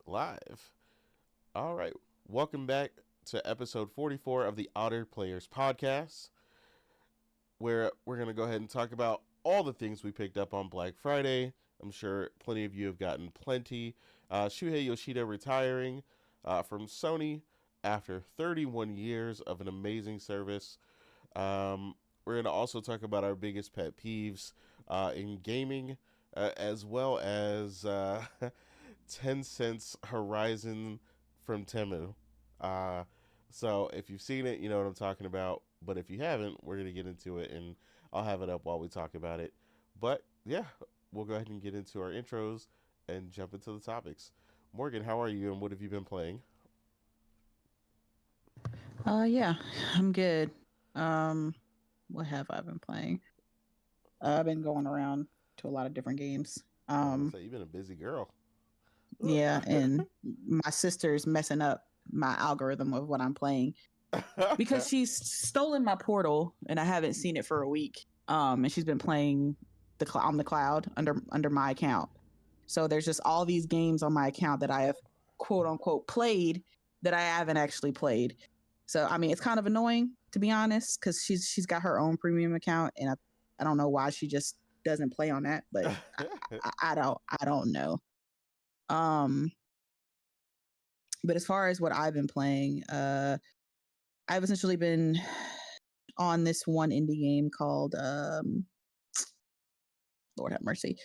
Live. All right. Welcome back to episode 44 of the Otter Players Podcast, where we're going to go ahead and talk about all the things we picked up on Black Friday. I'm sure plenty of you have gotten plenty. Shuhei Yoshida retiring from Sony after 31 years of an amazing service. We're going to also talk about our biggest pet peeves in gaming, as well as Tencent's Horizon from Temu. Uh, so if you've seen it, you know what I'm talking about. But if you haven't, we're going to get into it, and I'll have it up while we talk about it. But yeah, we'll go ahead and get into our intros and jump into the topics. Morgan, how are you, and what have you been playing? Yeah, I'm good. Um, what have I been playing? I've been going around to a lot of different games. I was gonna Um, say you've been a busy girl. yeah, and my sister's messing up my algorithm of what I'm playing because she's stolen my portal and I haven't seen it for a week. And she's been playing on the cloud under my account. So there's just all these games on my account that I have quote unquote played that I haven't actually played. So I mean, it's kind of annoying to be honest because she's got her own premium account, and I don't know why she just doesn't play on that, but I don't know. Um, but as far as what I've been playing, I've essentially been on this one indie game called Lord have mercy,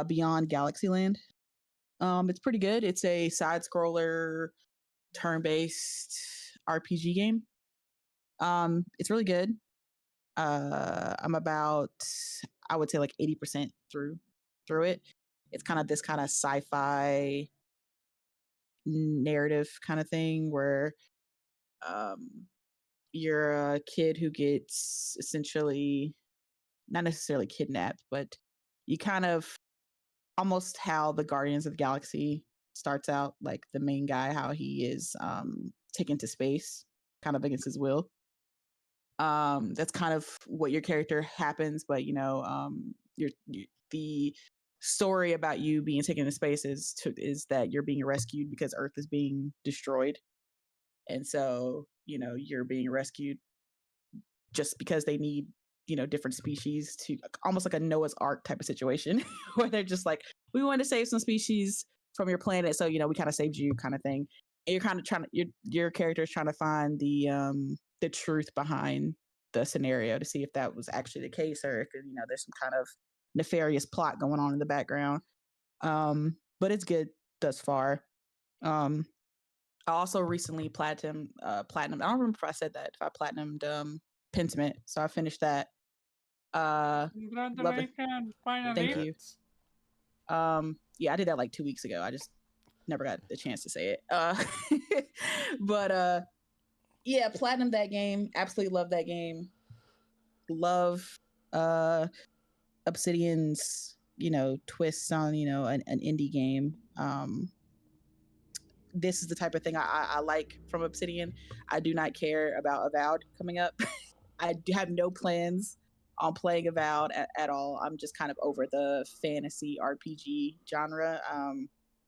Beyond Galaxyland. It's pretty good. It's a side scroller, turn based RPG game. It's really good. I'm about, I would say, like 80% through it. It's kind of this kind of sci-fi narrative kind of thing where um, you're a kid who gets essentially not necessarily kidnapped, but you kind of almost how the Guardians of the Galaxy starts out, like the main guy, how he is taken to space kind of against his will. That's kind of what your character happens, but the story about you being taken to space is that you're being rescued because Earth is being destroyed, and so you're being rescued just because they need different species to almost like a Noah's Ark type of situation where they're just like, we want to save some species from your planet, so we kind of saved you kind of thing. And you're kind of trying to your character is trying to find the truth behind the scenario to see if that was actually the case, or if there's some kind of nefarious plot going on in the background. But it's good thus far. I also recently platinum. I don't remember if I said that, if I platinumed Pentiment, so I finished that. Love it. Congratulations, Thank finally. you. Congrats. Yeah, I did that like 2 weeks ago. I just never got the chance to say it. But yeah, platinum that game. Absolutely love that game. Love uh Obsidian's twists on an indie game. This is the type of thing I like from Obsidian. I do not care about Avowed coming up. I have no plans on playing Avowed at all. I'm just kind of over the fantasy RPG genre.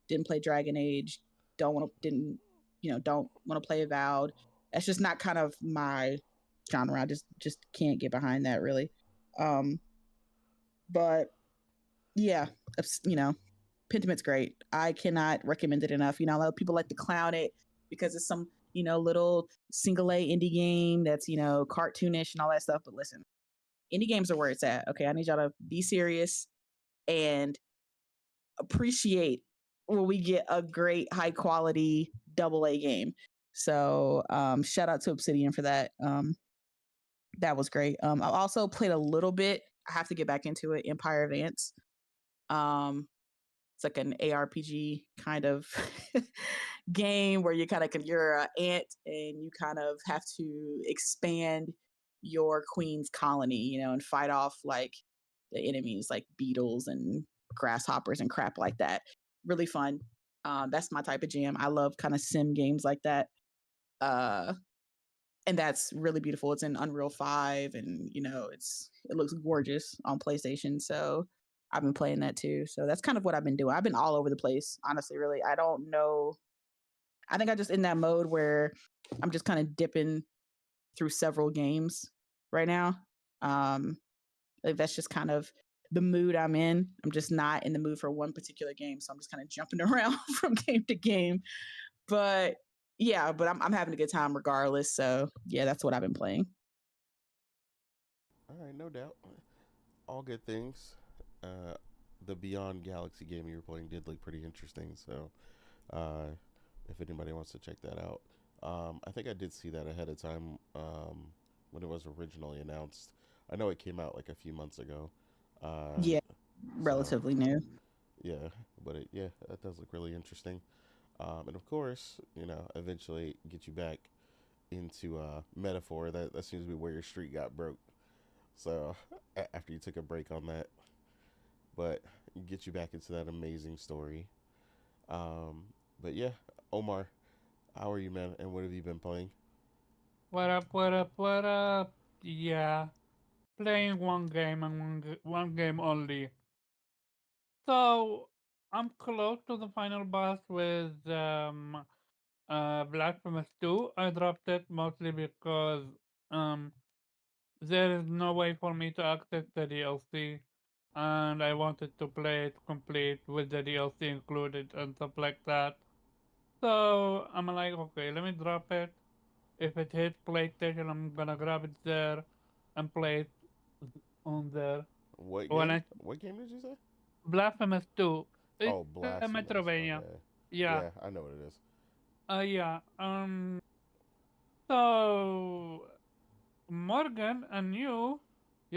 Didn't play Dragon Age. Don't want to play Avowed. That's just not kind of my genre. I just can't get behind that really. Um, but yeah, you know, Pentiment's great. I cannot recommend it enough. A lot of people like to clown it because it's some little single A indie game that's cartoonish and all that stuff. But listen, indie games are where it's at. Okay, I need y'all to be serious and appreciate when we get a great high quality double A game. So shout out to Obsidian for that. That was great. I also played a little bit. I have to get back into it. Empire Advance. It's like an ARPG kind of game where you're an ant and you kind of have to expand your queen's colony, and fight off like the enemies like beetles and grasshoppers and crap like that. Really fun. That's my type of jam. I love kind of sim games like that. Uh, and that's really beautiful. It's in Unreal 5 and it looks gorgeous on PlayStation. So I've been playing that too. So that's kind of what I've been doing. I've been all over the place, honestly, really. I don't know. I think I'm just in that mode where I'm just kind of dipping through several games right now. Like that's just kind of the mood I'm in. I'm just not in the mood for one particular game. So I'm just kind of jumping around from game to game. But yeah, but I'm having a good time regardless. So yeah, that's what I've been playing. All right, no doubt. All good things. Uh, the Beyond Galaxy game you were playing did look pretty interesting. So, uh, if anybody wants to check that out, I think I did see that ahead of time when it was originally announced. I know it came out like a few months ago. Uh, Yeah, so relatively new. yeah, but yeah, that does look really interesting. And of course, eventually get you back into metaphor. That seems to be where your streak got broke. So after you took a break on that, but get you back into that amazing story. Um, but yeah, Omar, how are you, man? And what have you been playing? What up, what up, what up? Yeah, playing one game and one game only. So, I'm close to the final boss with Blasphemous 2. I dropped it mostly because um there is no way for me to access the DLC, and I wanted to play it complete with the DLC included and stuff like that. So I'm like, okay, let me drop it. If it hits PlayStation, I'm gonna grab it there and play it on there. What When game? I What game did you say? Blasphemous 2, Oh, it's a Blasphemous. Metrovania. Okay. Yeah, Yeah, I know what it is. yeah. So Morgan and you're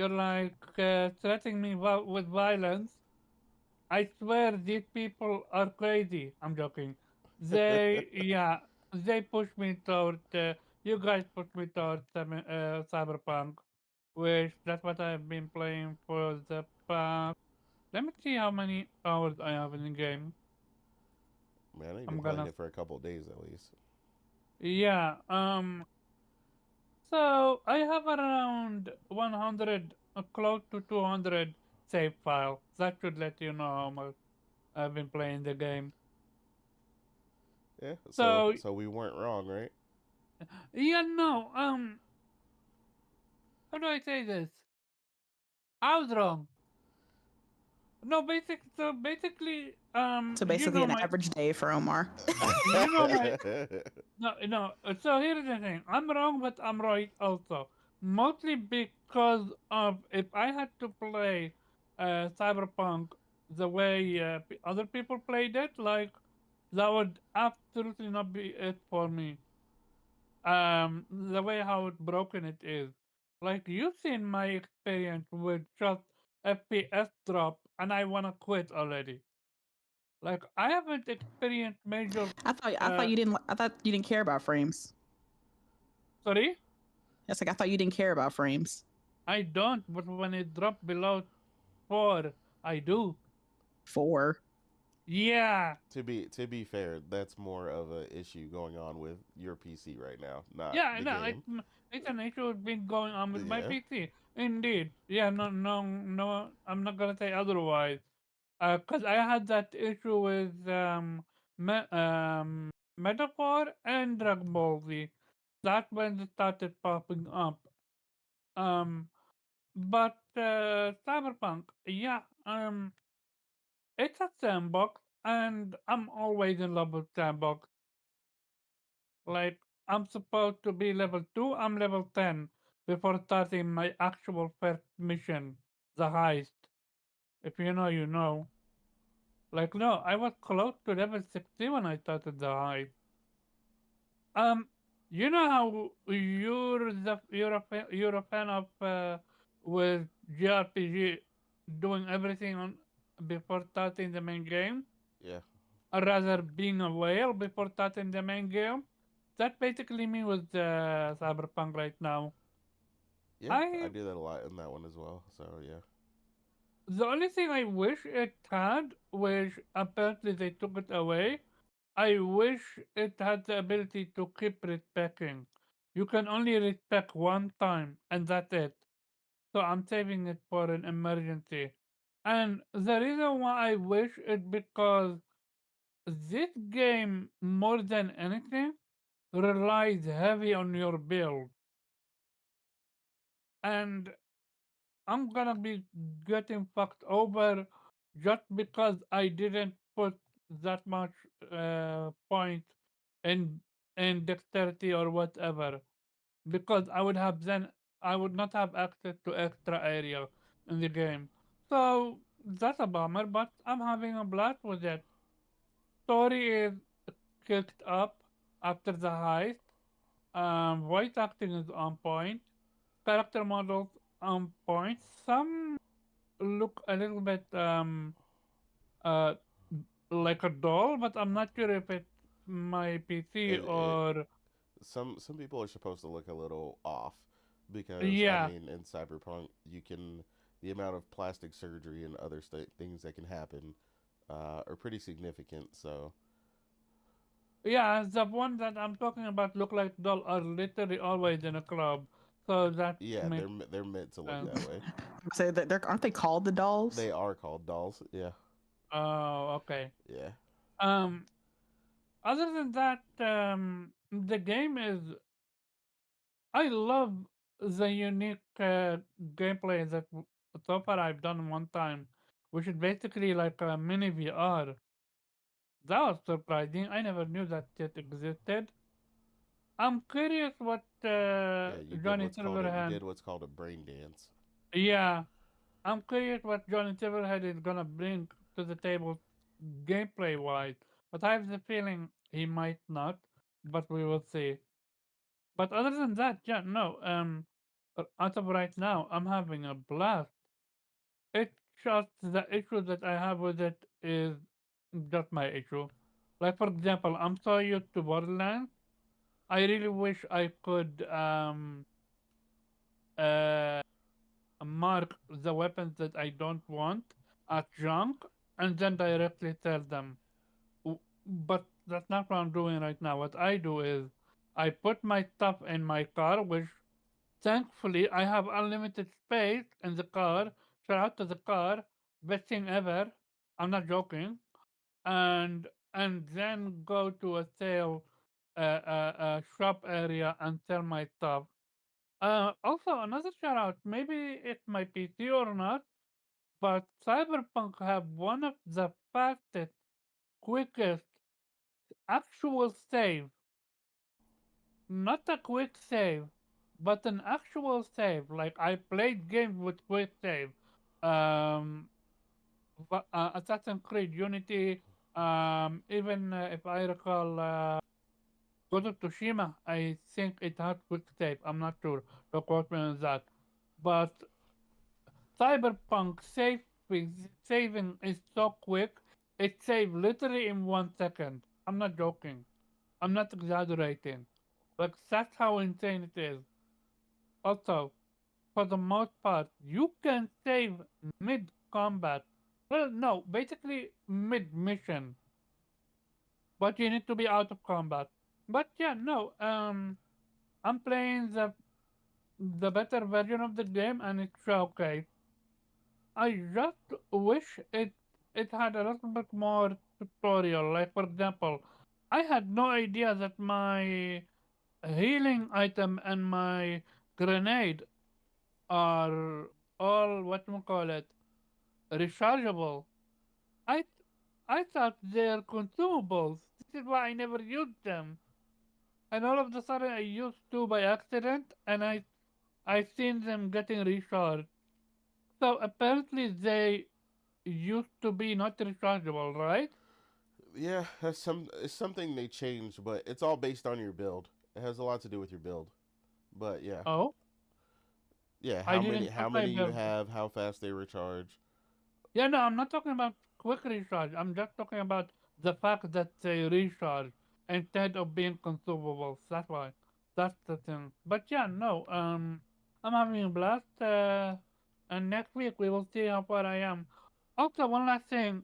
like threatening me with violence. I swear these people are crazy. I'm joking. Yeah, they push me toward, you guys push me toward Cyberpunk, which that's what I've been playing for the past. Let me see how many hours I have in the game. Man, I know you've been I'm playing gonna, it for a couple of days at least. yeah, so I have around 100, close to 200 save file. That should let you know how much I've been playing the game. Yeah. So So, so we weren't wrong, right? yeah, no, how do I say this? I was wrong. No, basically, So basically, an average day for Omar. you know my, no, no. So here's the thing. I'm wrong, but I'm right also. Mostly because of if I had to play Cyberpunk the way other people played it, like that would absolutely not be it for me. The way how broken it is. Like you've seen my experience with just FPS drop, and I wanna quit already. Like I haven't experienced major. I thought Uh, you didn't care about frames. Sorry, That's like I thought you didn't care about frames. I don't. But when it dropped below 4, I do. 4. Yeah, to be fair, that's more of a issue going on with your PC right now, not yeah. the No, game. it's an issue been going on with my Yeah. PC. Indeed. Yeah. No. No. No. I'm not gonna say otherwise. Cause I had that issue with Metaphor and Dragon Ball Z. That's when it started popping up. Um, but Cyberpunk, yeah, it's a sandbox, and I'm always in love with sandbox. Like I'm supposed to be level 2, I'm level 10 before starting my actual first mission, the heist. If you know, you know. Like no, I was close to level 60 when I started the heist. Um, you know how you're a fan of with JRPG doing everything on before starting the main game, Yeah. or rather being a whale before starting the main game. That basically me with Cyberpunk right now. Yeah, I I do that a lot in that one as well. So yeah. The only thing I wish it had, which apparently they took it away, I wish it had the ability to keep respecting. You can only respec one time, and that's it. So I'm saving it for an emergency. And the reason why I wish is because this game, more than anything, relies heavy on your build. And I'm gonna be getting fucked over just because I didn't put that much point in dexterity or whatever. Because I would not have access to extra area in the game. So that's a bummer, but I'm having a blast with it. Story is kicked up after the heist. Voice acting is on point. Character models on point. Some look a little bit uh like a doll, but I'm not sure if it's my PC It or some people are supposed to look a little off because I yeah. mean in Cyberpunk you can the amount of plastic surgery and other things that can happen are pretty significant. So Yeah, the one that I'm talking about look like doll are literally always in a club. So that yeah, makes they're meant to look sense. that way. Say that they're aren't they called the dolls? They are called dolls. Yeah, Oh, okay. yeah. Um, Other than that, the game is. I love the unique gameplay that so far I've done one time, which is basically like a mini VR. That was surprising. I never knew that it existed. I'm curious what Yeah, Johnny Silverhand. did what's called a brain dance. Yeah, I'm curious what Johnny Silverhand is gonna bring to the table gameplay wise. But I have the feeling he might not. But we will see. But other than that, yeah, no. As of right now, I'm having a blast. It's just the issue that I have with it is just my issue. Like for example, I'm so used to Borderlands. I really wish I could uh mark the weapons that I don't want as junk and then directly sell them. But that's not what I'm doing right now. What I do is I put my stuff in my car, which thankfully I have unlimited space in the car. Shout out to the car, best thing ever. I'm not joking. And then go to a sale shop area and sell my stuff. Also, another shout out. Maybe it's my PC or not, but Cyberpunk have one of the fastest, quickest actual save, not a quick save, but an actual save. Like I played games with quick save, um, Assassin's Creed Unity, even if I recall, Ghost of Tsushima. I think it had quick save. I'm not sure. Don't quote me on that. But Cyberpunk saving is so quick. It saved literally in 1 second. I'm not joking. I'm not exaggerating. Like that's how insane it is. Also, for the most part, you can save mid combat. Well, no, basically mid mission, but you need to be out of combat. But yeah, no. I'm playing the better version of the game, and it's okay. I just wish it had a little bit more tutorial. Like for example, I had no idea that my healing item and my grenade are all whatchamacallit rechargeable. I I thought they're consumables. This is why I never used them. And all of a sudden I used two by accident and I seen them getting recharged. So apparently they used to be not rechargeable, right? Yeah, it's something they changed, but it's all based on your build. It has a lot to do with your build. But yeah, Oh, yeah. I didn't check How my many you build. have? How fast they recharge? Yeah, no, I'm not talking about quick recharge. I'm just talking about the fact that they recharge instead of being consumables. That's why. That's the thing. But yeah, no. I'm having a blast. And next week we will see how far I am. Also, one last thing.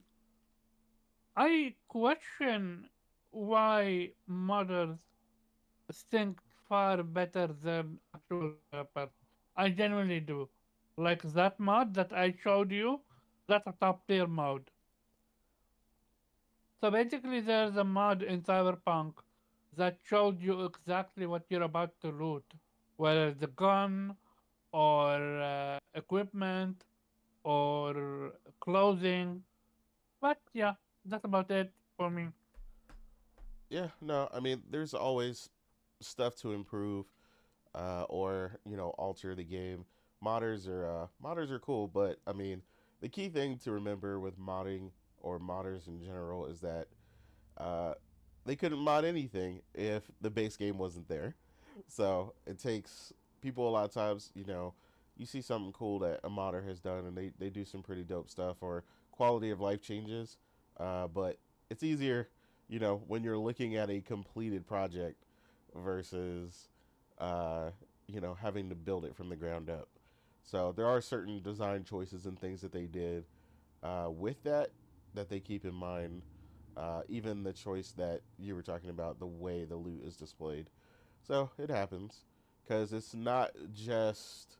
I question why modders think far better than actual developers. I genuinely do. Like that mod that I showed you. That's a top tier mode. So basically, there's a mod in Cyberpunk that showed you exactly what you're about to loot, whether it's a gun or equipment or clothing. But yeah, that's about it for me. Yeah, no, I mean, there's always stuff to improve, or alter the game. Modders are cool, but I mean, the key thing to remember with modding or modders in general is that uh, they couldn't mod anything if the base game wasn't there. So it takes people a lot of times, you see something cool that a modder has done, and they do some pretty dope stuff or quality of life changes. But it's easier, when you're looking at a completed project versus, uh, having to build it from the ground up. So there are certain design choices and things that they did with that they keep in mind. Even the choice that you were talking about, the way the loot is displayed. So it happens because it's not just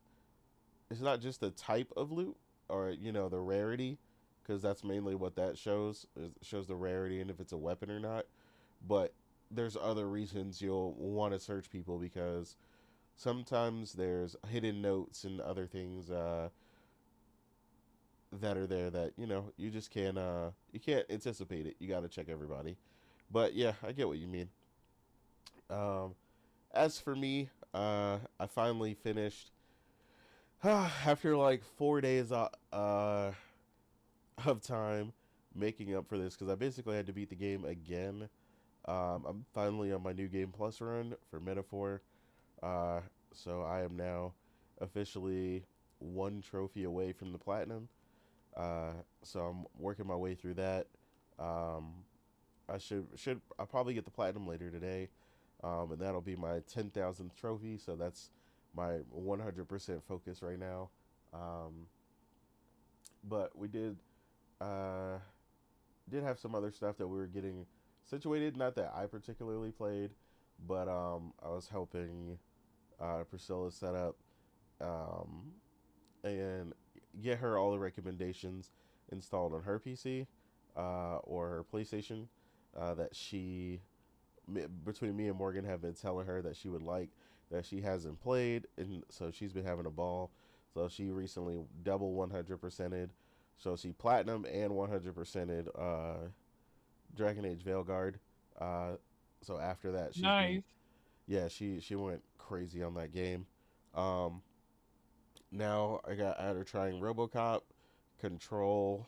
the type of loot or the rarity, because that's mainly what that shows. It shows the rarity and if it's a weapon or not. But there's other reasons you'll want to search people, because sometimes there's hidden notes and other things that are there that you just can't anticipate it. You got to check everybody. But yeah, I get what you mean. Um, as for me, I finally finished after like 4 days of time making up for this, because I basically had to beat the game again. I'm finally on my new game plus run for Metaphor. Uh, so I am now officially one trophy away from the platinum. So I'm working my way through that. Um, I'll probably get the platinum later today, and that'll be my 10,000th trophy. So that's my 100% focus right now. Um, but we did have some other stuff that we were getting situated. Not that I particularly played, but I was helping Priscilla set up um, and get her all the recommendations installed on her PC or her PlayStation that between me and Morgan, have been telling her that she would like, that she hasn't played, and so she's been having a ball. So she recently double 100%ed. So she platinum and 100%ed Dragon Age Veilguard. Uh, so after that, she's been, Nice. yeah, she went crazy on that game. Um, Now I had her trying RoboCop, Control,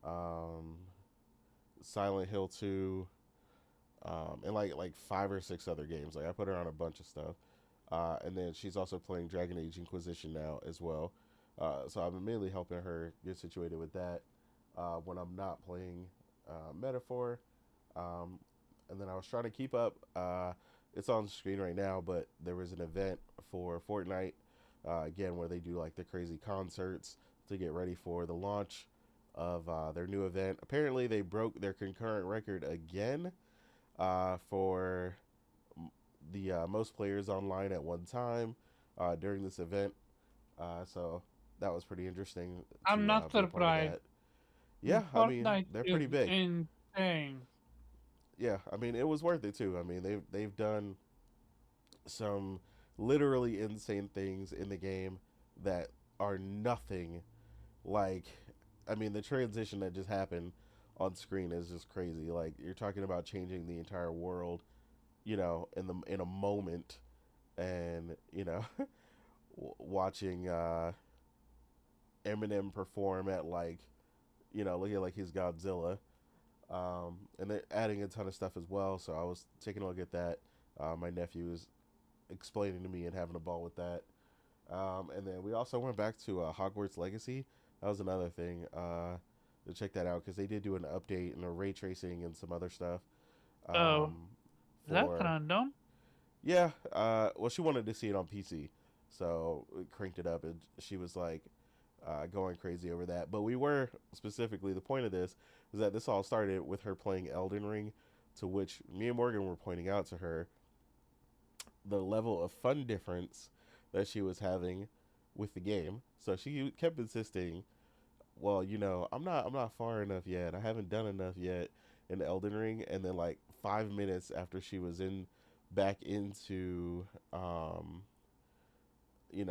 um, Silent Hill 2, and like 5 or 6 other games. Like I put her on a bunch of stuff, and then she's also playing Dragon Age Inquisition now as well. So I've been mainly helping her get situated with that when I'm not playing Metaphor. Um, and then I was trying to keep up. It's on the screen right now, but there was an event for Fortnite again where they do like the crazy concerts to get ready for the launch of their new event. Apparently, they broke their concurrent record again for the most players online at one time during this event. So that was pretty interesting I'm to not be a part of surprised. that. Yeah, I mean, Fortnite they're is pretty big. insane. Yeah, I mean, it was worth it too. I mean, they've done some literally insane things in the game that are nothing like. I mean, the transition that just happened on screen is just crazy. Like you're talking about changing the entire world, in a moment, and watching Eminem perform at like, looking like he's Godzilla, and they're adding a ton of stuff as well. So I was taking a look at that. My nephew was explaining to me and having a ball with that. And then we also went back to Hogwarts Legacy. That was another thing to check that out, because they did do an update and a ray tracing and some other stuff. Oh, Um, that's for random. Yeah, well, she wanted to see it on PC, so we cranked it up, and she was like going crazy over that. But we were specifically, the point of this is that this all started with her playing Elden Ring, to which me and Morgan were pointing out to her the level of fun difference that she was having with the game. So she kept insisting well, I'm not far enough yet. I haven't done enough yet in Elden Ring. And then like 5 minutes after she was back into,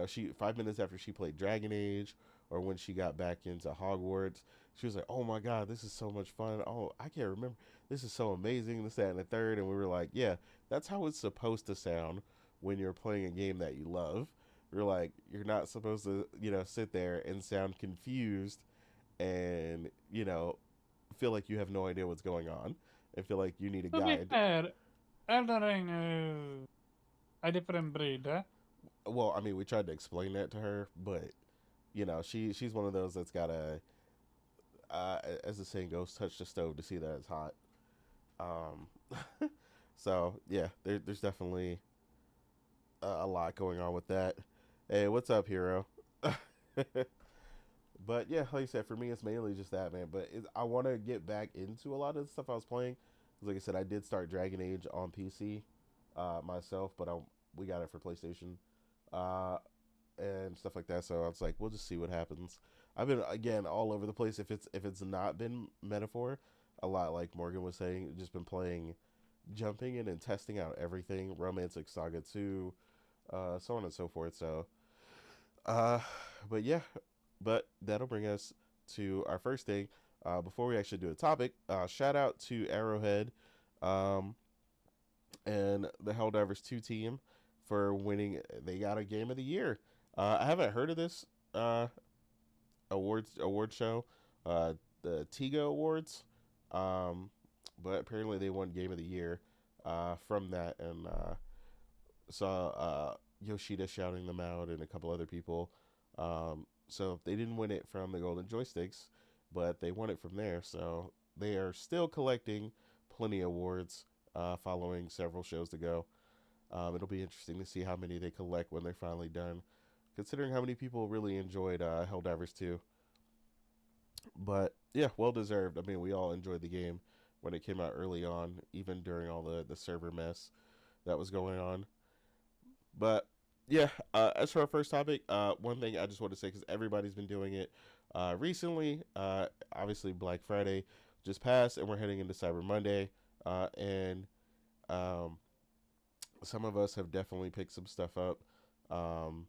she 5 minutes after she played Dragon Age, or when she got back into Hogwarts, she was like, "Oh my God, this is so much fun! Oh, I can't remember. This is so amazing. This, that, and the third." And we were like, "Yeah, that's how it's supposed to sound when you're playing a game that you love." We're like, you're not supposed to, sit there and sound confused and feel like you have no idea what's going on and feel like you need a To be guide. fair, Elden Ring is a different breed, eh? Well, I mean, we tried to explain that to her, but she's one of those that's gotta, as the saying goes, touch the stove to see that it's hot. So yeah, there's definitely a lot going on with that. Hey, what's up, hero? But yeah, like I said, for me, it's mainly just that, man. But I want to get back into a lot of the stuff I was playing. 'Cause like I said, I did start Dragon Age on PC myself, but we got it for PlayStation and stuff like that. So I was like, we'll just see what happens. I've been again all over the place. If it's not been Metaphor, a lot like Morgan was saying, just been playing, jumping in and testing out everything. Romantic Saga 2, so on and so forth. So, uh, but yeah, but that'll bring us to our first thing. Before we actually do a topic, shout out to Arrowhead, um, and the Helldivers 2 team for winning. They got a Game of the Year. I haven't heard of this uh, award show, uh, the TIGA Awards, um, but apparently they won Game of the Year from that, and saw Yoshida shouting them out and a couple other people. So they didn't win it from the Golden Joysticks, but they won it from there. So they are still collecting plenty of awards following several shows to go. It'll be interesting to see how many they collect when they're finally done, considering how many people really enjoyed Helldivers 2. But yeah, well deserved. I mean, we all enjoyed the game when it came out early on, even during all the server mess that was going on. But yeah, as for our first topic, one thing I just want to say, because everybody's been doing it recently, obviously Black Friday just passed, and we're heading into Cyber Monday, and um, some of us have definitely picked some stuff up, um,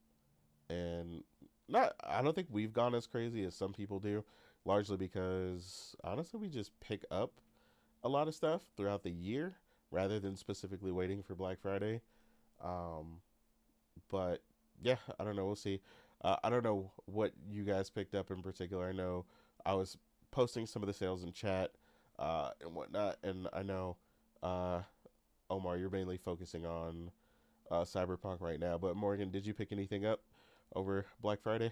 and not. I don't think we've gone as crazy as some people do, largely because honestly, we just pick up a lot of stuff throughout the year rather than specifically waiting for Black Friday. Um, but yeah, I don't know. We'll see. I don't know what you guys picked up in particular. I know I was posting some of the sales in chat and whatnot, and I know uh, Omar, you're mainly focusing on Cyberpunk right now. But Morgan, did you pick anything up over Black Friday?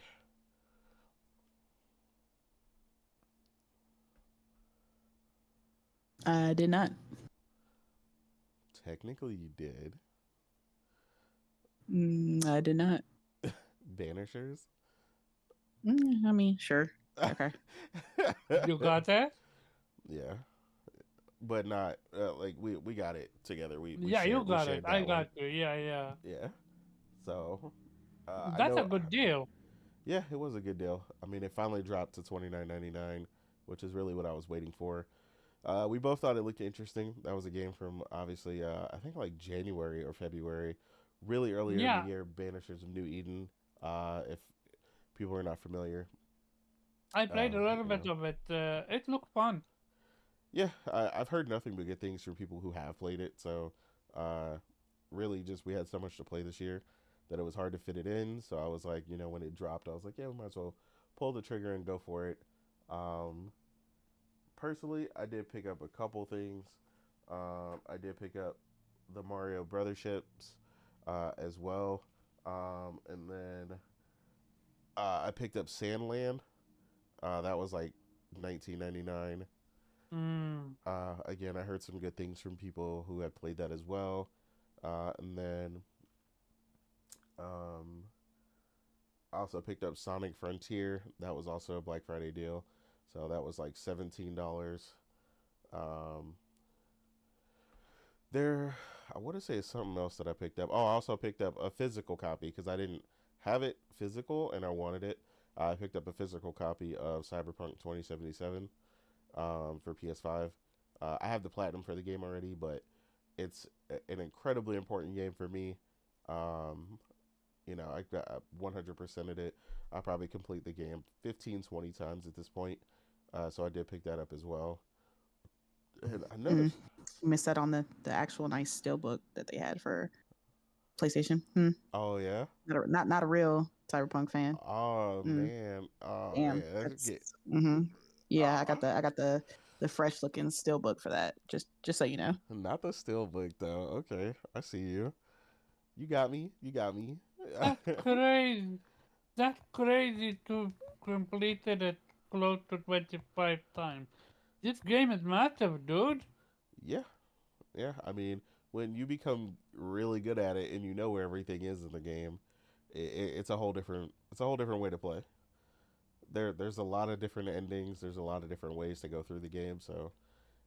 I did not. Technically, you did. I did not. Banishers. I mean, sure. Okay. You got that? Yeah, but not like we got it together. We Yeah, you shared we got it. shared I that one. got you. Yeah, yeah. Yeah. So I That's a know. good deal. Yeah, it was a good deal. I mean, it finally dropped to $29.99, which is really what I was waiting for. We both thought it looked interesting. That was a game from obviously I think like January or February, really earlier in the Yeah, year. Banishers of New Eden. If people are not familiar, I played a little you bit know. of it. It looked fun. Yeah, I've heard nothing but good things from people who have played it. So, uh, really, just we had so much to play this year that it was hard to fit it in. So I was like, when it dropped, I was like, yeah, we might as well pull the trigger and go for it. Um, Personally, I did pick up a couple things. I did pick up the Mario Brotherships as well, and then I picked up Sandland. That was like 19.99. Mm. Again, I heard some good things from people who had played that as well. And then um, I also picked up Sonic Frontier. That was also a Black Friday deal. So that was like $17. Um, I want to say it's something else that I picked up. Oh, I also picked up a physical copy because I didn't have it physical and I wanted it. I picked up a physical copy of Cyberpunk 2077 for PS5. I have the platinum for the game already, but it's an incredibly important game for me. Um, I got 100% of it. I'll probably complete the game 15, 20 times at this point. So I did pick that up as well. And I noticed. You missed out on the actual nice steelbook that they had for PlayStation. Oh yeah. Not a real Cyberpunk fan. Oh man. Oh Damn. man. Yeah, I got the fresh looking steelbook for that. Just so you know. Not the steelbook though. Okay, I see you. You got me. You got me. That's crazy. That's crazy to complete it at close to 25 times. This game is massive, dude. Yeah. Yeah. I mean, when you become really good at it and you know where everything is in the game, it's a whole different way to play. There's a lot of different endings. There's a lot of different ways to go through the game. So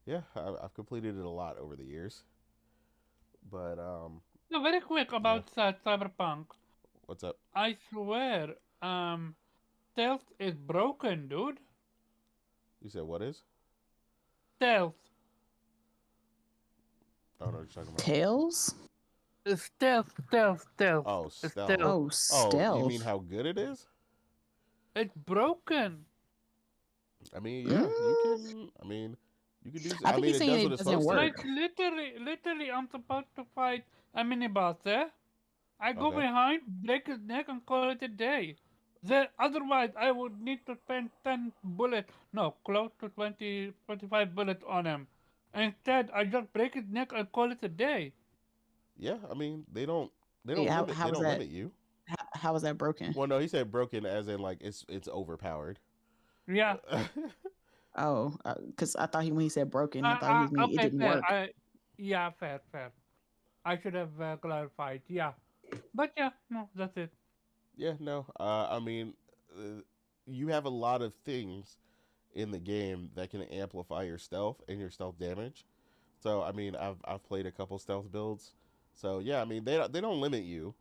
yeah, I've completed it a lot over the years. But No, very quick about Cyberpunk. what's up? I swear, stealth is broken, dude. You said what is? Stealth. I don't know what you're talking about. Tails? Stealth. Oh, stealth. Oh, stealth. Oh, you mean how good it is? It's broken. I mean, yeah, you can. I mean, you can do. I think mean, he's it saying does it what it's doesn't supposed work. to. Like literally, I'm supposed to fight a mini boss there. I go Okay. behind, break his neck, and call it a day. Otherwise, I would need to spend 10 bullets, no, close to 20, 25 bullets on him. Instead, I just break his neck and call it a day. Yeah, I mean, they don't How limit was that? limit you. How was that broken? Well, no, he said broken as in like it's overpowered. Yeah. Oh, because I thought when he said broken, I thought he was meaning it Okay, didn't fair. work. Yeah, fair. I should have clarified. Yeah. But yeah, no, that's it. Yeah, no. I mean, you have a lot of things in the game that can amplify your stealth and your stealth damage. So, I mean, I've played a couple stealth builds. So, yeah, I mean, they don't limit you,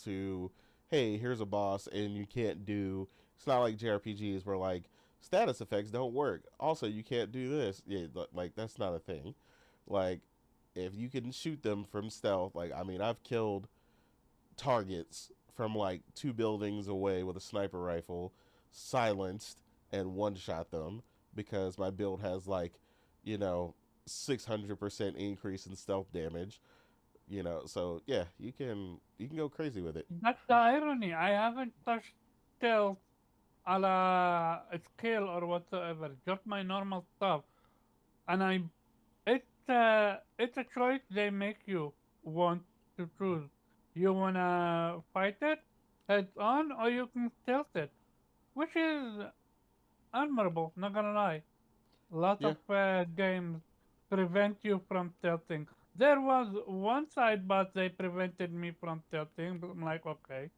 to hey, here's a boss and you can't do. It's not like JRPGs where like status effects don't work. Also, you can't do this. Yeah, like that's not a thing. Like if you can shoot them from stealth, like I mean, I've killed targets from like 2 buildings away with a sniper rifle, silenced and one shot them because my build has like, you know, 600% increase in stealth damage. So yeah, you can go crazy with it. That's the irony. I haven't touched stealth a la scale or whatsoever. Just my normal stuff. And it's a choice they make you want to choose. You wanna fight it heads on, or you can stealth it, which is admirable. Not gonna lie, a lot Yeah. of games prevent you from stealthing. There was one side boss they prevented me from stealthing, but I'm like, okay.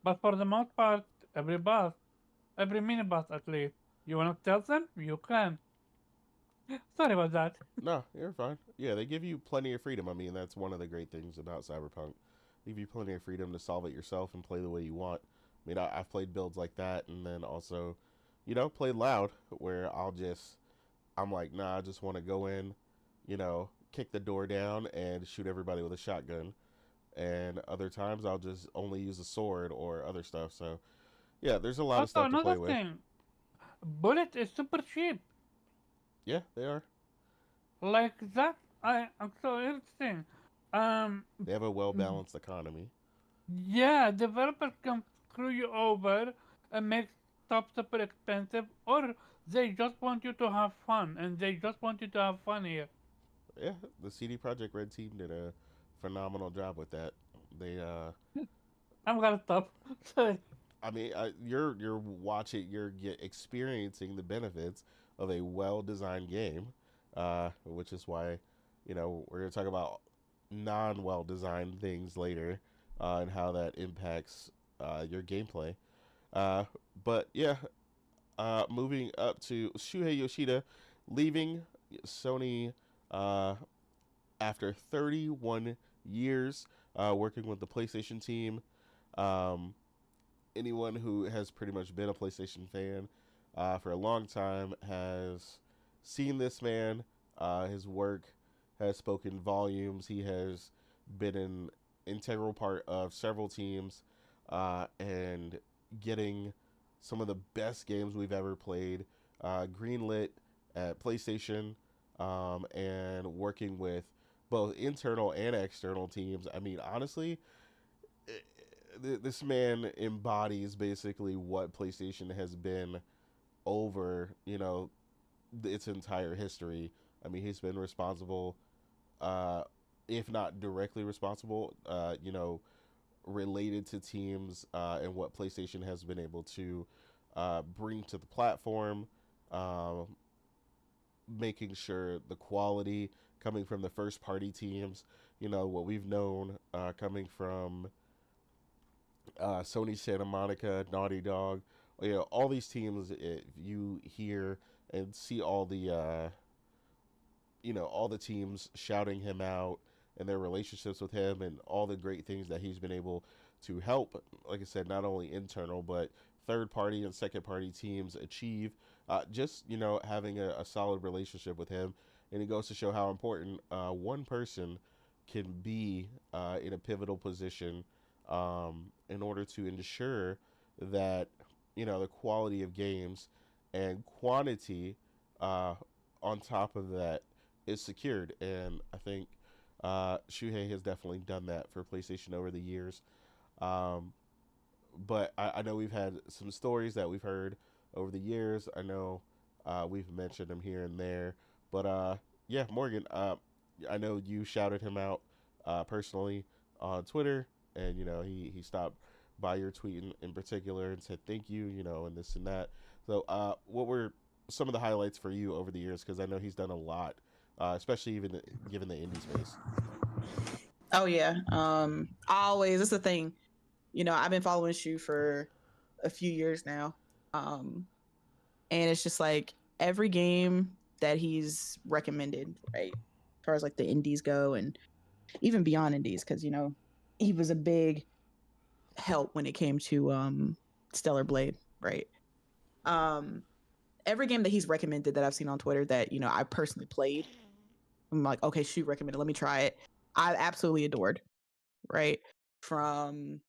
But for the most part, every mini boss at least, you wanna stealth them, you can. Sorry about that. No, you're fine. Yeah, they give you plenty of freedom. I mean, that's one of the great things about Cyberpunk. They give you plenty of freedom to solve it yourself and play the way you want. I mean, I've played builds like that, and then also, played loud, where I'm like, nah, I just want to go in, kick the door down and shoot everybody with a shotgun. And other times I'll just only use a sword or other stuff. So, yeah, there's a lot of Also, stuff to play another with. thing, bullet is super cheap. Yeah, they are. Like that, I'm so interesting. They have a well balanced economy. Yeah, developers can screw you over and make stuff super expensive, or they just want you to have fun, and they just want you to have fun here. Yeah, the CD Projekt Red team did a phenomenal job with that. They, I'm gonna stop. Sorry. I mean, you're watching, experiencing the benefits of a well designed game, which is why, we're gonna talk about non well designed things later, and how that impacts your gameplay. Uh, but yeah, moving up to Shuhei Yoshida leaving Sony uh, after 31 years working with the PlayStation team. Um, anyone who has pretty much been a PlayStation fan for a long time has seen this man. His work has spoken volumes. He has been an integral part of several teams and getting some of the best games we've ever played greenlit at PlayStation and working with both internal and external teams. I mean, honestly, this man embodies basically what PlayStation has been over, its entire history. I mean, he's been responsible, if not directly responsible, related to teams and what PlayStation has been able to bring to the platform, making sure the quality coming from the first party teams, what we've known coming from Sony Santa Monica, Naughty Dog, all these teams, you hear and see all the teams shouting him out and their relationships with him and all the great things that he's been able to help, like I said, not only internal, but third party and second party teams achieve, just, having a solid relationship with him. And it goes to show how important one person can be in a pivotal position in order to ensure that, the quality of games and quantity on top of that is secured. And I think Shuhei has definitely done that for PlayStation over the years. But I know we've had some stories that we've heard over the years. I know we've mentioned them here and there. But yeah, Morgan, I know you shouted him out personally on Twitter, and he stopped by your tweet in particular and said thank you, and this and that. So what were some of the highlights for you over the years? Because I know he's done a lot, especially even given the indie space. Oh yeah, always. That's the thing. I've been following Shu for a few years now, and it's just like every game that he's recommended, right, as far as like the indies go, and even beyond indies, because he was a big help when it came to Stellar Blade, right? Every game that he's recommended that I've seen on Twitter that I personally played, I'm like, okay, Shu recommended, let me try it. I absolutely adored, right? I'm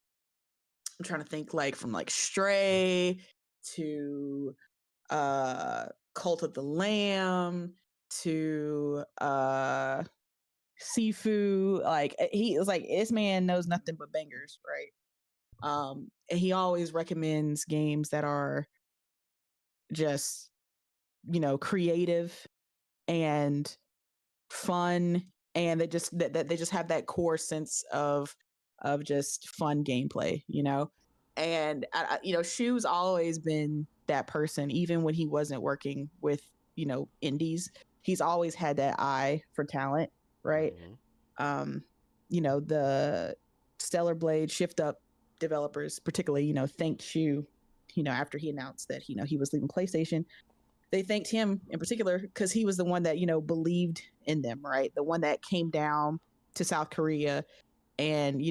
trying to think, from Stray to Cult of the Lamb to Sifu. He was like, this man knows nothing but bangers, right? And he always recommends games that are just creative and fun, and they just they just have that core sense of just fun gameplay, and Shu's always been that person. Even when he wasn't working with indies, he's always had that eye for talent, right? Mm-hmm. The Stellar Blade Shift Up developers particularly thanked Shu after he announced that he was leaving PlayStation. They thanked him in particular because he was the one that believed in them, right? The one that came down to South Korea and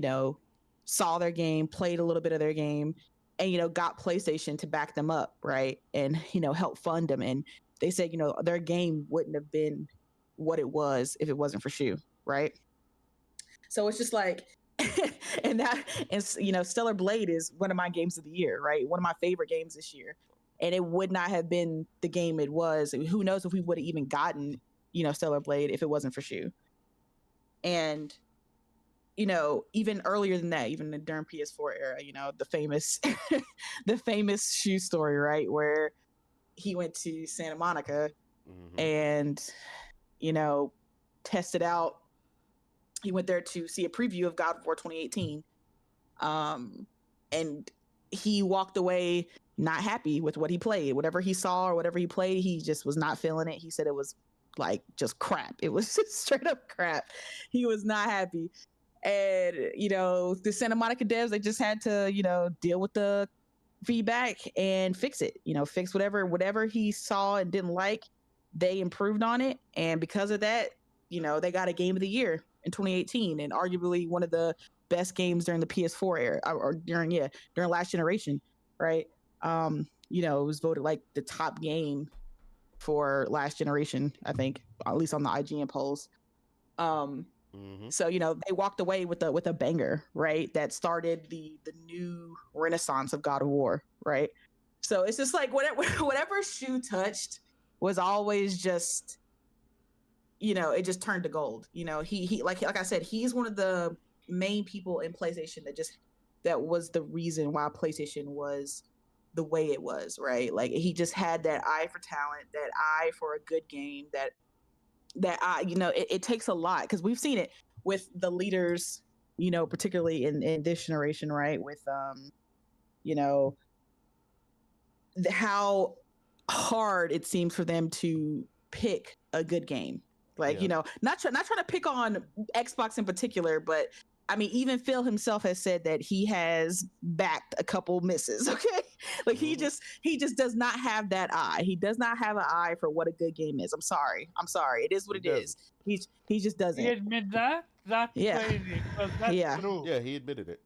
saw their game, played a little bit of their game, and got PlayStation to back them up, right? And help fund them. And they said their game wouldn't have been what it was if it wasn't for Shu, right? So it's just like and Stellar Blade is one of my games of the year, right? One of my favorite games this year. And it would not have been the game it was. Who knows if we would have even gotten, Stellar Blade if it wasn't for Shu. And, even earlier than that, even during PS4 era, the famous, the famous Shu story, right? Where he went to Santa Monica and, tested out. He went there to see a preview of God of War 2018. And he walked away not happy with what he played. Whatever he saw or whatever he played, he just was not feeling it. He said it was just crap. It was just straight up crap. He was not happy. And, the Santa Monica devs, they just had to, deal with the feedback and fix it, fix whatever he saw and didn't like. They improved on it. And because of that, they got a game of the year in 2018 and arguably one of the best games during the PS4 era or during last generation. right? You know, it was voted like the top game for last generation, I think, at least on the IGN polls. So, you know, they walked away with a banger, right? That started the new renaissance of God of War, right? So it's just like whatever Shu touched was always just, you know, it just turned to gold. You know, he like I said, he's one of the main people in PlayStation that was the reason why PlayStation was the way it was, right? Like he just had that eye for talent, that eye for a good game, that eye, you know, it takes a lot, because we've seen it with the leaders, you know, particularly in this generation, right? With you know, how hard it seems for them to pick a good game. Like, you know, not trying to pick on Xbox in particular, but I mean, even Phil himself has said that he has backed a couple misses. Okay, like he just does not have that eye. He does not have an eye for what a good game is. I'm sorry. It is what it is. He just doesn't. He admit that? That's crazy. Because that's true. Yeah, he admitted it.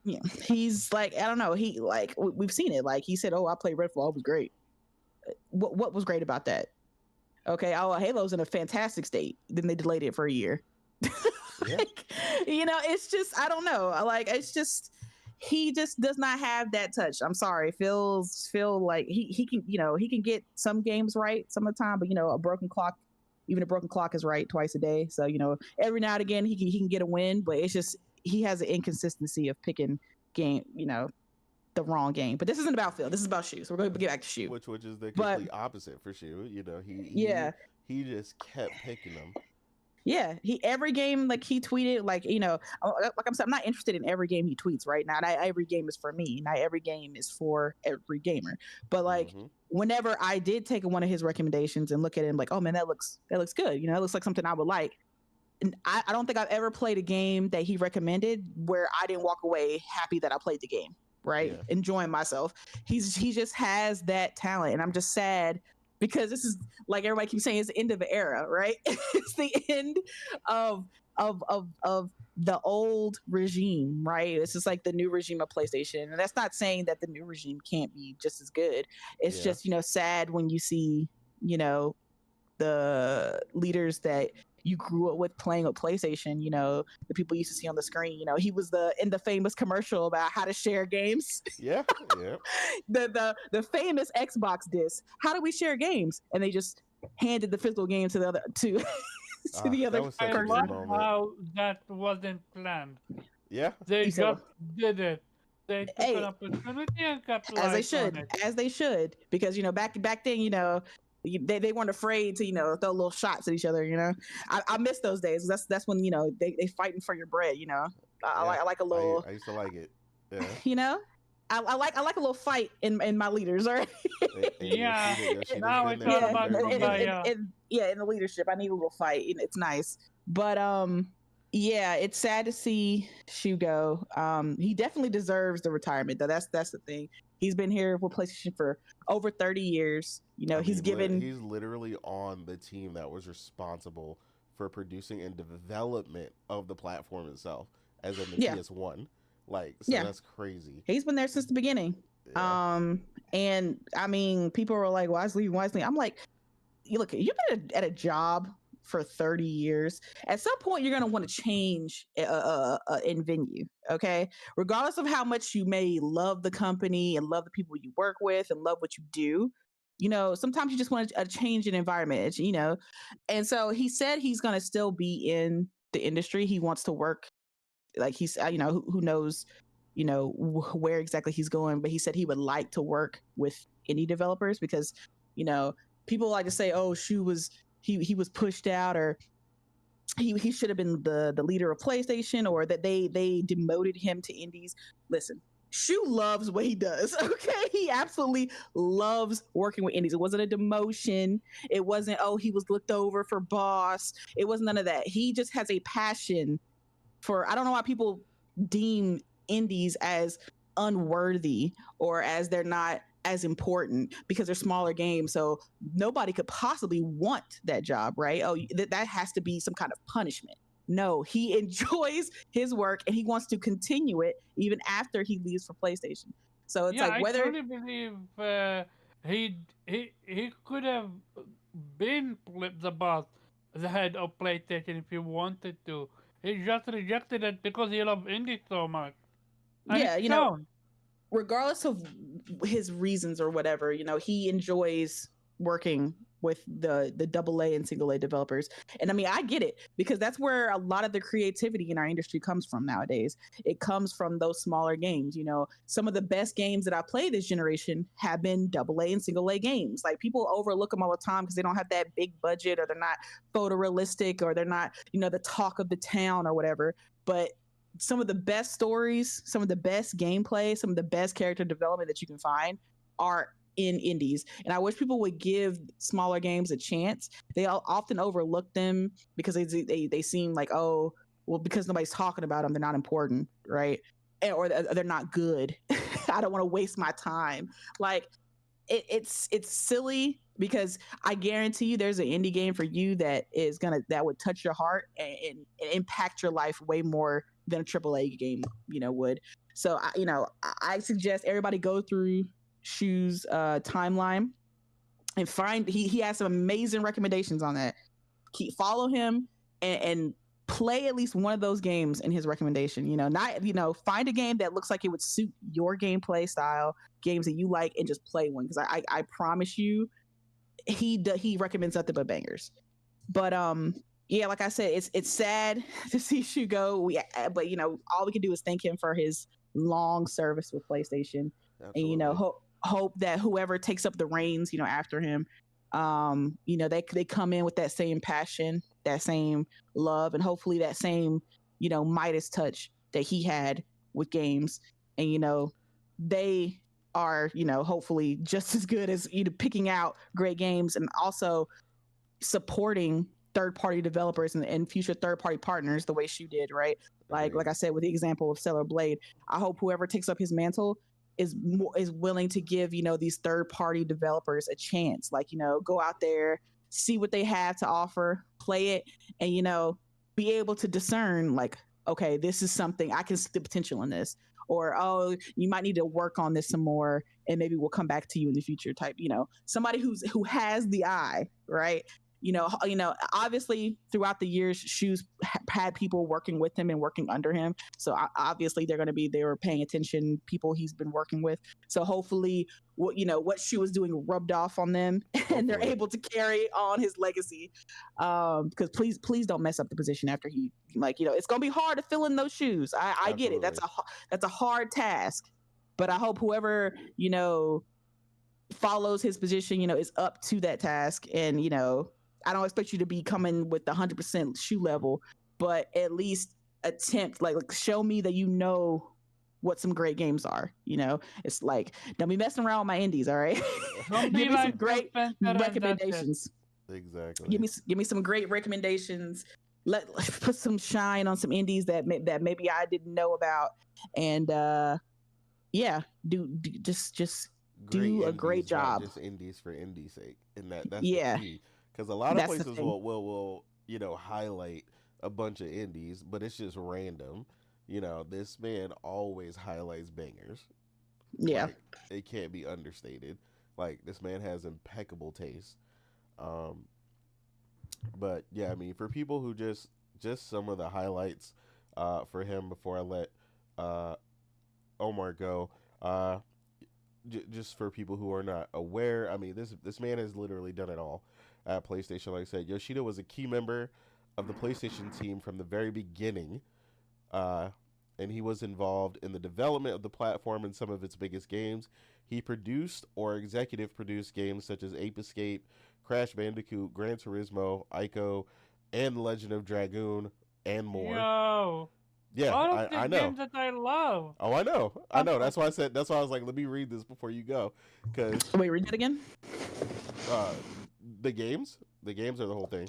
Yeah, he's like, I don't know. He like we've seen it. Like he said, "Oh, I played Redfall. It was great." What was great about that? Okay, oh, Halo's in a fantastic state. Then they delayed it for a year. Like, you know, it's just, I don't know. Like, it's just, he just does not have that touch. I'm sorry. Phil like he can, you know, he can get some games right some of the time, but you know, even a broken clock is right twice a day. So, you know, every now and again he can get a win, but it's just, he has an inconsistency of picking game, you know, the wrong game. But this isn't about Phil. This is about Shu. So we're going to get back to Shu. Which is the complete opposite for Shu. You know, he just kept picking them. Yeah, every game, like he tweeted, like, you know, like I'm saying, I'm not interested in every game he tweets, right? Not every game is for me. Not every game is for every gamer. But like, whenever I did take one of his recommendations and look at it, and like, oh man, that looks good. You know, it looks like something I would like. And I don't think I've ever played a game that he recommended where I didn't walk away happy that I played the game, right? Yeah. Enjoying myself. He just has that talent, and I'm just sad. Because this is, like everybody keeps saying, it's the end of an era, right? It's the end of the old regime, right? It's just like the new regime of PlayStation. And that's not saying that the new regime can't be just as good. It's just, you know, sad when you see, you know, the leaders that you grew up with playing with PlayStation, you know, the people you used to see on the screen. You know, he was in the famous commercial about how to share games. Yeah. the famous Xbox disc. How do we share games? And they just handed the physical game to the other the other person. I love how that wasn't planned. Yeah. They just did it. They took an opportunity and capitalized on it. As they should, because you know back then, you know, they weren't afraid to, you know, throw little shots at each other. You know, I miss those days. That's when, you know, they fighting for your bread. You know, I like a little. I used to like it. Yeah. You know, I like a little fight in my leaders. All right. Yeah. Now it's all about in the leadership. I need a little fight. It's nice, but yeah, it's sad to see Shu go. He definitely deserves the retirement, though. That's the thing. He's been here with PlayStation for over 30 years. You know, he's literally on the team that was responsible for producing and development of the platform itself, as in the PS1. Like, so that's crazy. He's been there since the beginning. Yeah. And I mean, people were like, "Why is leaving?" I'm like, look, you've been at a job for 30 years. At some point, you're going to want to change in venue, okay? Regardless of how much you may love the company and love the people you work with and love what you do, you know, sometimes you just want a change in environment, you know? And so he said he's going to still be in the industry. He wants to work, like he's, you know, who knows, you know, where exactly he's going, but he said he would like to work with indie developers because, you know, people like to say, oh, Shu was, he was pushed out, or he should have been the leader of PlayStation, or that they demoted him to indies. Listen, Shu loves what he does. Okay, he absolutely loves working with indies. It wasn't a demotion. It wasn't, oh, he was looked over for boss. It wasn't none of that. He just has a passion for, I don't know why people deem indies as unworthy or as they're not as important because they're smaller games, so nobody could possibly want that job, right? Oh, that has to be some kind of punishment. No, he enjoys his work and he wants to continue it even after he leaves for PlayStation. So it's Yeah, like I whether truly believe he could have been the boss, the head of PlayStation if he wanted to. He just rejected it because he loved indie so much, and yeah, it's shown. regardless of his reasons or whatever, he enjoys working with the double A and single A developers. And I mean, I get it, because that's where a lot of the creativity in our industry comes from nowadays. It comes from those smaller games. Some of the best games that I play this generation have been double A and single A games. Like, people overlook them all the time because they don't have that big budget, or they're not photorealistic, or they're not, the talk of the town or whatever. But some of the best stories, some of the best gameplay, some of the best character development that you can find are in indies. And I wish people would give smaller games a chance. They often overlook them because they seem like, oh, well, because nobody's talking about them, they're not important, right? Or they're not good. I don't want to waste my time. Like, it's silly, because I guarantee you there's an indie game for you that would touch your heart and impact your life way more than a AAA game would. So I suggest everybody go through Shu's timeline and find, he has some amazing recommendations on that. Follow him and play at least one of those games in his recommendation. Find a game that looks like it would suit your gameplay style, games that you like, and just play one, because I promise you he recommends nothing but bangers. But yeah, like I said, it's sad to see Shu go. But all we can do is thank him for his long service with PlayStation. Absolutely. And hope that whoever takes up the reins after him, they come in with that same passion, that same love, and hopefully that same Midas touch that he had with games. And they are hopefully just as good as picking out great games, and also supporting third-party developers and future third-party partners the way Shu did, right? Like I said, with the example of Stellar Blade, I hope whoever takes up his mantle is willing to give these third-party developers a chance. Like, go out there, see what they have to offer, play it, and be able to discern, like, okay, this is something I can see the potential in this, or, oh, you might need to work on this some more, and maybe we'll come back to you in the future type. Somebody who has the eye, right? Obviously throughout the years, Shu's had people working with him and working under him. So obviously they were paying attention, people he's been working with. So hopefully what Shu was doing rubbed off on them, and they're able to carry on his legacy. Because please don't mess up the position after he, it's going to be hard to fill in those shoes. I get it. That's a hard task, but I hope whoever, follows his position, is up to that task. And, I don't expect you to be coming with the 100% Shu level, but at least attempt, like show me that what some great games are. It's like, don't be messing around with my indies, all right? Don't Give be me some like great Phil Spencer and that's it. recommendations. Exactly. Give me some great recommendations. Let's put some shine on some indies that maybe I didn't know about, and yeah, just do a great job. Not just indies for indie's sake, and that's the key. Because a lot of That's places will highlight a bunch of indies, but it's just random. This man always highlights bangers. Yeah, like, it can't be understated. Like, this man has impeccable taste. But yeah, I mean, for people who just some of the highlights for him before I let Omar go. Just for people who are not aware, I mean, this man has literally done it all at PlayStation. Like I said, Yoshida was a key member of the PlayStation team from the very beginning, and he was involved in the development of the platform and some of its biggest games. He produced or executive produced games such as Ape Escape, Crash Bandicoot, Gran Turismo, Ico, and The Legend of Dragoon, and more. Yo. Yeah, all of I the know. games that I love. Oh, I know. That's why I was like, let me read this before you go. Cause wait, read that again. The games are the whole thing.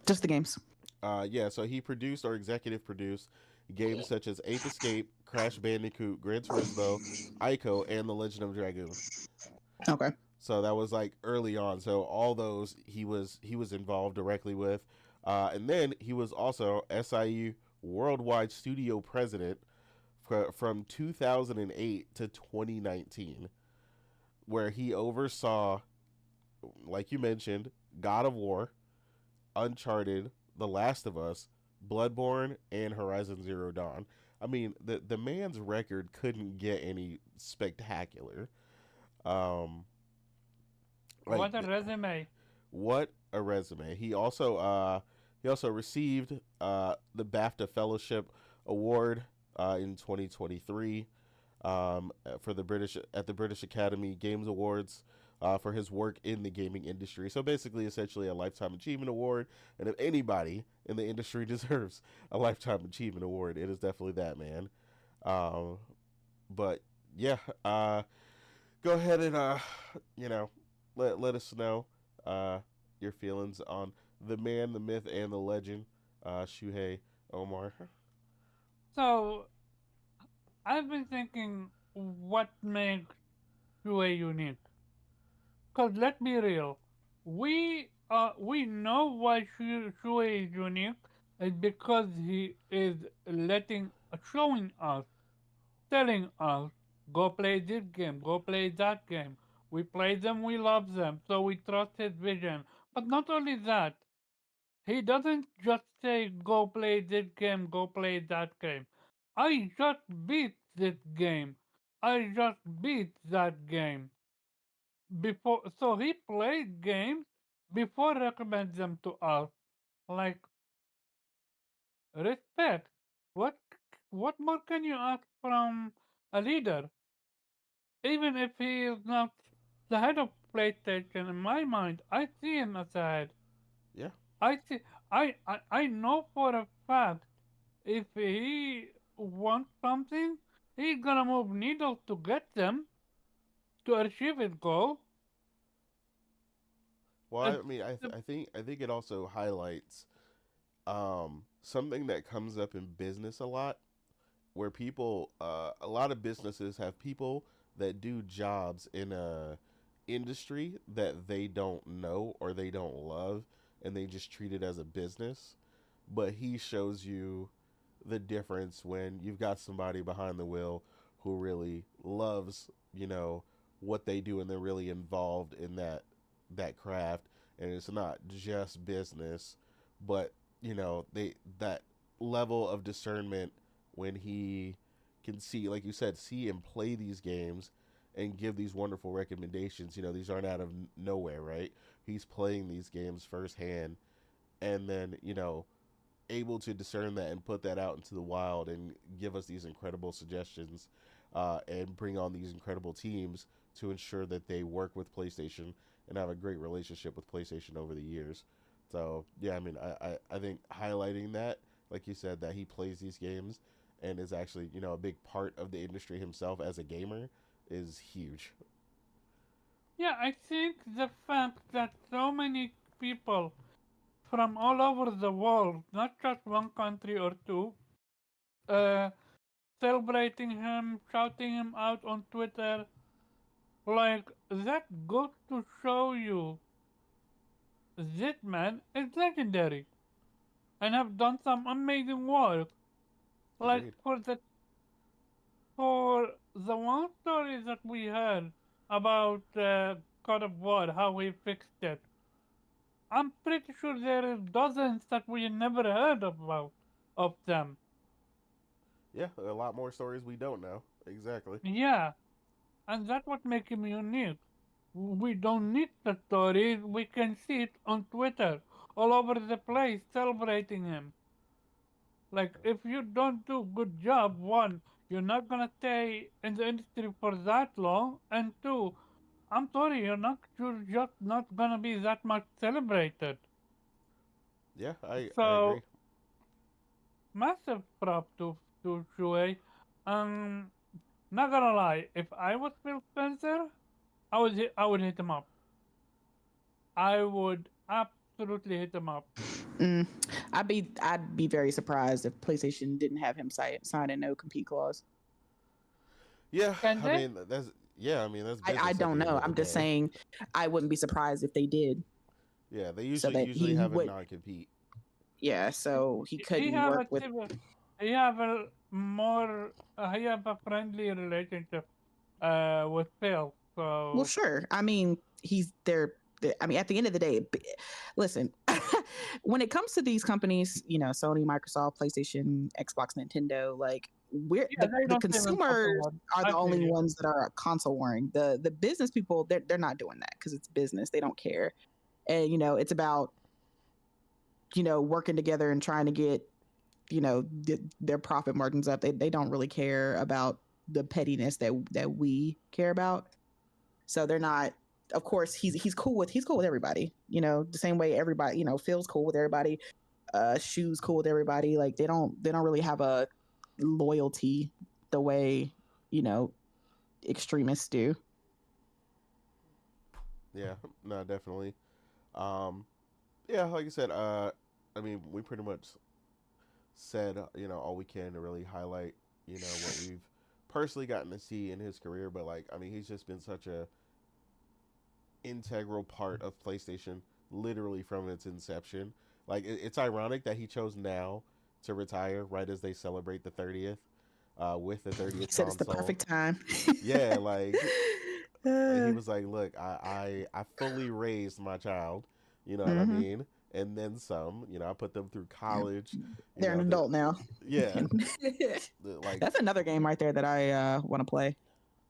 Just the games. Yeah. So he produced or executive produced games such as Ape Escape, Crash Bandicoot, Gran Turismo, Ico, and The Legend of Dragoon. Okay. So that was like early on. So all those he was involved directly with, and then he was also SIE worldwide studio president from 2008 to 2019, where he oversaw, like you mentioned, God of War, Uncharted, The Last of Us, Bloodborne, and Horizon Zero Dawn. I mean, the man's record couldn't get any spectacular. Um, like What a resume. what a resume. He also received the BAFTA Fellowship Award in 2023 for the British Academy Games Awards for his work in the gaming industry. So basically, essentially, a lifetime achievement award. And if anybody in the industry deserves a lifetime achievement award, it is definitely that man. Um, but yeah, go ahead and let us know your feelings on the man, the myth, and the legend, Shuhei Omar. So I've been thinking what makes Shuei unique. Cause let's be real, we know why Shuei is unique is because he is showing us, telling us, go play this game, go play that game. We play them, we love them, so we trust his vision. But not only that, he doesn't just say, go play this game, go play that game. I just beat this game. I just beat that game. Before, so he played games before recommend them to us. Like, respect. What what more can you ask from a leader? Even if he is not the head of PlayStation, in my mind, I see him as a head. Yeah, I see. I know for a fact if he wants something, he's gonna move needles to get them to achieve his goal. well, And I mean, I think it also highlights something that comes up in business a lot, where a lot of businesses have people that do jobs in a industry that they don't know or they don't love, and they just treat it as a business. But he shows you the difference when you've got somebody behind the wheel who really loves, what they do, and they're really involved in that craft, and it's not just business, but they that level of discernment when he can see, like you said, see and play these games and give these wonderful recommendations. These aren't out of nowhere, right? He's playing these games firsthand, and then able to discern that and put that out into the wild and give us these incredible suggestions, and bring on these incredible teams to ensure that they work with PlayStation and have a great relationship with PlayStation over the years. So yeah, I mean, I think highlighting that, like you said, that he plays these games and is actually a big part of the industry himself as a gamer is huge. yeah, I think the fact that so many people from all over the world, not just one country or two, uh, celebrating him, shouting him out on Twitter, like that goes to show you this man is legendary and have done some amazing work. Like Agreed. for the one story that we heard about God of War, how he fixed it. I'm pretty sure there are dozens that we never heard about of them. Yeah, a lot more stories we don't know. Exactly. Yeah, and that's what makes him unique. We don't need the stories, we can see it on Twitter, all over the place, celebrating him. Like, if you don't do good job, one, you're not gonna stay in the industry for that long, and two, I'm sorry, you're just not gonna be that much celebrated. Yeah, I agree. So, massive prop to Shuei. Um, Not gonna lie, if I was Phil Spencer, I would hit him up. I would absolutely hit him up. Mm, I'd be very surprised if PlayStation didn't have him sign a no compete clause. Yeah, Can I they? mean that's I business at don't the end know. of the I'm just day. saying I wouldn't be surprised if they did, Yeah, they so usually that usually he have a would. non compete. Yeah, so he He couldn't have work a with. civil. He have more. I have a friendly relationship with Phil. Well, So sure. I mean, he's there. I mean, at the end of the day, listen, when it comes to these companies, Sony, Microsoft, PlayStation, Xbox, Nintendo, like we're yeah, they the don't even talk consumers about. are I the feel only you. ones that are console warring. The business people, they're not doing that because it's business. They don't care. And it's about working together and trying to get their profit margins up. They don't really care about the pettiness that we care about. So they're not. Of course, he's cool with everybody. The same way everybody. Phil's cool with everybody. Shoes cool with everybody. Like they don't really have a loyalty the way extremists do. Yeah, no, definitely. Um, yeah, like I said, I mean, we pretty much said, all we can to really highlight, what we've personally gotten to see in his career. But like, I mean, he's just been such a integral part of PlayStation, literally from its inception. Like, it's ironic that he chose now to retire right as they celebrate the 30th, with the He 30th said it's the console. perfect time. Yeah, like he uh, was like, look, I fully raised my child, you know what I mm-hmm. mean, and then some. I put them through college. You They're an know, adult now. yeah, like, That's another game right there that I want to play.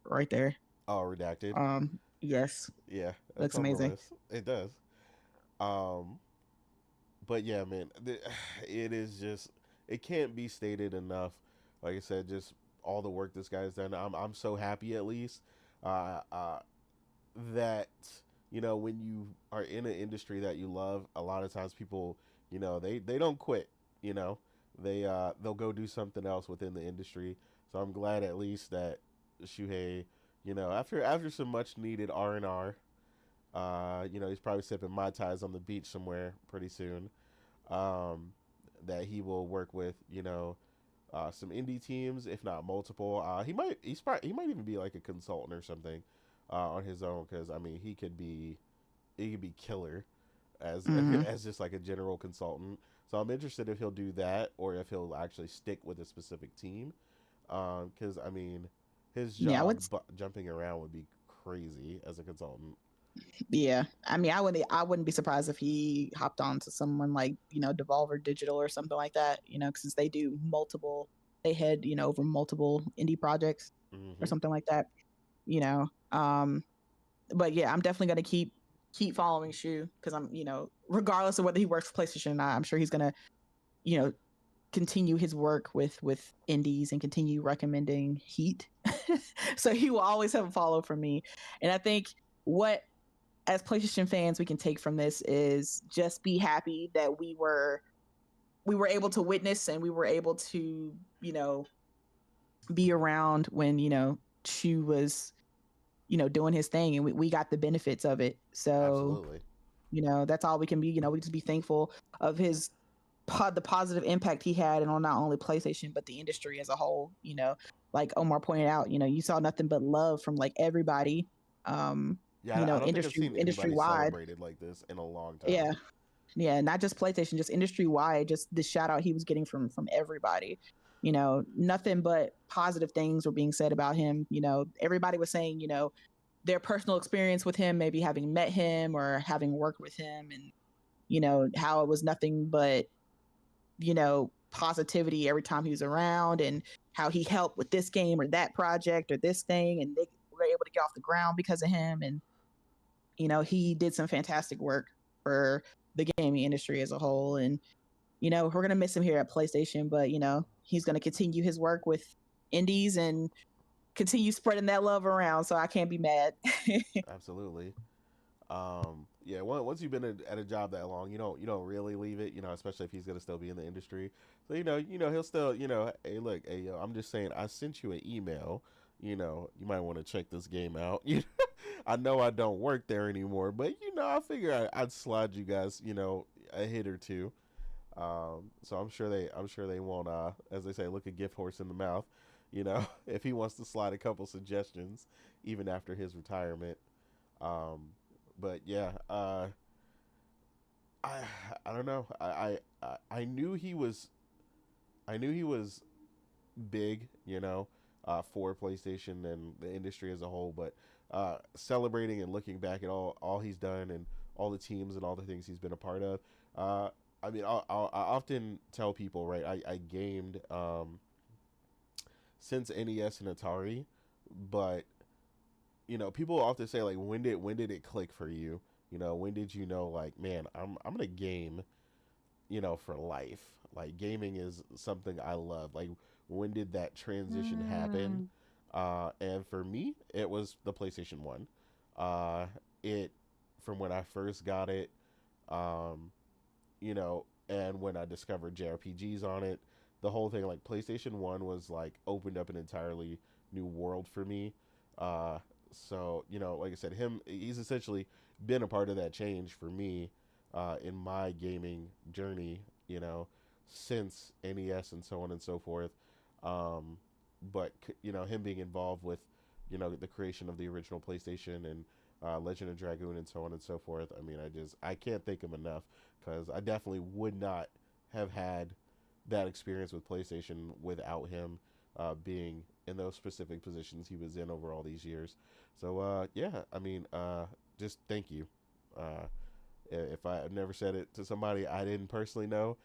Right there. oh, redacted. Yes, Yeah, that's looks on the amazing. list. It does. Um, but yeah, man, it is just, it can't be stated enough. Like I said, just all the work this guy's done. I'm so happy, at least, uh, uh, that when you are in an industry that you love, a lot of times people, they don't quit. You know, they'll go do something else within the industry. So I'm glad at least that Shuhei, after some much needed R&R, he's probably sipping mai tais on the beach somewhere pretty soon. Um, that he will work with, some indie teams, if not multiple. He might even be like a consultant or something, on his own, because I mean he could be killer as Mm-hmm. as just like a general consultant. So I'm interested if he'll do that or if he'll actually stick with a specific team, because I mean his Yeah, job jumping around would be crazy as a consultant. yeah. I mean, I wouldn't be surprised if he hopped on to someone like Devolver Digital or something like that. Because they do multiple. They head over multiple indie projects or Hmm. something like that. You know. But yeah, I'm definitely gonna keep following Shu because I'm regardless of whether he works for PlayStation or not, I'm sure he's gonna you know continue his work with indies and continue recommending Heat. So he will always have a follow from me. And I think what as PlayStation fans we can take from this is just be happy that we were able to witness and we were able to, be around when, Shu was, doing his thing and we got the benefits of it. So, Absolutely. that's all we can be, we just be thankful of the positive impact he had and on not only PlayStation but the industry as a whole. Like Omar pointed out, you saw nothing but love from like everybody. Yeah, I don't think I've Industry seen industry anybody wide. celebrated like this in a long Yeah, time. yeah, not just PlayStation, just industry wide. Just the shout out he was getting from everybody. Nothing but positive things were being said about him. Everybody was saying, their personal experience with him, maybe having met him or having worked with him, and how it was nothing but positivity every time he was around, and how he helped with this game or that project or this thing, and they were able to get off the ground because of him. And he did some fantastic work for the gaming industry as a whole. And we're gonna miss him here at PlayStation, but he's gonna continue his work with indies and continue spreading that love around. So I can't be mad. Absolutely. Yeah. Once you've been at a job that long, you don't really leave it. Especially if he's gonna still be in the industry. So he'll still, hey, look, hey, yo, I'm just saying, I sent you an email. You might want to check this game out. I know I don't work there anymore, but I figure I'd slide you guys, a hit or two. So I'm sure they won't, as they say, look a gift horse in the mouth. If he wants to slide a couple suggestions, even after his retirement. Um, but yeah, I I don't know. I knew he was big, for PlayStation and the industry as a whole. But celebrating and looking back at all he's done and all the teams and all the things he's been a part of. I mean, I often tell people, right? I gamed since NES and Atari, but people often say like, when did it click for you? When did you know, like, man, I'm gonna game, for life. Like, gaming is something I love. Like, when did that transition happen? And for me, it was the PlayStation 1. It From when I first got it, and when I discovered JRPGs on it, the whole thing, like, PlayStation 1 was like opened up an entirely new world for me. So, like I said, he's essentially been a part of that change for me in my gaming journey, since NES and so on and so forth. But him being involved with, the creation of the original PlayStation and Legend of Dragoon and so on and so forth. I mean, I can't thank him enough, because I definitely would not have had that experience with PlayStation without him being in those specific positions he was in over all these years. So, yeah, I mean, just thank you. If I have never said it to somebody I didn't personally know,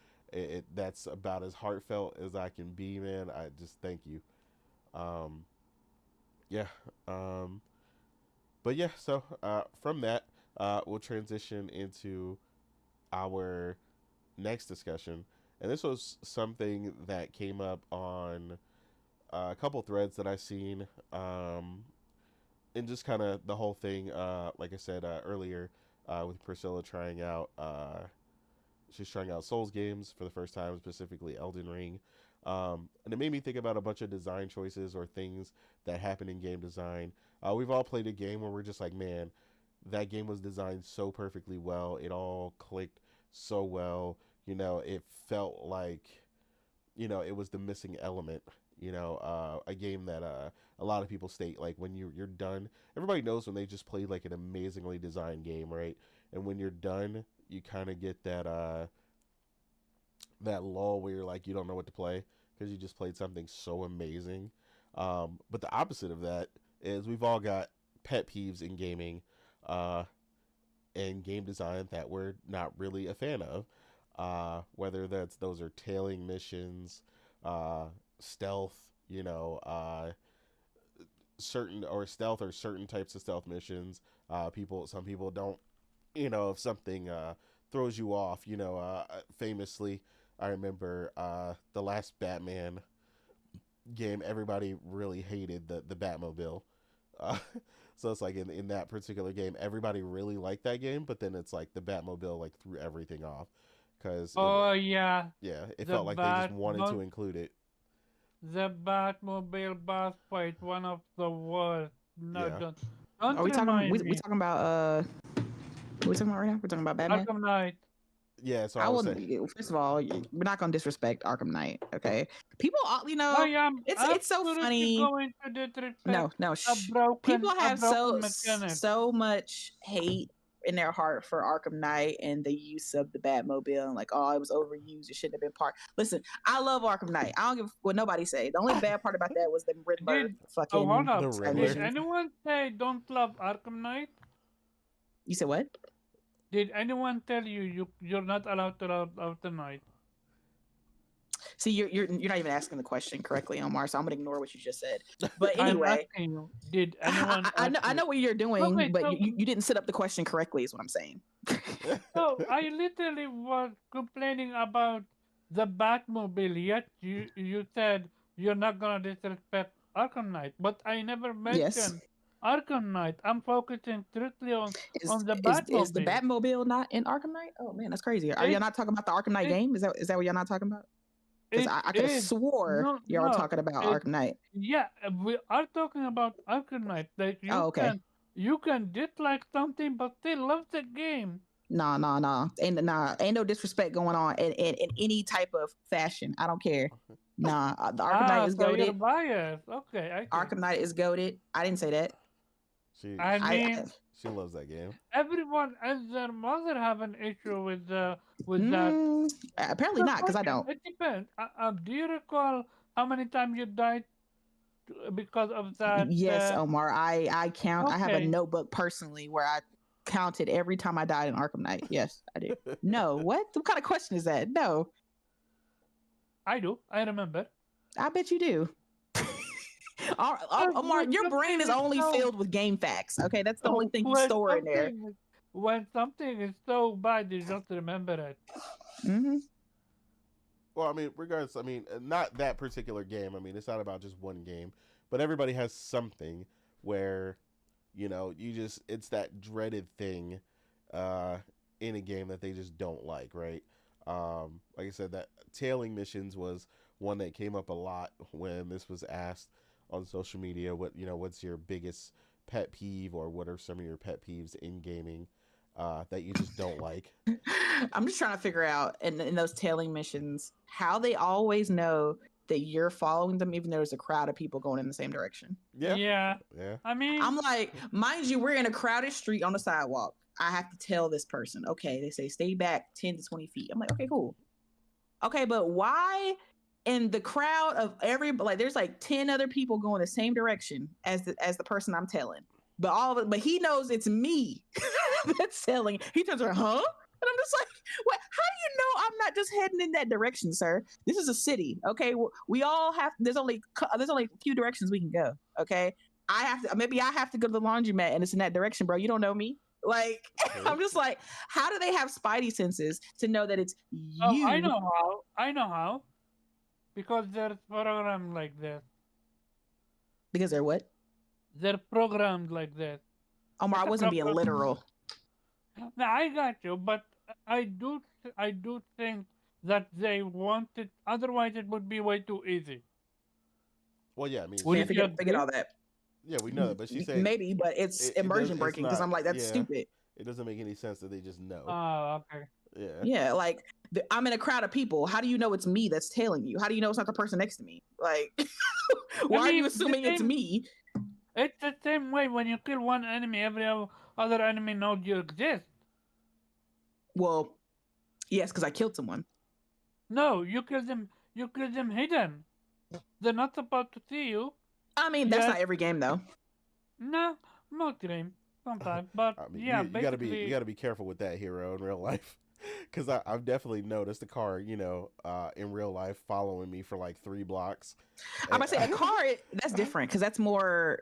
that's about as heartfelt as I can be, man. I just thank you. Yeah. But yeah, so from that, we'll transition into our next discussion. And this was something that came up on a couple threads that I've seen, and just kind of the whole thing, like I said earlier, with Priscilla she's trying out Souls games for the first time, specifically Elden Ring. And it made me think about a bunch of design choices or things that happen in game design. We've all played a game where we're just like, man, that game was designed so perfectly well. It all clicked so well. It felt like, it was the missing element. A game that a lot of people state, like, when you're done, everybody knows when they just played like an amazingly designed game, right? And when you're done, you kind of get that lull where you're like, you don't know what to play because you just played something so amazing. But the opposite of that is we've all got pet peeves in gaming and game design that we're not really a fan of. Whether those are tailing missions, stealth, certain types of stealth missions. Some people don't, if something throws you off, famously, I remember the last Batman game, everybody really hated the Batmobile. Uh, so it's like in that particular game, everybody really liked that game, but then it's like the Batmobile like threw everything off because yeah, it felt like they just wanted to include it. The Batmobile boss fight, one of the worst. No, Yeah. don't Are we talking? remind We me. talking about what are we talking about right now? We're talking about Batman. Arkham Knight. Yeah, so I I was wouldn't. saying, First of all, we're not gonna disrespect Arkham Knight. Okay, people, I am it's so absolutely funny. going to disrespect No, people have mechanic. so much hate in their heart for Arkham Knight and the use of the Batmobile, and like, oh, it was overused. It shouldn't have been part. Listen, I love Arkham Knight. I don't give what nobody say. The only bad part about that was the Riddler fucking. Hold up. The side Riddler. Did missions. anyone say don't love Arkham Knight? You said what? Did anyone tell you're not allowed to love Arkham Knight? See, you're not even asking the question correctly, Omar. So I'm gonna ignore what you just said. But I'm anyway, asking you, did anyone? I know what you're doing, Okay, but so- you didn't set up the question correctly. Is what I'm saying. So I literally was complaining about the Batmobile, yet you said you're not gonna disrespect Arkham Knight, but I never Yes. mentioned Arkham Knight. I'm focusing strictly on the Is the Batmobile. Batmobile not in Arkham Knight? Oh man, that's crazy. Are y'all not talking about the Arkham Knight game? Is that what y'all not talking about? Because I could have swore y'all were talking about Arkham Knight. Yeah, we are talking about Arkham Knight. Like okay. You can dislike something, but still love the game. Nah. Ain't no disrespect going on in any type of fashion. I don't care. Nah, the Arkham Knight is goated. You're biased. Okay, Arkham Knight is goated. I didn't say that. She loves that game. Everyone and their mother have an issue with that. Apparently not, because I don't. It depends. Do you recall how many times you died because of that? Yes, Omar. I count. I have a Okay, notebook personally where I counted every time I died in Arkham Knight. Yes, I do. No, what? What kind of question is that? No, I do. I remember. I bet you do. Because Omar, when your brain something is is only so filled with game facts. Okay, that's the only thing you when store in there. something is so bad, you just remember it. Hmm. Well, I mean, regardless, I mean, not that particular game. I mean, it's not about just one game, but everybody has something where, it's that dreaded thing uh, in a game that they just don't like, right? Like I said, that tailing missions was one that came up a lot when this was asked on social media. What's your biggest pet peeve, or what are some of your pet peeves in gaming that you just don't like? I'm just trying to figure out in those tailing missions how they always know that you're following them, even though there's a crowd of people going in the same direction. Yeah, Yeah. yeah. I mean, I'm like, mind you, we're in a crowded street on the sidewalk. I have to tell this person, okay, they say stay back 10 to 20 feet. I'm like, okay, cool. Okay, but why in the crowd of there's like 10 other people going the same direction as the person I'm telling. But he knows it's me that's telling. He turns around, huh? And I'm just like, what? How do you know I'm not just heading in that direction, sir? This is a city, okay? We all have. There's only a few directions we can go, okay? Maybe I have to go to the laundromat and it's in that direction, bro. You don't know me. Like, I'm just like, how do they have spidey senses to know that it's oh, you? I know how. I know how. Because they're programmed like that. Because they're what? They're programmed like that. Omar, I It's a wasn't being program. literal. No, I got you, but I do think that they want it. Otherwise, it would be way too easy. Well, yeah, I mean, Would Man, you forget agree? all that. yeah, we know that, but she's saying Maybe, but it's immersion it's breaking because not. I'm like, that's Yeah, stupid. it doesn't make any sense that they just know. Oh, okay. Yeah, Yeah, like I'm in a crowd of people. How do you know it's me that's tailing you? How do you know it's not the person next to me? Like, why are you assuming it's me? It's the same way when you kill one enemy, every other enemy knows you exist. Well, yes, because I killed someone. No, you kill them. You kill them hidden. They're not supposed to see you. I mean, that's not every game though. No, most game sometimes, but I mean, yeah, you gotta be basically. careful with that, hero, in real life, because I've definitely noticed a car, in real life following me for like 3 blocks. I'm about to say a car. That's different because that's more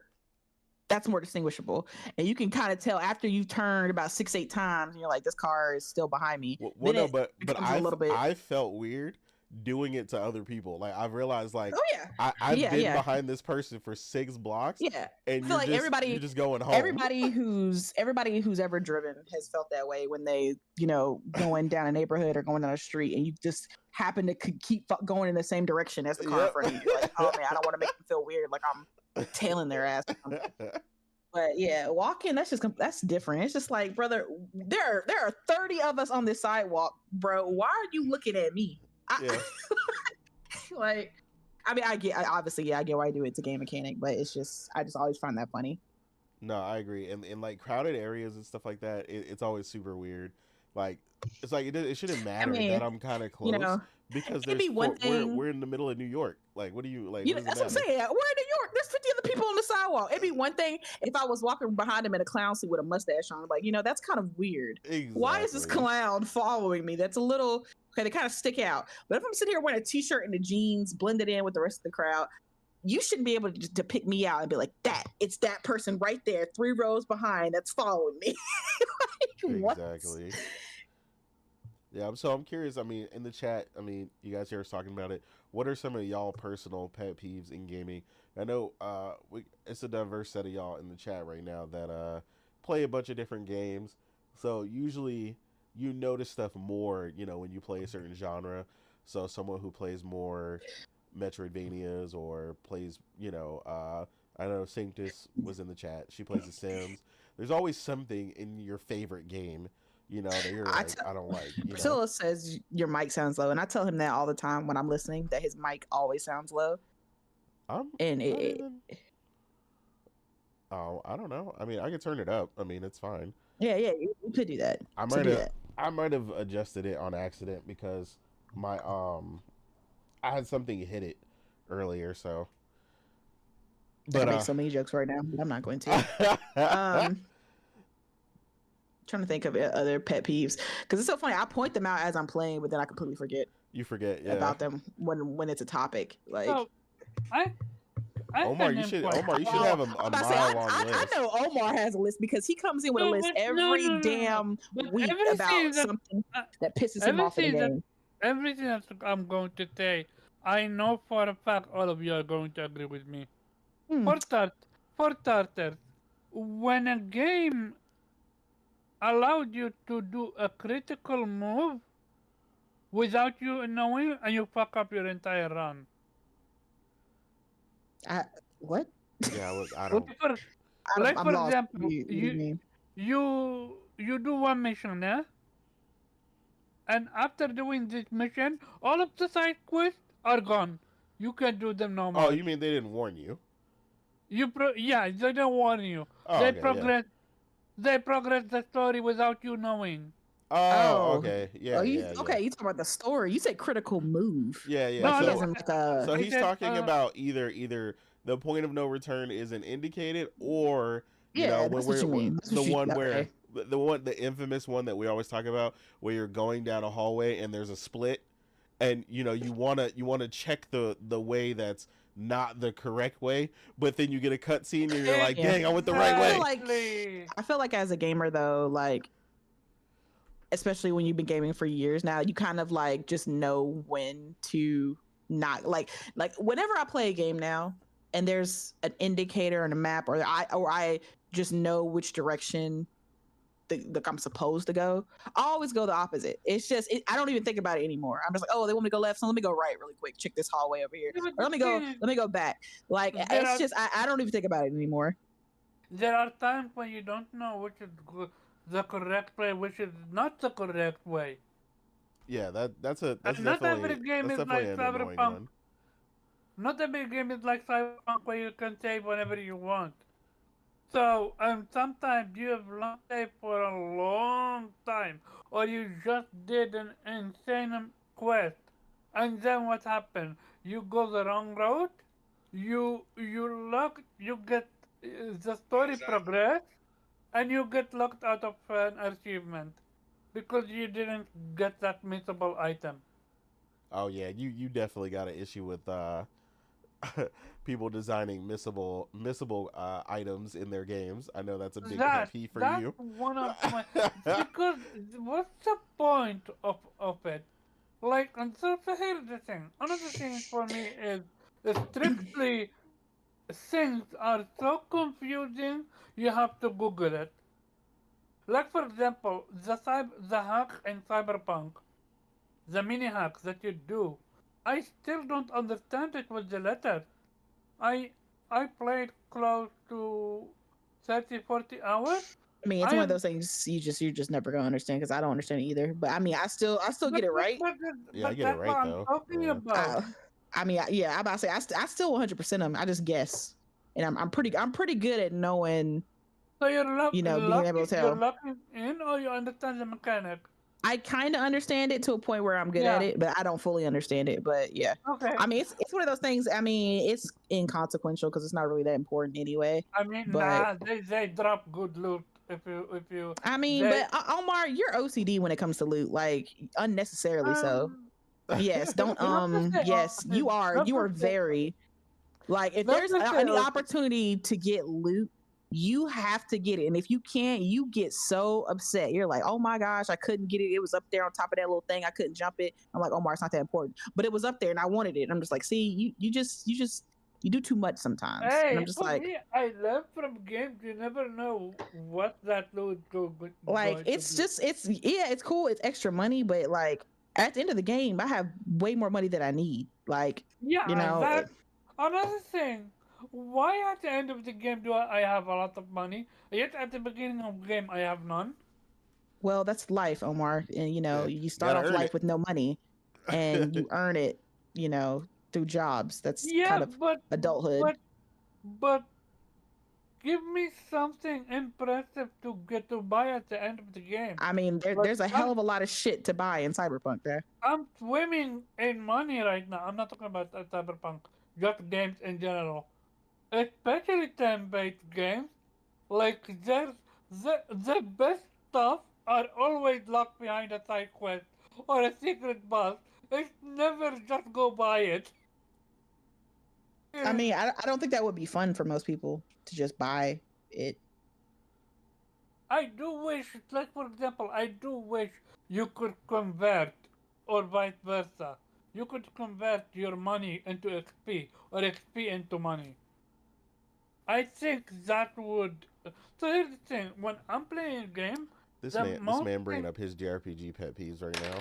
distinguishable, and you can kind of tell after you've turned about 6-8 times, and you're like, this car is still behind me. Well, Then no, it but becomes a little bit. I felt weird doing it to other people. Like, I've realized, like, Oh yeah, I've been yeah. behind this person for 6 blocks. Yeah, and I feel like you're just going home. Everybody who's ever driven has felt that way when they, going down a neighborhood or going down a street, and you just happen to keep going in the same direction as the car in front of you. You're like, oh man, I don't want to make them feel weird, like I'm tailing their ass. But yeah, walking, that's different. It's just like, brother, there are 30 of us on this sidewalk, bro. Why are you looking at me? Yeah. Like, I mean, I get why I do it. It's a game mechanic, but it's just, I just always find that funny. No, I agree. And in like crowded areas and stuff like that, it's always super weird. Like, it's like it shouldn't matter that I'm kind of close because we're in the middle of New York. Like, what do you like? That's what I'm saying. We're in New York. There's 50 other people on the sidewalk. It'd be one thing if I was walking behind him in a clown suit with a mustache on. Like, that's kind of weird. Exactly. Why is this clown following me? That's a little okay. They kind of stick out. But if I'm sitting here wearing a t-shirt and the jeans, blended in with the rest of the crowd, you shouldn't be able to pick me out and be like, it's that person right there, 3 rows behind, that's following me. Like, exactly. What? Yeah, so I'm curious. I mean, in the chat, I mean, you guys hear us talking about it. What are some of y'all personal pet peeves in gaming? I know it's a diverse set of y'all in the chat right now that play a bunch of different games. So usually you notice stuff more, when you play a certain genre. So someone who plays more Metroidvanias or plays, I know Sanctus was in the chat. She plays The Sims. There's always something in your favorite game that you're like, I don't like. Priscilla says your mic sounds low, and I tell him that all the time when I'm listening, that his mic always sounds low. I don't know. I mean, I can turn it up. I mean, it's fine. Yeah, you could do that. I might have adjusted it on accident because my I had something hit it earlier. So, I can make but so many jokes right now, but I'm not going to. Trying to think of other pet peeves because it's so funny. I point them out as I'm playing, but then I completely forget you forget, yeah. about them when it's a topic. Like, So I Omar, can you should import. have a I'm about to say, mile long I list. know Omar has a list because he comes in with a No, list but every no. damn But week everything about that something uh, that pisses him off in the game. everything that I'm going to say, I know for a fact all of you are going to agree with me. Hmm. For starters, when a game allowed you to do a critical move without you knowing, and you fuck up your entire run. What? Yeah, look, I Like don't. for, I'm for lost. example, What do you mean? you do one mission, yeah? And after doing this mission, all of the side quests are gone. You can do them no Oh, more. you mean they didn't warn you? Yeah, they don't warn you. Oh, They okay, yeah. progress. They progress the story without you knowing. Oh, Oh, okay, oh, yeah, yeah, yeah. okay. You talking about the story? You said critical move. Yeah, yeah. Like No, he no. hasn't like a. So I he's said, talking about either the point of no return isn't indicated, or Yeah, when that's what you mean. That's the what you. one where Okay. the infamous one that we always talk about, where you're going down a hallway and there's a split, and you wanna check the way that's not the correct way, but then you get a cutscene and you're like, Yeah. dang, I went the right way. I feel like as a gamer though, like especially when you've been gaming for years now, you kind of like just know when to not like whenever I play a game now and there's an indicator and a map or I just know which direction I'm supposed to go. I always go the opposite. It's just I don't even think about it anymore. I'm just like, oh, they want me to go left, so let me go right really quick. Check this hallway over here. Yeah, but Or the thing is, let me go back. Like there it's are just I don't even think about it anymore. there are times when you don't know which is the correct way, which is not the correct way. Yeah, that's And not every game is definitely like an annoying Cyberpunk. one. Not every game is like Cyberpunk where you can save whenever you want. So, sometimes you have long save for a long time, or you just did an insane quest, and then what happened? You go the wrong route. You get the story progress, and you get locked out of an achievement because you didn't get that missable item. Oh yeah, you definitely got an issue with people designing missable items in their games. I know that's a big pet peeve for That's you. one of my because what's the point of it? Like, and so here's the thing. Another thing for me is strictly things are so confusing. You have to Google it. Like for example, the hack in Cyberpunk, the mini hack that you do. I still don't understand it with the letters. I I played close to 30, 40 hours. I mean, it's I one of am those things you're just never gonna understand because I don't understand it either. But I mean, I still get it but, right. Yeah, I get it that's what right I'm though. talking Yeah. about. I mean, yeah, I'm about to say I still 100% them. I just guess, and I'm pretty good at knowing, So being able to you're tell. locking in, or you understand the mechanic. I kind of understand it to a point where I'm good at Yeah. it, but I don't fully understand it. But yeah, Okay. I mean, it's one of those things. I mean, it's inconsequential because it's not really that important anyway. I mean, But nah, they drop good loot if you I mean, they but Omar, you're OCD when it comes to loot, like unnecessarily so. um Yes, don't not to say yes, opposite, not you to are say very like if not there's to say any opposite. opportunity to get loot, you have to get it. And if you can't, you get so upset. You're like, oh my gosh, I couldn't get it. It was up there on top of that little thing. I couldn't jump it. I'm like, Omar, it's not that important. But it was up there and I wanted it. And I'm just like, see, you do too much sometimes. And I'm Hey, just for like, me, I learn from games. You never know what that loot going to it's be. just it's cool, it's extra money, but like at the end of the game, I have way more money than I need. Like, Yeah, that another thing. Why at the end of the game do I have a lot of money, yet at the beginning of the game I have none? well, that's life, Omar. And Yeah, you you start gotta off earn life it. with no money and you earn it, through jobs. That's Yeah, kind of adulthood. but give me something impressive to get to buy at the end of the game. I mean, Like there's a hell of a lot of shit to buy in Cyberpunk there. I'm swimming in money right now. I'm not talking about Cyberpunk. just games in general, especially time-based games. Like the best stuff are always locked behind a side quest or a secret boss. It's never just go buy it. I mean, I don't think that would be fun for most people to just buy it. I do wish, like for example, I do wish you could convert, or vice versa. You could convert your money into XP or XP into money. I think that would. So here's the thing: when I'm playing a game, the This most man bringing thing. up his JRPG pet peeves right now.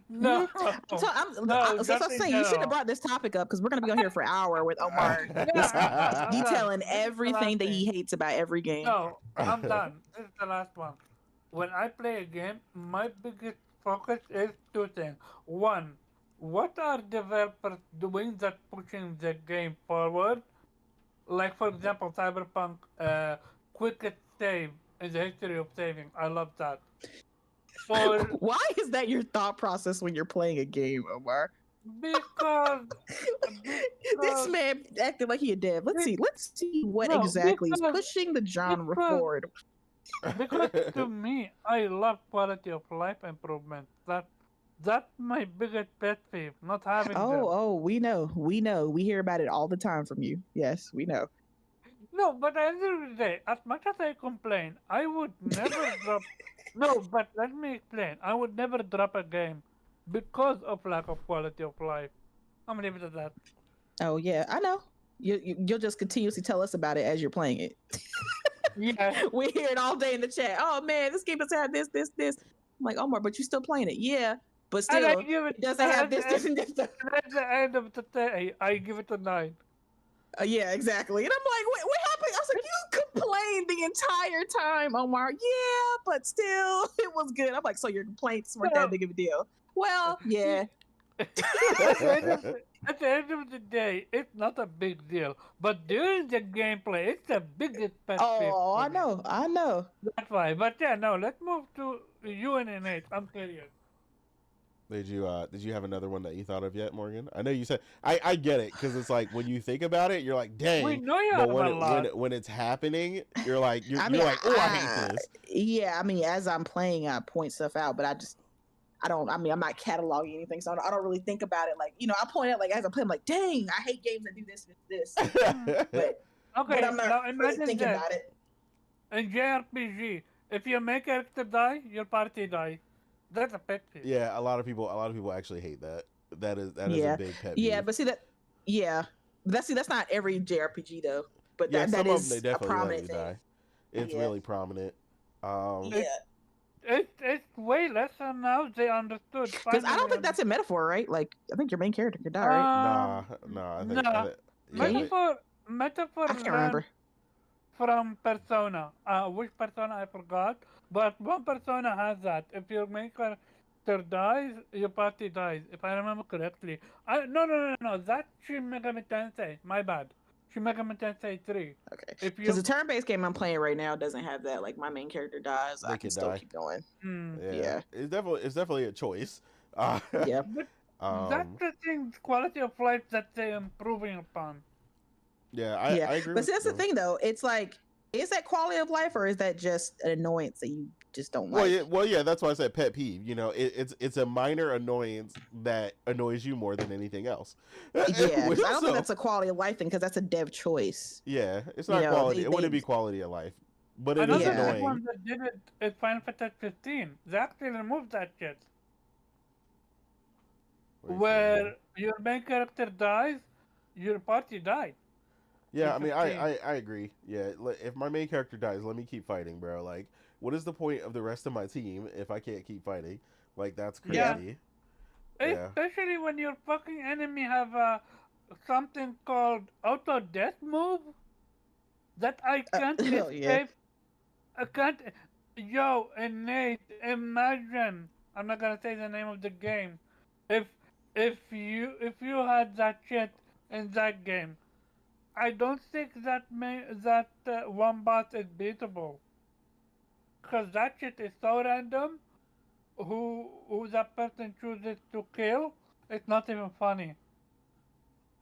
No, no, So just I'm in saying you should have general. brought this topic up because we're gonna be on here for an hour with Omar just Yeah, I'm done. detailing This is the last everything that he thing. hates about every game. No, I'm done. This is the last one. When I play a game, my biggest focus is two things. One, what are developers doing that pushing the game forward? Like for example, Cyberpunk, quickest save in the history of saving. I love that. Or Why is that your thought process when you're playing a game, Omar? because This because man acted like he a dev. Let's be- see. Let's see what no exactly is pushing the genre because forward. because to me, I love quality of life improvement. That's my biggest pet peeve. Not having them. Oh, we know. We know. We hear about it all the time from you. Yes, we know. No, but at the end of the day, as much as I complain, I would never drop. No, but let me explain. I would never drop a game because of lack of quality of life. I'm gonna leave it at that. Oh yeah, I know. You'll just continuously tell us about it as you're playing it. Yeah, We hear it all day in the chat. Oh man, this game doesn't have this, this, this. I'm like, Omar, but you're still playing it. Yeah, but and I still, give it it doesn't and have this, this, and this. at the end of the day, I give it a 9. Yeah, exactly. And I'm like, wait, what happened? I was like, you complained the entire time, Omar. Yeah, but still, it was good. I'm like, so your complaints weren't that So, big of a deal. Well, yeah. at the end of at the end of the day, it's not a big deal. But during the gameplay, it's the biggest pet peeve Oh, for I me. know. I know. That's why. But yeah, no, let's move to you and Nate. I'm curious. Did you have another one that you thought of yet, Morgan? I know you said I get it because it's like when you think about it, you're like, We dang. know you But have a lot. when it's happening, you're like I you're mean, like, oh, I hate this. yeah. I mean, as I'm playing, I point stuff out, but I don't. I mean, I'm not cataloging anything, so I don't really think about it. Like, I point out like as I play, I'm like, dang, I hate games that do this, this, this. But Okay, I'm not now really imagine thinking this. about it. In JRPG, if your main character die, your party die. That's a pet peeve. Yeah, a lot of people actually hate that. That is a Yeah, big pet yeah. peeve. But see that, yeah. But that's not every JRPG though. But Yeah, that some of them they is a definitely let prominent you thing. die. It's Yeah, really prominent. It, yeah. it's way lesser now. They understood Because I finally. don't think that's a metaphor, right? Like, I think your main character could die, right? Nah, Um, nah. nah. Yeah, Can you? Metaphor I can't learned remember. from Persona. Which Persona I forgot, but one Persona has that. If your main character dies, your party dies. If I remember correctly. No. That's Shin Megami Tensei. My bad. Shin Megami Tensei 3. Okay. If Because you, the turn-based game I'm playing right now doesn't have that. Like, my main character dies, I they can could still die. keep going. Yeah, Yeah. it's definitely a choice. Uh, Yeah. but that's um, the thing, quality of life that they're improving upon. yeah, Yeah. I agree But with see, that's the them. thing, though. It's like, is that quality of life or is that just an annoyance that you just don't Well, like? yeah, that's why I said pet peeve. You know, it's a minor annoyance that annoys you more than anything else. Yeah. Because I don't think So, that's a quality of life thing because that's a dev choice. yeah, it's You not know, quality. they, It they wouldn't be quality of life, but it is Another yeah. good annoying. one that did it is Final Fantasy 15. They actually removed that shit. What are you saying, man? Where your main character dies, your party died. In Yeah, I mean, 15. I agree. Yeah, if my main character dies, let me keep fighting, bro. Like, what is the point of the rest of my team if I can't keep fighting? Like, that's Yeah. crazy. Yeah. Especially when your fucking enemy have something called auto death move that I can't Oh, yeah. escape. I can't. Yo, and Nate, imagine. I'm not gonna say the name of the game. If if you had that shit in that game, I don't think that one boss is beatable. Cause that shit is so random. Who that person chooses to kill? It's not even funny.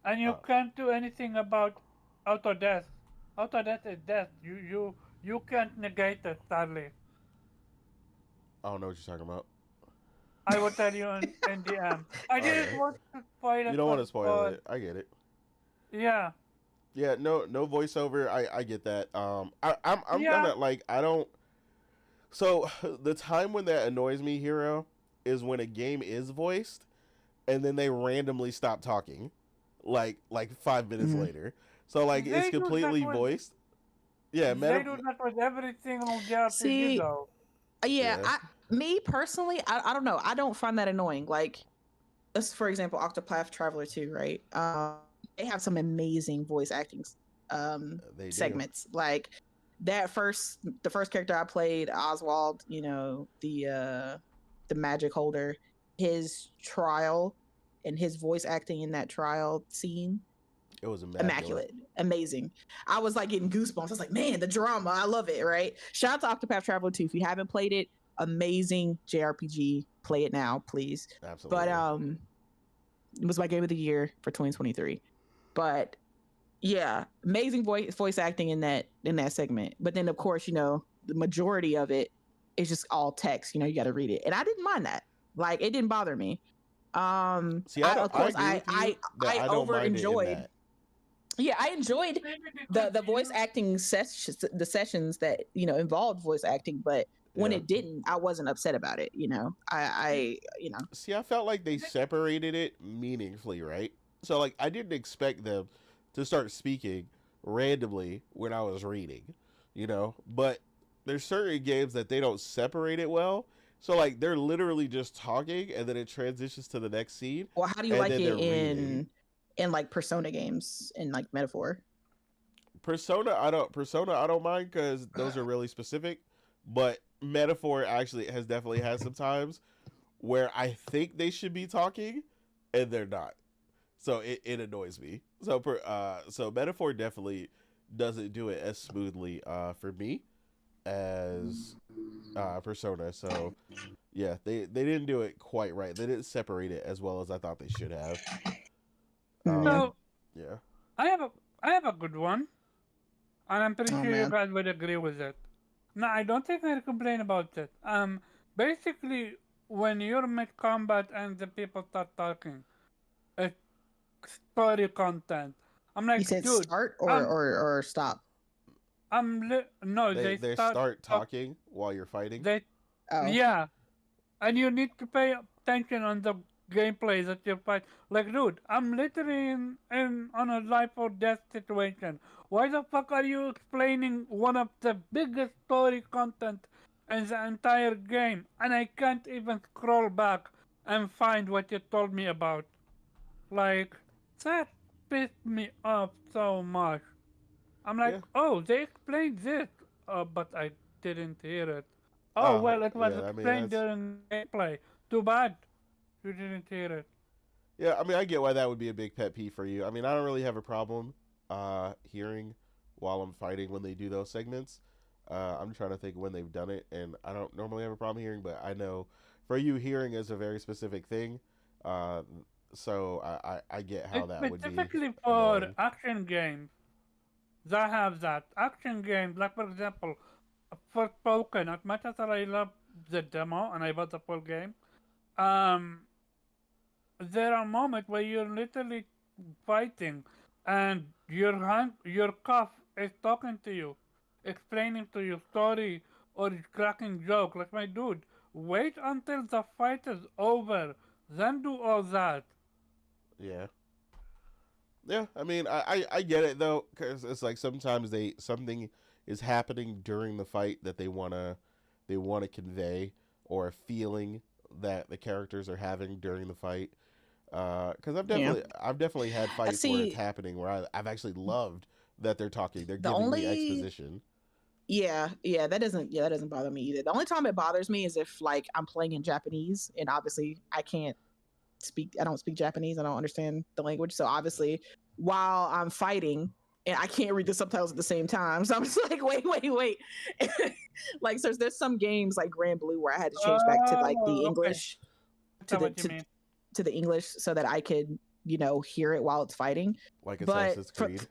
and you can't do anything about autodesk. Autodesk is death. You can't negate it, sadly. I don't know what you're talking about. I will tell you in the end. I didn't Okay. want to spoil You it, don't want to spoil but it. I get it. yeah, Yeah, no voiceover. I get that. I'm kind yeah. of like I don't. So the time when that annoys me, Hero, is when a game is voiced and then they randomly stop talking, like 5 minutes Mhm. later. So like it's They do that completely with voiced. Yeah, they do that with every single JRPG See, though. yeah, yeah, me personally, I don't know. I don't find that annoying. Like, let's for example, Octopath Traveler 2, right? They have some amazing voice acting they do. segments. Like the first character I played, Oswald, the magic holder, his trial and his voice acting in that trial scene, It was immaculate. immaculate, amazing. I was like getting goosebumps. I was like, man, the drama, I love it, right? Shout out to Octopath Traveler 2. If you haven't played it, amazing JRPG. Play it now, please. But Absolutely. it was my game of the year for 2023. But yeah, amazing voice acting in that segment. But then of course, the majority of it is just all text. You got to read it, and I didn't mind that. Like, it didn't bother me. See, I, of I course, agree with you that I I don't over mind it in enjoyed. that. Yeah, I enjoyed Maybe the because the voice acting sessions, the sessions that involved voice acting. But when Yeah. it didn't, I wasn't upset about it. See, I felt like they separated it meaningfully, right? So like I didn't expect them to start speaking randomly when I was reading. But there's certain games that they don't separate it well. So like they're literally just talking and then it transitions to the next scene Well, how do you and like then they're it reading. in like Persona games and like Metaphor? Persona I don't mind cuz those are really specific, but Metaphor actually has definitely had some times where I think they should be talking and they're not. So it annoys me. So Metaphor definitely doesn't do it as smoothly for me as Persona. So yeah, they didn't do it quite right. They didn't separate it as well as I thought they should have. Yeah. Um, So yeah. I have a I have a good one, and I'm pretty Oh sure you man. guys would agree with it. No, I don't think I'll complain about it. Basically, when you're mid combat and the people start talking, it's story content. I'm You like, said dude, start or I'm or stop. no, They they they start start talk, talking while you're fighting. they Oh. yeah, and you need to pay attention on the gameplay that you fight. Like, dude, I'm literally in on a life or death situation. Why the fuck are you explaining one of the biggest story content in the entire game, and I can't even scroll back and find what you told me about? Like, that pissed me off so much. I'm like, Yeah. oh, they explained this, but I didn't hear it. Oh, well, it was Yeah. I mean explained that's during gameplay. Too bad you didn't hear it. yeah. I mean I get why that would be a big pet peeve for you. I mean I don't really have a problem hearing while I'm fighting when they do those segments. I'm trying to think when they've done it, and I don't normally have a problem hearing, but I know for you, hearing is a very specific thing. Uh, so I get how It's that would be specifically for annoying. action games that have that. Action games, like for example, Forspoken, as much as I love the demo and I bought the full game, um, there are moments where you're literally fighting and your cough is talking to you, explaining to you story or cracking joke. Like, my dude, wait until the fight is over, then do all that. Yeah, yeah. I mean I get it though, because it's like sometimes something is happening during the fight that they wanna convey, or a feeling that the characters are having during the fight. Because Yeah. I've definitely had I fights where it's see. happening where I've actually loved that they're talking. They're The giving me only exposition. that doesn't bother me either. The only time it bothers me is if like I'm playing in Japanese and obviously I don't speak Japanese. I don't understand the language. So obviously while I'm fighting and I can't read the subtitles at the same time. So I'm just like, wait. Like, so there's some games like Grand Blue where I had to change back to like the Oh, okay. English I to know the what you mean. to the English so that I could hear it while it's fighting. Like But Assassin's Creed.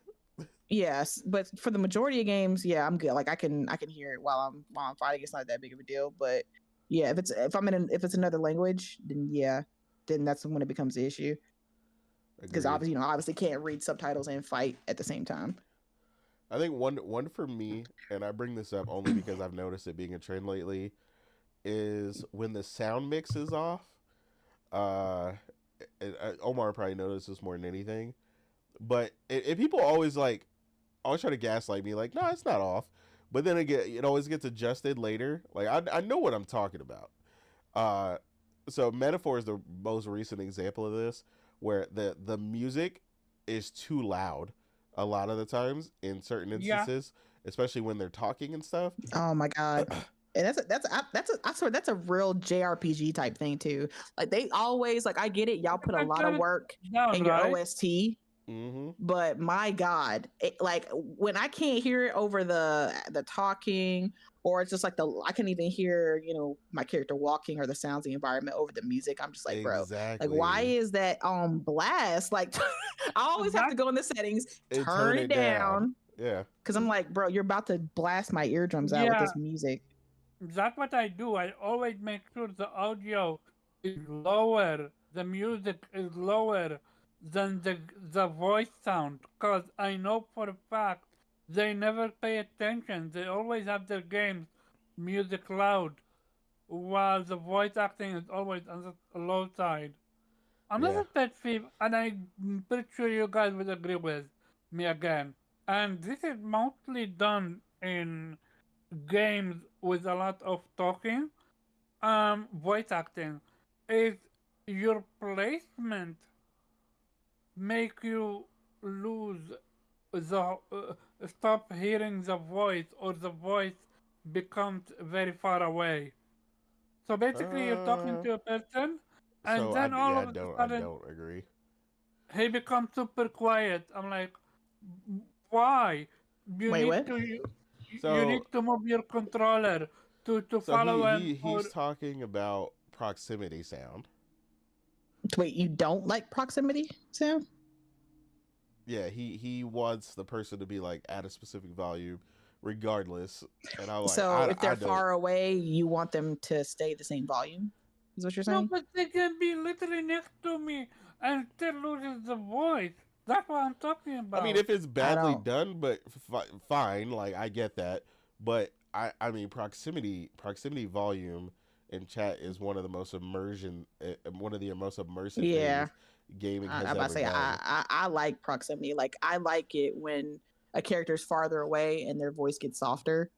Yes, but for the majority of games, yeah, I'm good. Like I can hear it while I'm fighting. It's not that big of a deal. But yeah, if it's another language, then that's when it becomes the issue. Because obviously can't read subtitles and fight at the same time. I think one for me, and I bring this up only because I've noticed it being a trend lately, is when the sound mix is off. Omar probably noticed this more than anything, but if people always try to gaslight me, like, no, it's not off, but then it always gets adjusted later. Like I know what I'm talking about. So Metaphor is the most recent example of this, where the music is too loud a lot of the times in certain instances, especially when they're talking and stuff. Oh my god. And I swear that's a real JRPG type thing too. Like they always I get it, y'all put a lot of work in your OST. Mm-hmm. But my god, when I can't hear it over the talking, or it's just I can't even hear my character walking or the sounds of the environment over the music. I'm just like, bro, why is that on blast? I always have to go in the settings, turn it down. Yeah, because I'm like, bro, you're about to blast my eardrums out with this music. That's what I do. I always make sure the audio is lower, the music is lower than the voice sound, because I know for a fact they never pay attention. They always have their games music loud, while the voice acting is always on the low side. Another pet peeve, and I'm pretty sure you guys would agree with me again, and this is mostly done in games with a lot of talking, voice acting, is your placement make you lose the stop hearing the voice, or the voice becomes very far away. So basically, you're talking to a person, and then all of a sudden, I don't agree. He becomes super quiet. I'm like, why? You Wait, need what? to So you need to move your controller to follow him. He's talking about proximity sound. Wait, you don't like proximity sound? Yeah, he wants the person to be at a specific volume, regardless. And I'm like, so if they're far away, you want them to stay the same volume? Is what you're saying? No, but they can be literally next to me and still loses the voice. That's what I'm talking about. I mean, if it's badly done, but fine, I get that. But I mean, proximity volume in chat is one of the most immersive things gaming has I'm about to say done. I like proximity. I like it when a character's farther away and their voice gets softer,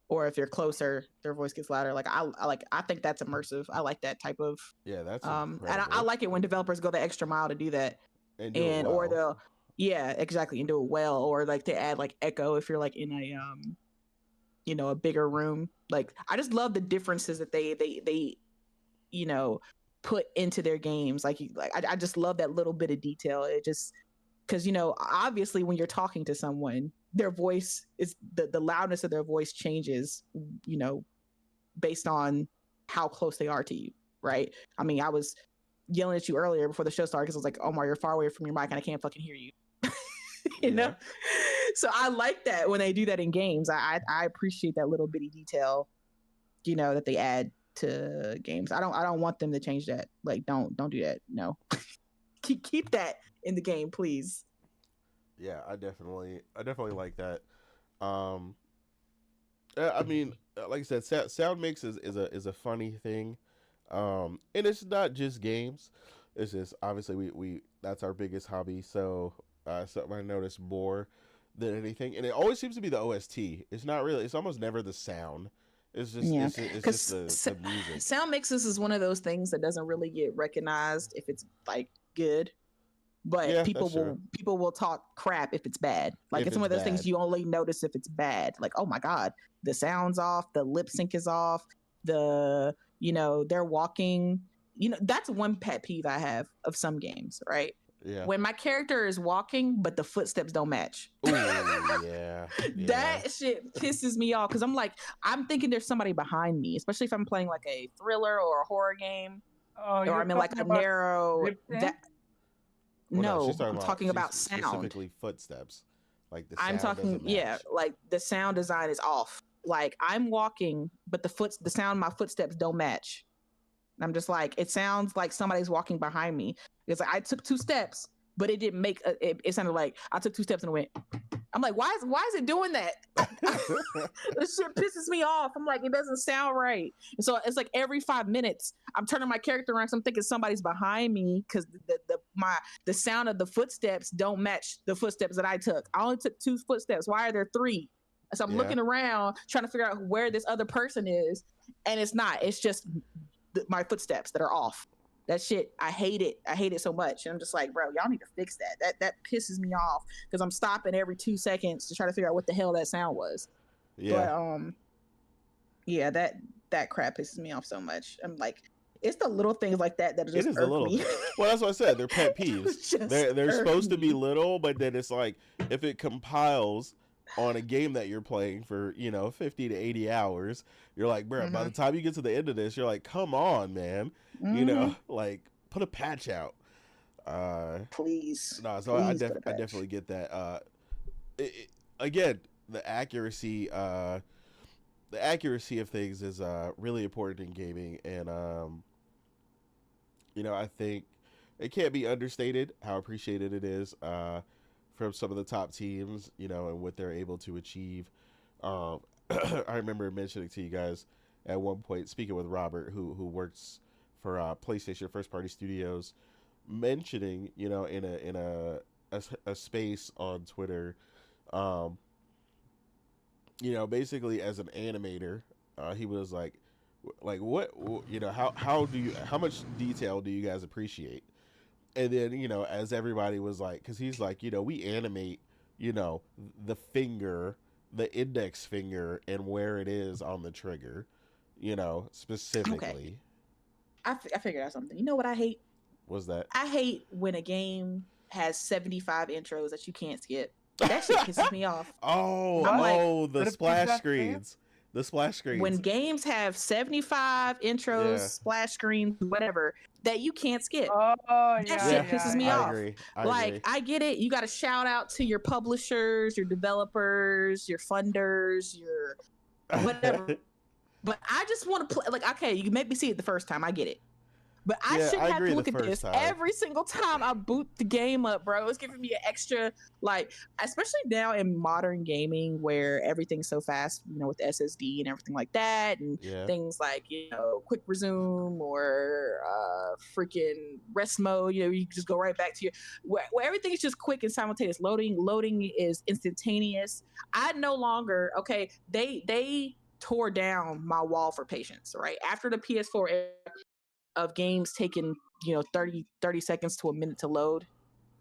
or if you're closer, their voice gets louder. I think that's immersive. I like that type of that's and I like it when developers go the extra mile to do that, and do it well. Or they'll exactly, and do it well, or to add echo if you're in a a bigger room. I just love the differences that they put into their games. I just love that little bit of detail. It just, because obviously when you're talking to someone, their voice is the loudness of their voice changes based on how close they are to you, right? I mean, I was yelling at you earlier before the show started because I was like, Omar, you're far away from your mic and I can't fucking hear you. you know, so I like that when they do that in games. I appreciate that little bitty detail that they add to games. I don't want them to change that. Don't do that. No. keep that in the game, please. Yeah, I definitely like that. I mean, like I said, sound mix is a funny thing. And it's not just games. It's just obviously we that's our biggest hobby. So something I notice more than anything, and it always seems to be the OST. It's not really. It's almost never the sound. It's just it's just the music. Sound mixes is one of those things that doesn't really get recognized if it's good, but people will talk crap if it's bad. It's one of those things you only notice if it's bad. Oh my god, the sound's off, the lip sync is off, they're walking. That's one pet peeve I have of some games, right? Yeah. When my character is walking, but the footsteps don't match. Ooh, yeah. That shit pisses me off because I'm thinking there's somebody behind me, especially if I'm playing a thriller or a horror game, or I'm in a narrow. Well, no, No, she's talking I'm about talking about she's sound. specifically footsteps. Like the I'm sound talking, doesn't yeah, match. like the sound design is off. Like I'm walking, but the sound of my footsteps don't match. And I'm just like, it sounds like somebody's walking behind me. Because I took 2 steps, but it didn't make it sounded like I took 2 steps and it went. I'm like, why is it doing that? This shit pisses me off. I'm like, it doesn't sound right. And so it's like every 5 minutes, I'm turning my character around. So I'm thinking somebody's behind me because the sound of the footsteps don't match the footsteps that I took. I only took 2 footsteps. Why are there 3? So I'm looking around trying to figure out where this other person is, and it's not. It's just my footsteps that are off. That shit, I hate it. I hate it so much. And I'm just like, bro, y'all need to fix that. That pisses me off because I'm stopping every 2 seconds to try to figure out what the hell that sound was. Yeah. But yeah, that crap pisses me off so much. I'm like, it's the little things like that that just irk me. Well, that's what I said. They're pet peeves. They're supposed to be little, but then it's like if it compiles on a game that you're playing for 50 to 80 hours, you're like, bro, by the time you get to the end of this, you're like, come on, man. Like put a patch out. Please. No, so I definitely get that. Again, the accuracy of things is really important in gaming, and I think it can't be understated how appreciated it is from some of the top teams, and what they're able to achieve. I remember mentioning to you guys at one point, speaking with Robert, who works for PlayStation First Party Studios, mentioning, in a space on Twitter, basically as an animator, he was like what, how much detail do you guys appreciate? And then, as everybody was like, because he's like, we animate, the finger, the index finger, and where it is on the trigger, specifically. Okay. I figured out something. You know what I hate? What's that? I hate when a game has 75 intros that you can't skip. That shit pisses me off. The splash screens. The splash screens. When games have 75 intros, splash screens, whatever, that you can't skip. That shit pisses me off. I agree. I get it. You got to shout out to your publishers, your developers, your funders, your whatever. But I just want to play. Like, okay, you can make me see it the first time. I get it. But I shouldn't have to look at this every single time I boot the game up, bro. It's giving me an extra, like, especially now in modern gaming where everything's so fast, with SSD and everything like that, and things like, quick resume or freaking rest mode. You just go right back to your where everything is just quick and simultaneous. Loading is instantaneous. I no longer they tore down my wall for patience, right? After the PS4 era of games taking 30 seconds to a minute to load,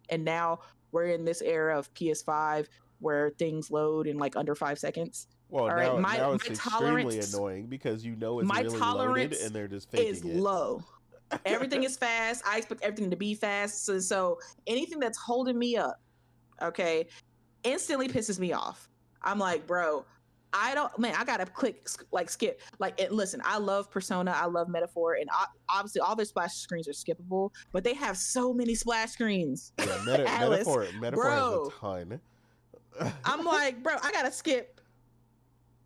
and now we're in this era of PS5 where things load in like under 5 seconds. Well, now it's extremely annoying because it's really loaded and they're just faking is low. Everything is fast. I expect everything to be fast, so anything that's holding me up, instantly pisses me off. I'm like, bro, I gotta skip. Listen, I love Persona, I love Metaphor, and obviously all their splash screens are skippable, but they have so many splash screens. Yeah, Metaphor has a ton. I'm like, bro, I gotta skip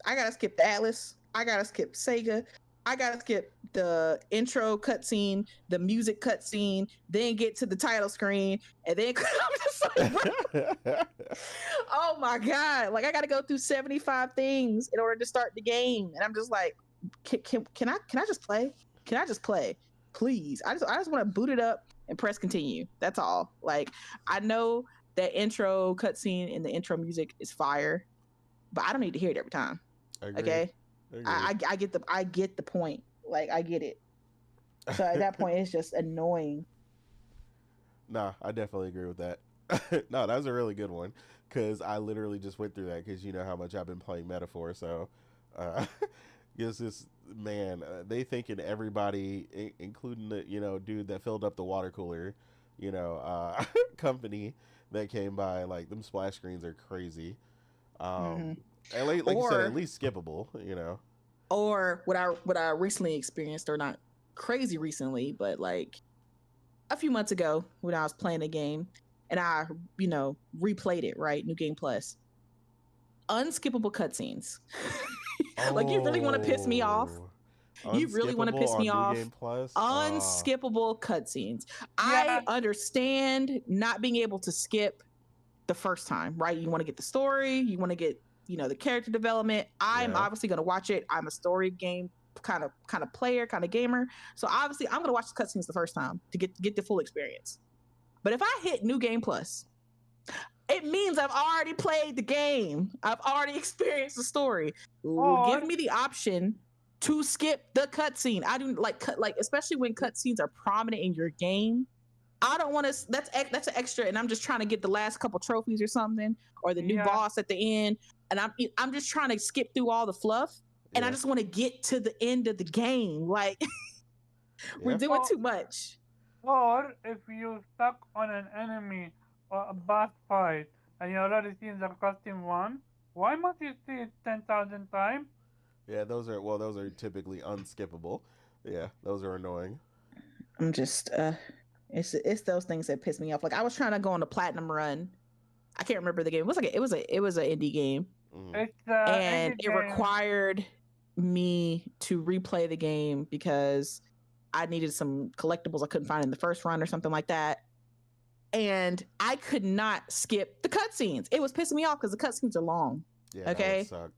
the Atlas, I gotta skip Sega, I gotta skip the intro cutscene, the music cutscene, then get to the title screen, and then I'm just like, bro, oh my god! Like I gotta go through 75 things in order to start the game, and I'm just like, can I just play? Can I just play, please? I just want to boot it up and press continue. That's all. Like I know that intro cutscene and the intro music is fire, but I don't need to hear it every time. Okay. I get the point. Like I get it. So at that point, it's just annoying. Nah, I definitely agree with that. No, that was a really good one because I literally just went through that because you know how much I've been playing Metaphor. So, guess this man, they thinking everybody, including the dude that filled up the water cooler, company that came by. Like them splash screens are crazy. And like you said, at least skippable, Or what I recently experienced, or not crazy recently, but like a few months ago when I was playing a game and I, replayed it, right? New Game Plus. Unskippable cutscenes. Like, you really want to piss me off? You really want to piss me off? New Game Plus? Unskippable cutscenes. Yeah. I understand not being able to skip the first time, right? You want to get the story, you want to get, the character development. I'm obviously going to watch it. I'm a story game kind of player, kind of gamer. So obviously I'm going to watch the cutscenes the first time to get the full experience. But if I hit New Game Plus, it means I've already played the game. I've already experienced the story. Give me the option to skip the cutscene. I do like especially when cutscenes are prominent in your game. I don't want to. That's an extra, and I'm just trying to get the last couple trophies or something, or the new boss at the end, and I'm just trying to skip through all the fluff, and I just want to get to the end of the game. Like we're doing too much. Or if you stuck on an enemy or a boss fight and you already seen the costume one, why must you see it 10,000 times? Yeah, those are typically unskippable. Yeah, those are annoying. I'm just it's those things that piss me off. Like I was trying to go on a platinum run. I can't remember the game. It was an indie game. Mm-hmm. And it required me to replay the game because I needed some collectibles I couldn't find in the first run or something like that. And I could not skip the cutscenes. It was pissing me off because the cutscenes are long. Yeah, okay. That would suck.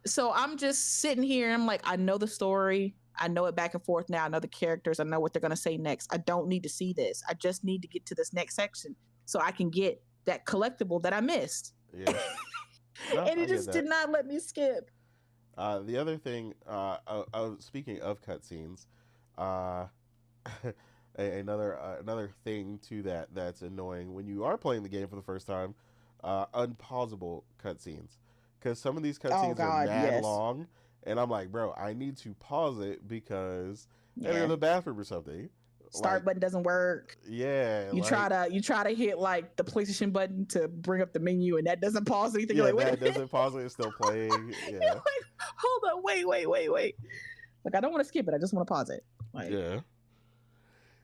So I'm just sitting here and I'm like, I know the story. I know it back and forth now. I know the characters. I know what they're going to say next. I don't need to see this. I just need to get to this next section so I can get that collectible that I missed. Yeah. No, and it just did not let me skip. The other thing, speaking of cutscenes, another thing to that's annoying when you are playing the game for the first time, unpausable cutscenes, because some of these cutscenes are mad long, and I'm like, bro, I need to pause it because I gotta go to the bathroom or something. Start button doesn't work. Yeah, you try to hit like the PlayStation button to bring up the menu, and that doesn't pause anything. Yeah, you're like, that doesn't pause it. It's still playing. Yeah. You're like, hold on, wait. Like I don't want to skip it. I just want to pause it. Like, yeah.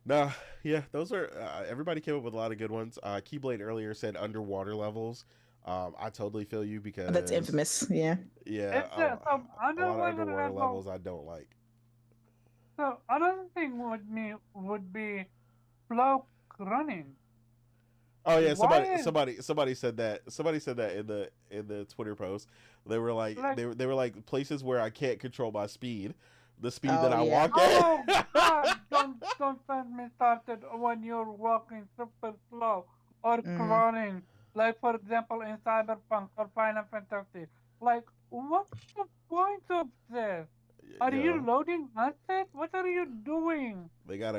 Nah, yeah, those are everybody came up with a lot of good ones. Keyblade earlier said underwater levels. I totally feel you because that's infamous. Yeah. Yeah. A lot of underwater levels I don't like. So another thing would be flow running. Oh yeah, somebody said that. Somebody said that in the Twitter post. They were like they were like places where I can't control my speed. The speed that I walk at. Oh God! Don't get me started when you're walking super slow or crawling. Like for example in Cyberpunk or Final Fantasy. Like what's the point of this? Are you loading assets? What are you doing? They gotta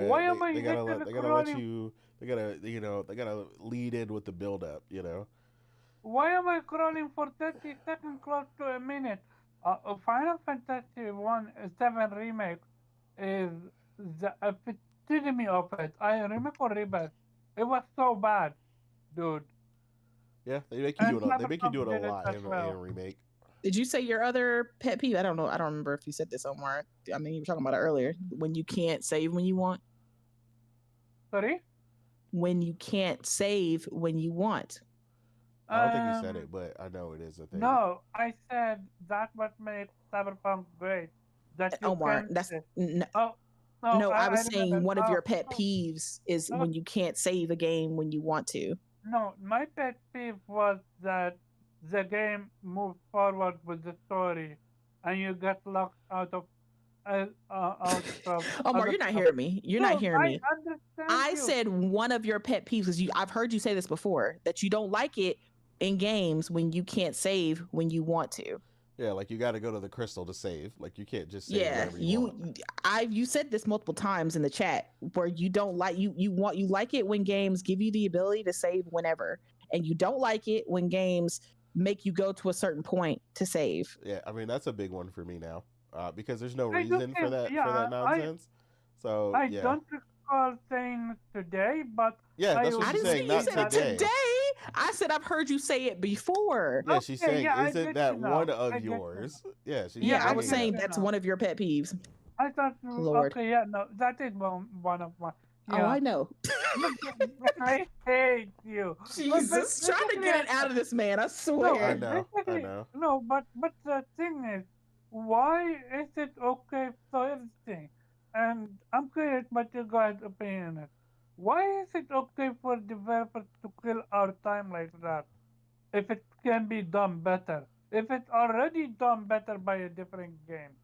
lead in with the build up, Why am I crawling for 30 seconds close to a minute? Final Fantasy 7 Remake is the epitome of it. I remember Rebirth. It was so bad, dude. Yeah, they make you do it a lot in a remake. Did you say your other pet peeve? I don't know. I don't remember if you said this somewhere. I mean, you were talking about it earlier. When you can't save when you want. Sorry? When you can't save when you want. I don't think you said it, but I know it is a thing. No, I said that's what makes Cyberpunk great. That you Omar, that's no. I was saying one of your pet peeves is when you can't save a game when you want to. No, my pet peeve was that the game moves forward with the story, and you get locked out of. Omar, you're not hearing me. You're not hearing me. I said one of your pet peeves because I've heard you say this before, that you don't like it in games when you can't save when you want to. Yeah, like you got to go to the crystal to save. Like you can't just save whenever you want. You said this multiple times in the chat where you don't like you like it when games give you the ability to save whenever, and you don't like it when games make you go to a certain point to save. Yeah, I mean that's a big one for me now, because there's no reason for that nonsense. I don't recall saying today, but that's what she's saying. Not today. I said I've heard you say it before. Yeah, she's saying, isn't that one of yours? Yeah, I was saying that's one of your pet peeves. I thought, Lord. Okay, yeah, no, that is one of my. Oh, I Yeah. know. I hate you. Jesus, trying to get it out of this man. I No, swear. I know. basically, no, but the thing is, why is it okay for everything? And I'm curious about your guys' opinion on it. Why is it okay for developers to kill our time like that if it can be done better? If it's already done better by a different game.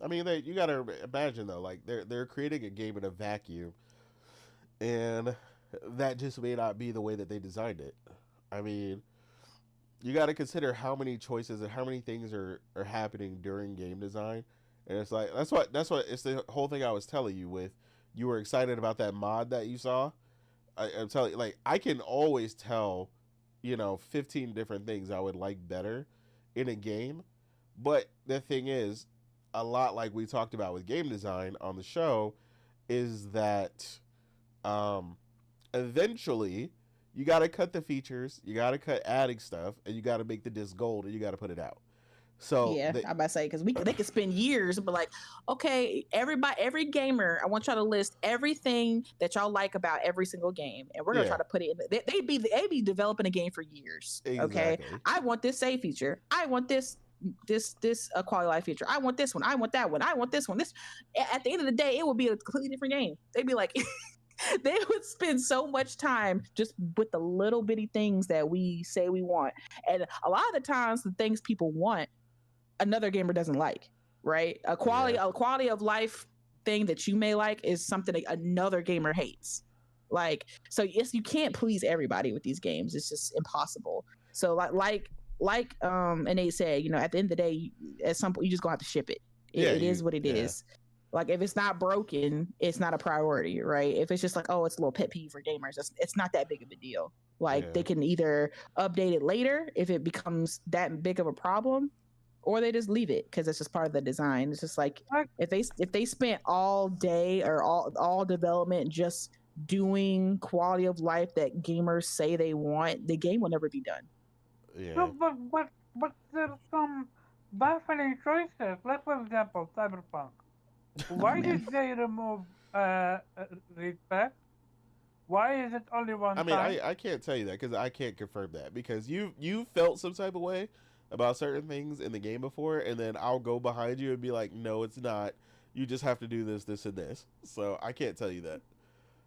I mean, you gotta imagine though, like they're creating a game in a vacuum, and that just may not be the way that they designed it. I mean, you got to consider how many choices and how many things are happening during game design, and it's like that's what it's the whole thing I was telling you with. You were excited about that mod that you saw. I'm telling you, like I can always tell, 15 different things I would like better in a game, but the thing is, a lot like we talked about with game design on the show, is that um, eventually you got to cut the features, you got to cut adding stuff, and you got to make the disc gold, and you got to put it out. So Yeah, I'm about to say because they could spend years, but like, okay, every gamer, I want y'all to list everything that y'all like about every single game, and we're gonna try to put it in. They'd be developing a game for years. Okay, exactly. I want this save feature. I want this quality life feature. I want this one. I want that one. I want this one. This at the end of the day, it will be a completely different game. They'd be like. They would spend so much time just with the little bitty things that we say we want, and a lot of the times the things people want another gamer doesn't like, right? A quality of life thing that you may like is something that another gamer hates. Like, so yes, you can't please everybody with these games. It's just impossible. So and they said, at the end of the day, at some point you just gonna have to ship it. It is what it is. Like if it's not broken, it's not a priority, right? If it's just like, oh, it's a little pet peeve for gamers, it's not that big of a deal. Like they can either update it later if it becomes that big of a problem, or they just leave it because it's just part of the design. It's just like if they spent all day or all development just doing quality of life that gamers say they want, the game will never be done. Yeah. No, but there's some baffling choices. Like for example, Cyberpunk. Why did they remove respect? Why is it only one I mean, time? I can't tell you that because I can't confirm that because you felt some type of way about certain things in the game before, and then I'll go behind you and be like, no, it's not. You just have to do this, this, and this. So I can't tell you that.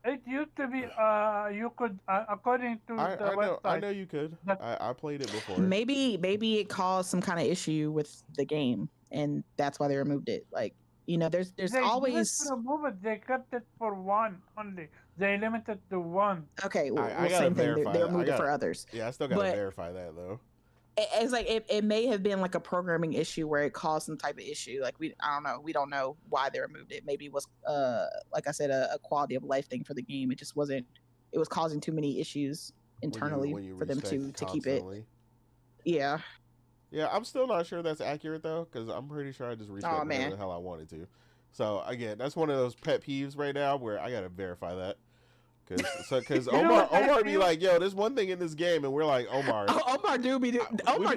It used to be you could according to the website. I know you could. I played it before. Maybe it caused some kind of issue with the game, and that's why they removed it. Like, there's they always didn't remove it. They kept it for one only. They limited to one. okay. Well, I gotta same thing. verify. They removed it for others. Yeah, I still gotta But verify that though. it's like it may have been like a programming issue where it caused some type of issue. Like I don't know. We don't know why they removed it. Maybe it was like I said, a quality of life thing for the game. It just wasn't. It was causing too many issues internally when you for them to keep it. constantly. Yeah. Yeah, I'm still not sure that's accurate though, because I'm pretty sure I just reset whatever the hell I wanted to. So again, that's one of those pet peeves right now where I gotta verify that. Because Omar be like, yo, there's one thing in this game, and we're like, Omar. Omar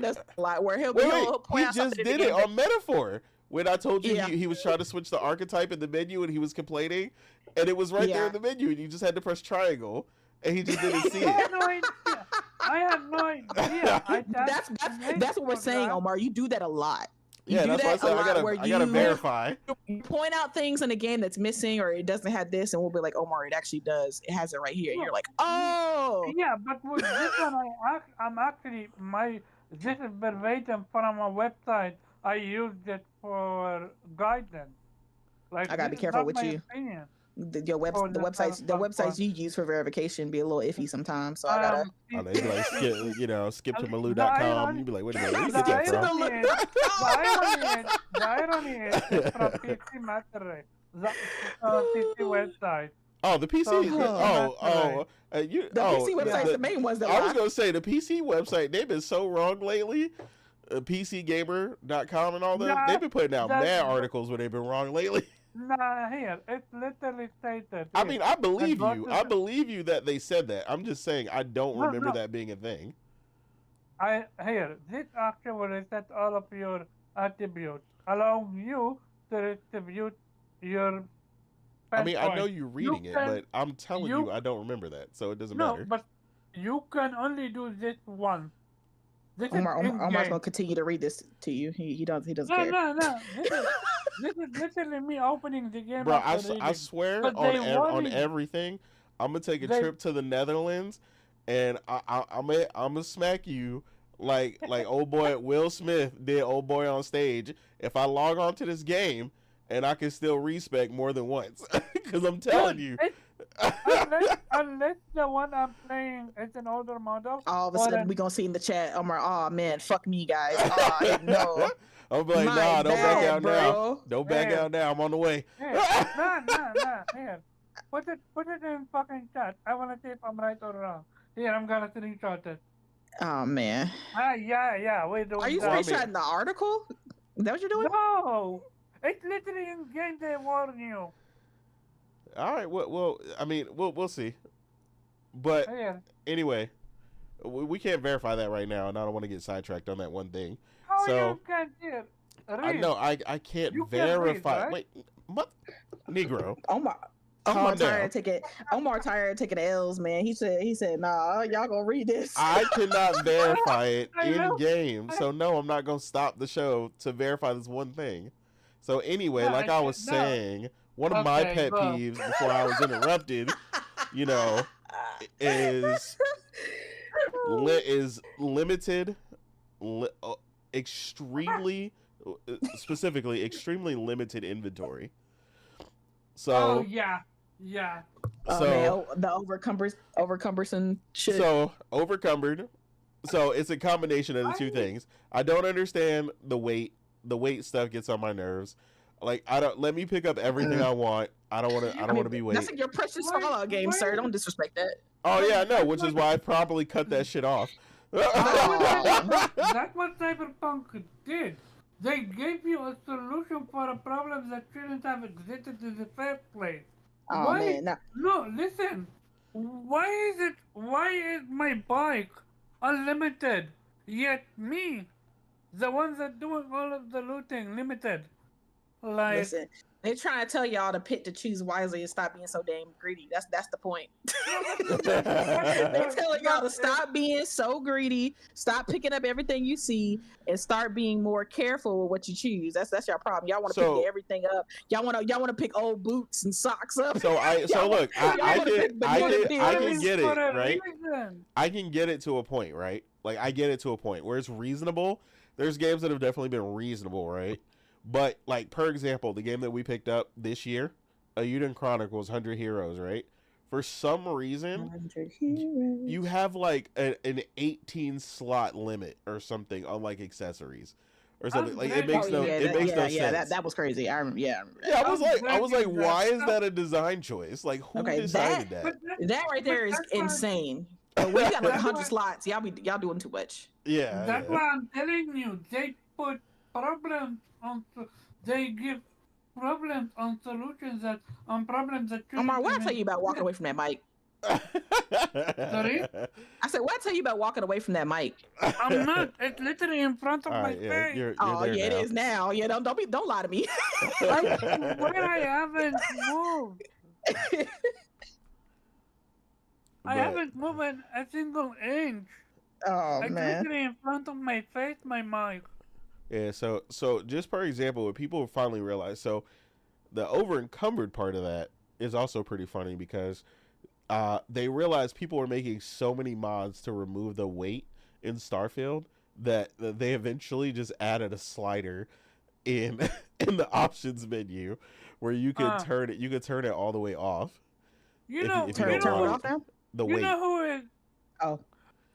does a lot where he'll he just did it on Metaphor when I told you he was trying to switch the archetype in the menu and he was complaining, and it was right there in the menu, and you just had to press triangle, and he just didn't see it. I had no idea. That's what we're saying, Omar. You do that a lot. Yeah, that's why I said I gotta verify. You point out things in the game that's missing or it doesn't have this, and we'll be like, Omar, it actually does. It has it right here. And you're like, oh. Yeah, but with this one, I'm actually this is verbatim from a website. I used it for guidance. Like I gotta be careful with you. Opinion. The websites you use for verification be a little iffy sometimes, so I gotta. I know, you be like skip to maloo.com. You be like, wait a minute, where you get that from? The irony is from PC Master Race, the PC website. Oh, the PC. The PC website's the main ones that I was gonna say the PC website. They've been so wrong lately. PCgamer.com and all that. They've been putting out mad articles where they've been wrong lately. Nah, here it literally stated. I mean, I believe you. I believe you that they said that. I'm just saying I don't remember that being a thing. This actually will reset all of your attributes, allowing you to distribute your I bad mean, I know point. you reading it, can- but I'm telling you- you, I don't remember that, so it doesn't No, matter. but you can only do this once. This is Omar's in gonna game. continue to read this to you. He doesn't No, care. no. This is literally me opening the game Bro, up and reading. I swear But on they on worry. everything, I'm gonna take a They- trip to the Netherlands, and I'm gonna smack you like old boy Will Smith did old boy on stage. If I log on to this game, and I can still respec more than once, because I'm telling you. Unless the one I'm playing is an older model. All of a or sudden, an- we gonna see in the chat, Omar. Oh man, fuck me, guys. Oh no. I'm like, My nah, don't back bad, out now. bro. Don't back Yeah. out now. I'm on the way. Nah. Here, put it in fucking chat. I wanna see if I'm right or wrong. Here, I'm gonna screenshot it. Oh man. Yeah. Wait, Are you Well, I mean- screenshotting the article? Is that what you're doing? No, it's literally in game. They warn you. All right. Well, I mean, we'll see. But Here, anyway, we can't verify that right now, and I don't want to get sidetracked on that one thing. how So- you can hear? I know I can't You can read, verify. right? Wait, what? Negro. Omar Calm tired down. of taking L's, man. He said, nah, y'all gonna read this. I cannot verify it I in know. game, so no, I'm not gonna stop the show to verify this one thing. So anyway, No, like I was no. saying, one of my Okay, pet go. peeves before I was interrupted, you know, is limited, extremely, specifically extremely limited inventory. So Oh yeah. Oh, so man, the overcumbersome shit. so overcumbered. So it's a combination of the two things. I don't understand the weight. The weight stuff gets on my nerves. Like I don't let me pick up everything I want. I don't want to. I don't want to be weight. That's like your precious Why- Fallout game, sir. why- Don't disrespect that. Oh yeah, no, which is why I probably cut that shit off. Oh. That's what Cyberpunk did. They gave you a solution for a problem that shouldn't have existed in the first place. Oh Why? man, nah. No, listen. Why is my bike unlimited? Yet me, the one that doing all of the looting, limited. Like Listen, they trying to tell y'all to pick to choose wisely and stop being so damn greedy. That's the point. They're telling y'all to stop being so greedy, stop picking up everything you see, and start being more careful with what you choose. That's your problem. Y'all want to So- pick everything up. Y'all want to pick old boots and socks up. So Y'all look, y'all I wanna can pick banana I can peels. get it, for a right? reason. I can get it to a point, right? Like I get it to a point where it's reasonable. There's games that have definitely been reasonable, right? But like per example, the game that we picked up this year, Ayuden Chronicles 100 Heroes, right? For some reason, 100 heroes. you have like an 18 slot limit or something on like accessories or something. Like it makes no it makes no sense. That was crazy. I remember. Yeah, I remember that. Yeah, I was like, That- why is that a design choice? Like who Okay, decided that? But That right there is that's why- insane. But when you got like That's 100 why- slots, y'all doing too much. Yeah. That's yeah. why I'm telling you, they put problems on. They give problems on solutions that on problems that. Omar, what I shouldn't tell you about walking even away from that mic? Sorry? I said, what I tell you about walking away from that mic? I'm not. It's literally in front of All my right, yeah, face. you're Oh there yeah, now. it is now. Yeah, don't lie to me. I swear I haven't moved. I But- haven't moved a single inch. Oh It's man. literally in front of my face, my mic. Yeah, so just for example, what people finally realize, so the over encumbered part of that is also pretty funny because they realized people were making so many mods to remove the weight in Starfield that they eventually just added a slider in in the options menu where you could turn it all the way off. You If know, you Turn don't it want off now. The you weight. know who is. Oh,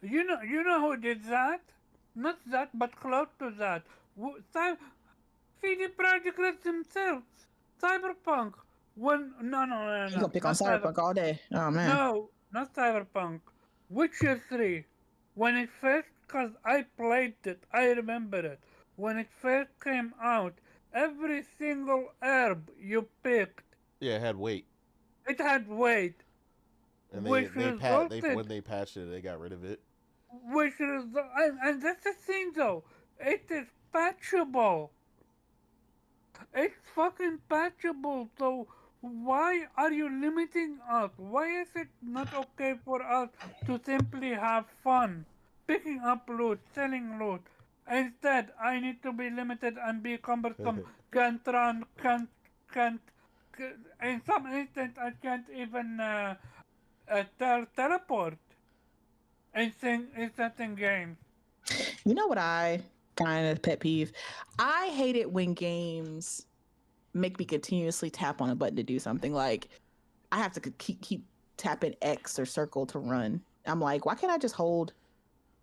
You know who did that? Not that, but close to that. CD Projekt Red themselves. Cyberpunk. No. you gonna pick on not Cyberpunk all day? Oh man. No, not Cyberpunk. Witcher 3. When it first, cause I played it, I remember it. When it first came out, every single herb you picked, Yeah, it had weight. it had weight. And Which when resulted- they patched it, they got rid of it. Which is, and that's the thing though, it is patchable. It's fucking patchable, so why are you limiting us? Why is it not okay for us to simply have fun, picking up loot, selling loot? Instead, I need to be limited and be cumbersome. Can't run, can't. In some instances, I can't even teleport in certain games. You know what I kind of pet peeve? I hate it when games make me continuously tap on a button to do something. Like I have to keep tapping X or circle to run. I'm like, why can't I just hold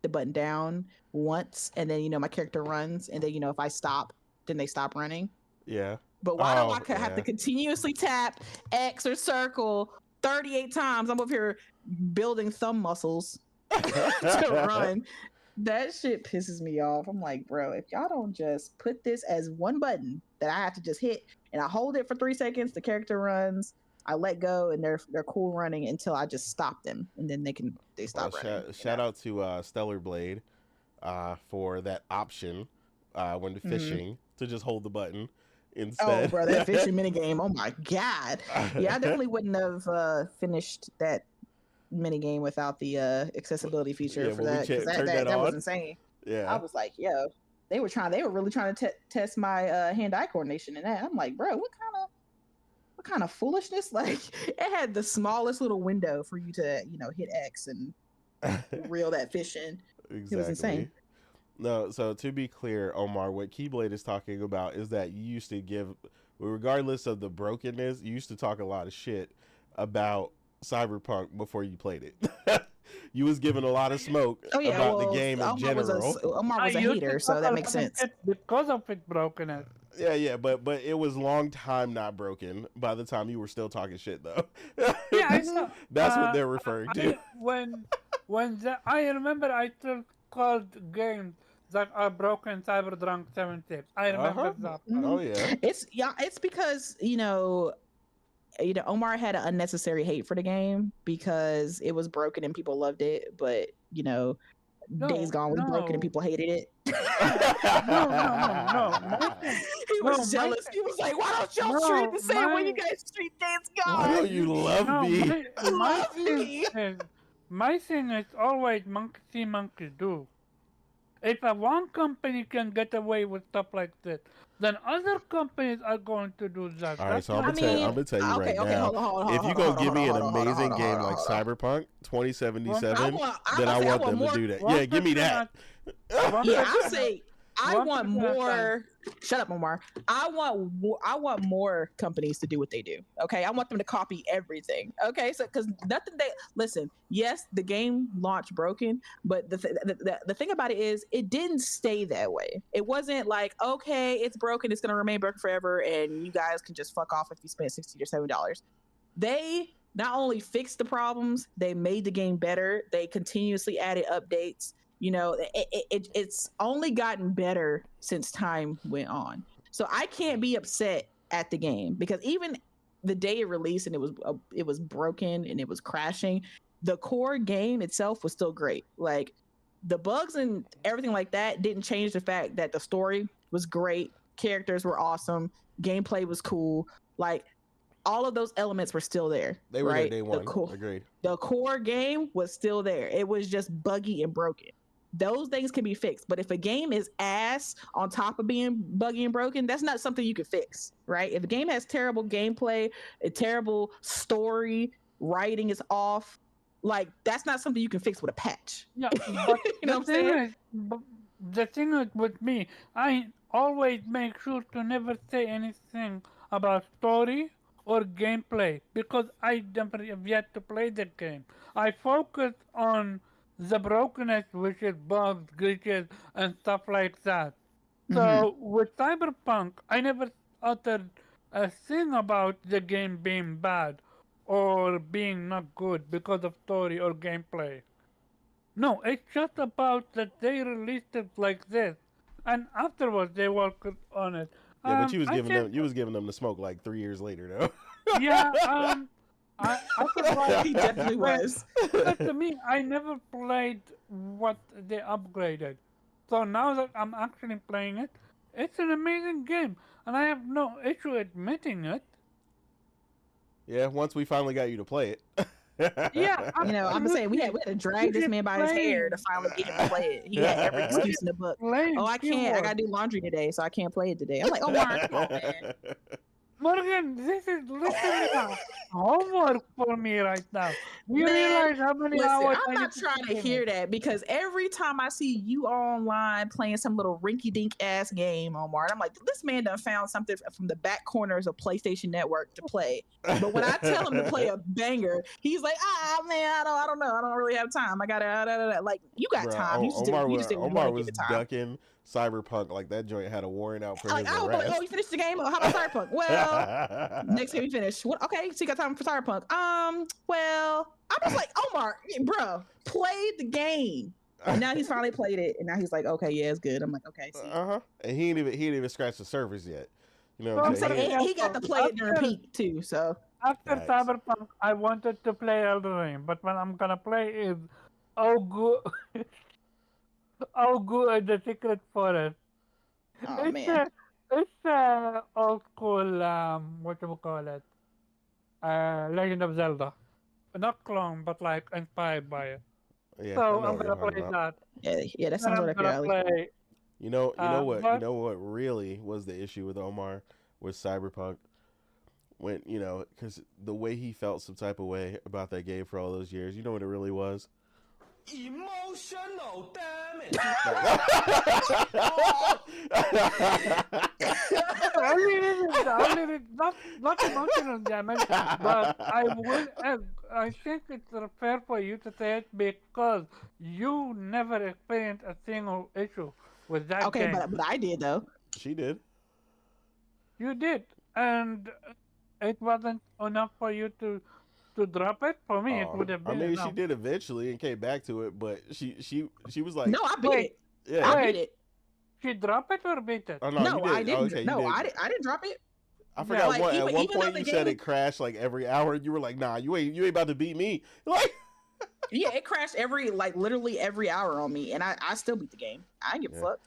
the button down once and then my character runs and then if I stop, then they stop running. Yeah. But why do I have to continuously tap X or circle 38 times? I'm up here building thumb muscles to run. That shit pisses me off. I'm like, bro, if y'all don't just put this as one button that I have to just hit and I hold it for 3 seconds, the character runs, I let go and they're cool running until I just stop them and then they stop running. Shout out to Stellar Blade for that option when fishing to just hold the button instead. Oh, bro, that fishing minigame. Oh my god. Yeah, I definitely wouldn't have finished that minigame without the accessibility feature for that, because that was insane. Yeah, I was like, yo, they were really trying to test my hand-eye coordination in that. I'm like, bro, what kind of foolishness? Like, it had the smallest little window for you to hit X and reel that fish in. Exactly. It was insane. No, so to be clear, Omar, what Keyblade is talking about is that you used to give, regardless of the brokenness, you used to talk a lot of shit about Cyberpunk before you played it. You was giving a lot of smoke about the game in general. Omar was a hater, so that makes sense. Because of its brokenness. Yeah, but it was long time not broken by the time you were still talking shit, though. Yeah, I know. That's what they're referring to. I remember I still called games that are broken Cyberdrunk 76. I remember that. Oh yeah. It's because Omar had an unnecessary hate for the game because it was broken and people loved it, but Days Gone was broken and people hated it. No. He was jealous. He was like, "Why don't y'all treat the same way you guys treat Days Gone? Why don't you love me? My thing is always monkey see, monkey do. If one company can get away with stuff like this, then other companies are going to do that. All right, so I'm gonna tell you right now. If you gonna give me an amazing game like Cyberpunk 2077, then I want them to do that. Yeah, give me that. Yeah, I'll say I want more. Shut up, Omar. I want more companies to do what they do. Okay, I want them to copy everything. Okay, so because nothing they listen. Yes, the game launched broken, but the thing about it is it didn't stay that way. It wasn't like, okay, it's broken, it's gonna remain broken forever, and you guys can just fuck off if you spend $60 or $70. They not only fixed the problems, they made the game better. They continuously added updates. It's only gotten better since time went on. So I can't be upset at the game because even the day it released and it was broken and it was crashing, the core game itself was still great. Like the bugs and everything like that didn't change the fact that the story was great, characters were awesome, gameplay was cool. Like all of those elements were still there. They were right? there day one. Agreed. The core game was still there. It was just buggy and broken. Those things can be fixed. But if a game is ass on top of being buggy and broken, that's not something you can fix, right? If a game has terrible gameplay, a terrible story, writing is off, like that's not something you can fix with a patch. Yeah, but the thing is with me, I always make sure to never say anything about story or gameplay because I never have yet to play the game. I focus on the brokenness, which is bugs, glitches, and stuff like that. So with Cyberpunk, I never uttered a thing about the game being bad or being not good because of story or gameplay. No, it's just about that they released it like this, and afterwards they worked on it. Yeah, but you was giving them the smoke like 3 years later, though. Yeah, I he definitely was. But to me, I never played what they upgraded. So now that I'm actually playing it, it's an amazing game, and I have no issue admitting it. Yeah, once we finally got you to play it. Yeah, You know, I'm saying we had to drag this man by his hair to finally get him to play it. He had every excuse in the book. Oh, I can't. I gotta do laundry today, so I can't play it today. I'm like, Omar, come on, man. Morgan, this is literally homework for me right now. Do you Man, realize how many Listen, hours I'm I not need trying to play hear it? that because every time I see you online playing some little rinky-dink ass game, Omar, I'm like, this man done found something from the back corners of PlayStation Network to play. But when I tell him to play a banger, he's like, man, I don't know, I don't really have time. I gotta like, you got Bruh, time. You just did what you Omar want to was give it time. ducking Cyberpunk like that joint had a warrant out for Like, his I was arrest. like, oh, you finished the game? Oh, how about Cyberpunk? Well, next game we finish. What? Okay, so you got time for Cyberpunk? Well, I'm just like, Omar, bro, play the game. And now he's finally played it, and now he's like, okay, yeah, it's good. I'm like, okay, see. And he ain't even scratched the surface yet. You know what I'm I'm saying? saying he got to play it during peak too. So After Facts. Cyberpunk, I wanted to play Elden Ring, but when I'm gonna play is oh good, oh good, the Secret Forest. oh It's man, it's old school what you call it, Legend of Zelda, not clone, but like inspired by it. Yeah, I So know I'm what you're gonna talking play about. that. yeah, that Then sounds right I'm up your gonna alley. play. You know But what really was the issue with Omar with Cyberpunk when because the way he felt some type of way about that game for all those years. You know what it really was? Emotional damage. only not emotional damage, but I think it's fair for you to say it because you never experienced a single issue with that Okay, game. but I did though. She did. You did, and it wasn't enough for you to drop it. For me, it would have I been mean, she enough. did eventually and came back to it, but she was like, No, I beat Wait, it. yeah. I wait, beat it. she dropped it or beat it? Oh no, you No, I did. Oh, didn't. okay, you No, did. I didn't drop it. I forgot Like, at one even though point the you said game- it crashed like every hour. You were like, nah, you ain't about to beat me. Like, Yeah, it crashed literally every hour on me, and I still beat the game. I didn't give a fuck.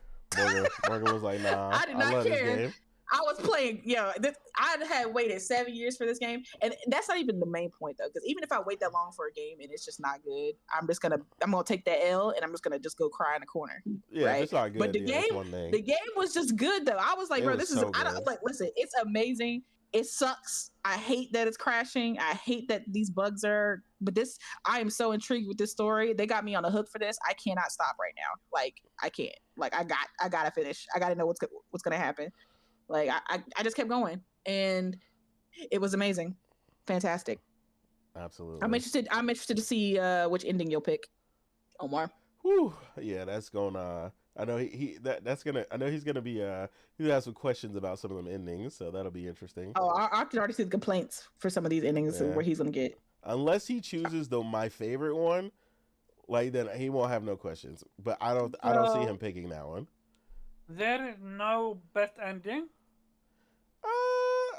Morgan was like, nah, I did not love care. this game. I was playing, I had waited 7 years for this game, and that's not even the main point though. Because even if I wait that long for a game and it's just not good, I'm gonna take that L and I'm just gonna go cry in the corner. Yeah, right? if it's not good, But the yeah, that's one thing. the game was just good though. I was like, It bro, was this is so I don't good. like. Listen, it's amazing. It sucks. I hate that it's crashing. I hate that these bugs are. But I am so intrigued with this story. They got me on the hook for this. I cannot stop right now. Like I can't. Like I gotta finish. I gotta know what's gonna happen. Like I just kept going, and it was amazing, fantastic. Absolutely. I'm interested to see which ending you'll pick, Omar. Whew. Yeah, that's going. I know that's gonna. I know he's gonna be. He has some questions about some of them endings, so that'll be interesting. Oh, I can already see the complaints for some of these endings where he's gonna get. Unless he chooses my favorite one, like then he won't have no questions. But I don't see him picking that one. There is no best ending.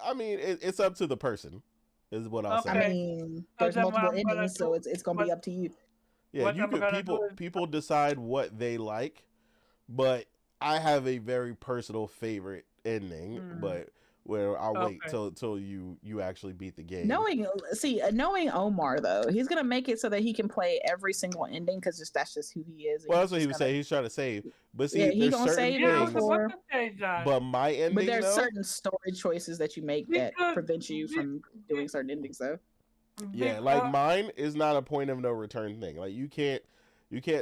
I mean, it's up to the person, is what I'll say. I mean, there's multiple endings, so it's gonna be up to you. Yeah, people decide what they like, but I have a very personal favorite ending, but where I'll wait till you actually beat the game. Knowing Omar though, he's gonna make it so that he can play every single ending because that's just who he is. Well, that's what he was saying. He's trying to save, but see, he's gonna save it for. But my ending, but there's certain story choices that you make that prevent you from doing certain endings, though. Yeah, like mine is not a point of no return thing. Like you can't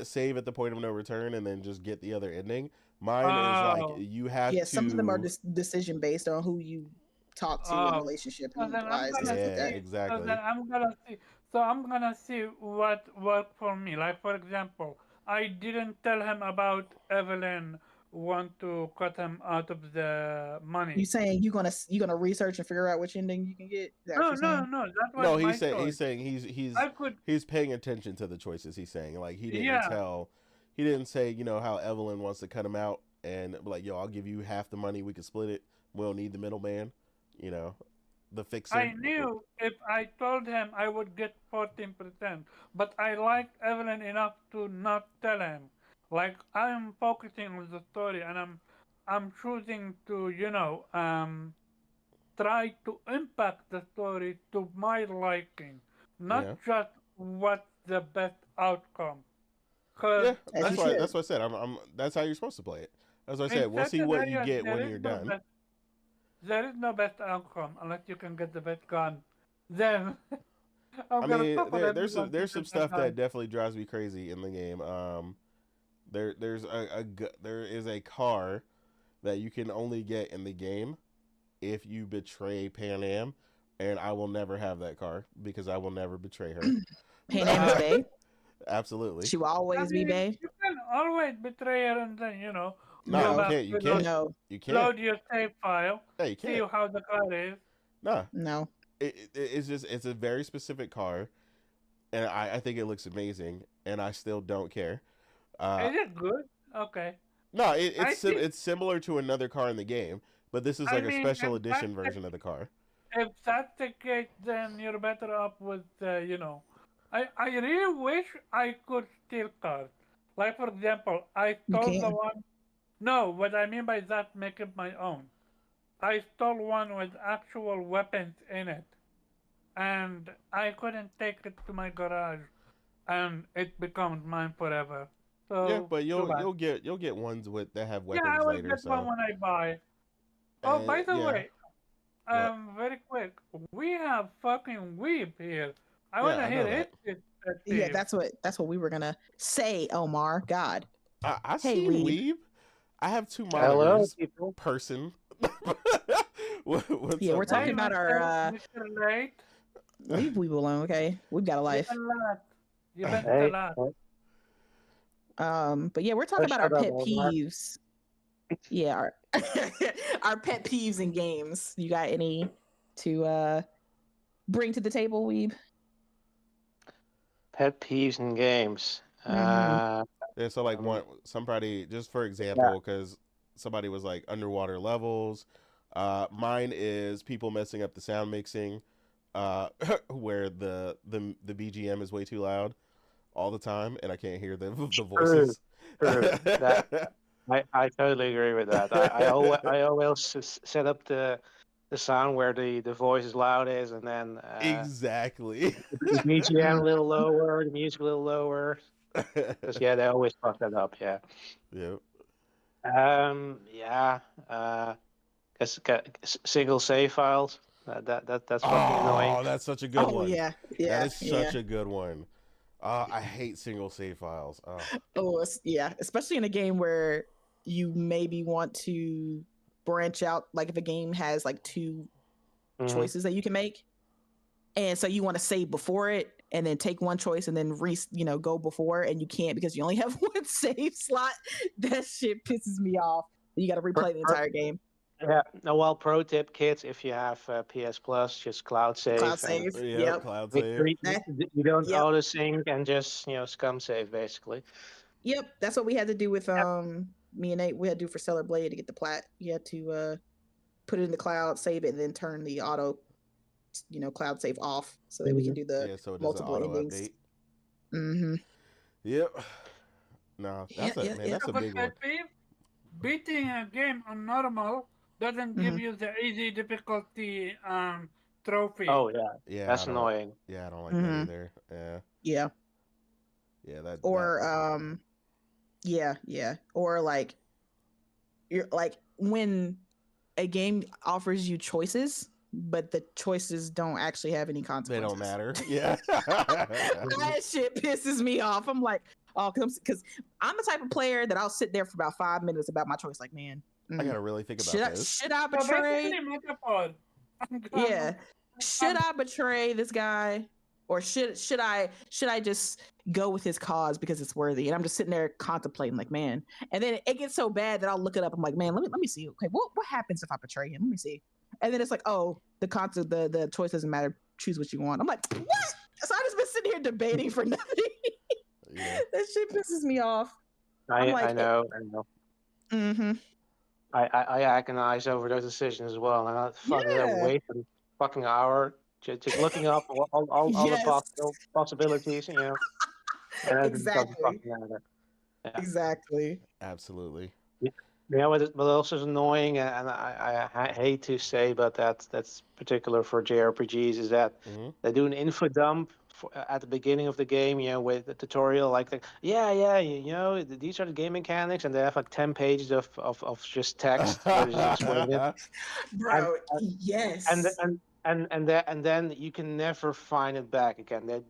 save at the point of no return and then just get the other ending. Mine is like you have to. Yeah, some of them are decision based on who you talk to in relationship and wise and stuff like that. Exactly. So then I'm gonna see. So I'm gonna see what worked for me. Like for example, I didn't tell him about Evelyn want to cut him out of the money. You saying you're gonna research and figure out which ending you can get? No. That was he's saying he's paying attention to the choices he's saying. Like he didn't say how Evelyn wants to cut him out and be like, yo, I'll give you half the money, we can split it. We don't need the middleman. The fixer. I knew if I told him I would get 14%, but I liked Evelyn enough to not tell him. Like I'm focusing on the story, and I'm choosing to try to impact the story to my liking, not Yeah. just what's the best outcome. Because Yeah, As you should. that's what I said. That's how you're supposed to play it. That's what I in said. We'll see certain what you areas get when you're done. there is no best outcome unless you can get the best gun. Then I'm I gonna mean, stop on everyone to there's some get that stuff gun. that definitely drives me crazy in the game. There is a car that you can only get in the game if you betray Pan Am, and I will never have that car because I will never betray her. Pan Am is bae. Absolutely. She will I always be mean, bae. you can always betray her and then No, go you No, back can't. You to can't. no, You can't. load your save file, Hey, you see can't. how the car is. Nah. no. It's just it's a very specific car, and I think it looks amazing, and I still don't care. Is it good? Okay. No, I think it's similar to another car in the game, but this is I like a mean special edition version of the car. if that's the case, then you're better off with I really wish I could steal cars. Like for example, I You stole the can. one. No, what I mean by that, make it my own. I stole one with actual weapons in it, and I couldn't take it to my garage, and it becomes mine forever. Yeah, So but too bad. you'll get ones with that have Yeah, I weapons will later. get one So when I buy. Oh, and by the yeah, way, what? very quick, we have fucking Weeb here. I Yeah, wanna I know hear his that. pet Yeah, peeve. that's what we were gonna say, Omar. God. I Hey, seen Weeb. Weeb. I have two Hello, monitors. people. Person. What's Yeah, up, we're talking Hey, Weeb? about our Mr. Late. leave we alone, okay? We've got a You've life. been last. You've been the Hey, last. But yeah, we're talking about our shut up, pet Omar. peeves. Yeah, our our pet peeves in games. You got any to bring to the table, Weeb? Pet peeves in games. Mhm. Yeah, so like Um, somebody just for yeah. example, because somebody was like underwater levels. Mine is people messing up the sound mixing, where the BGM is way too loud all the time, and I can't hear the True, voices. true. I totally agree with that. I always set up the sound where the voice is loudest, and then Exactly. the BGM a little lower, the music a little lower. Because yeah, they always fuck that up. Yeah. Yep. Yeah. Cause single save files. That's fucking annoying. Oh, that's such a good Oh one. yeah, That yeah, is yeah. such a good one. I hate single save files. Oh. Oh yeah, especially in a game where you maybe want to branch out. Like if a game has like two Mhm. choices that you can make, and so you want to save before it and then take one choice and then go before, and you can't because you only have one save slot. That shit pisses me off. You got to replay the entire game. Yeah. No, well, pro tip, kids, if you have PS Plus, just cloud save. Cloud save. Yep, Yep. cloud save. You don't Yep. auto sync and just scum save basically. Yep. That's what we had to do with me and Nate. We had to do for Stellar Blade to get the plat. You had to put it in the cloud, save it, and then turn the auto cloud save off so that we can do the Yeah, so it does an multiple auto endings. update. Mm-hmm. Yep. No, that's Yeah, yeah. that's a big one. Pet peeve, beating a game on normal doesn't give you the easy difficulty trophy. Oh yeah, Yeah, that's annoying. Yeah, I don't like Mhm. that either. Yeah. Yeah. Yeah, that Or yeah. Or like you're like when a game offers you choices, but the choices don't actually have any they consequences. don't matter. Yeah. That shit pisses me off. I'm like, oh, because I'm the type of player that I'll sit there for about 5 minutes about my choice. Like, man, I gotta really think about this. should I So betray? basically, metaphor. Yeah, should I betray this guy, or should I just go with his cause because it's worthy? And I'm just sitting there contemplating, like, man. And then it gets so bad that I'll look it up. I'm like, man, let me see. Okay, what happens if I betray him? Let me see. And then it's like, oh, the choice doesn't matter. Choose what you want. I'm like, what? So I just been sitting here debating for nothing. Yeah. That shit pisses me off. I like, know. Mm-hmm. I agonize over those decisions as well, and I fucking Yeah. wait for the fucking hour just looking up all Yes. the possibilities, And then it doesn't Exactly. fucking matter. Yeah. Exactly. Absolutely. Yeah, what also is annoying, and I hate to say, but that's particular for JRPGs, is that Hmm. they do an info dump at the beginning of the game, with the tutorial, like these are the game mechanics, and they have like 10 pages of just text where they just explain it, and Bro, and yes. and then you can never find it back again. There's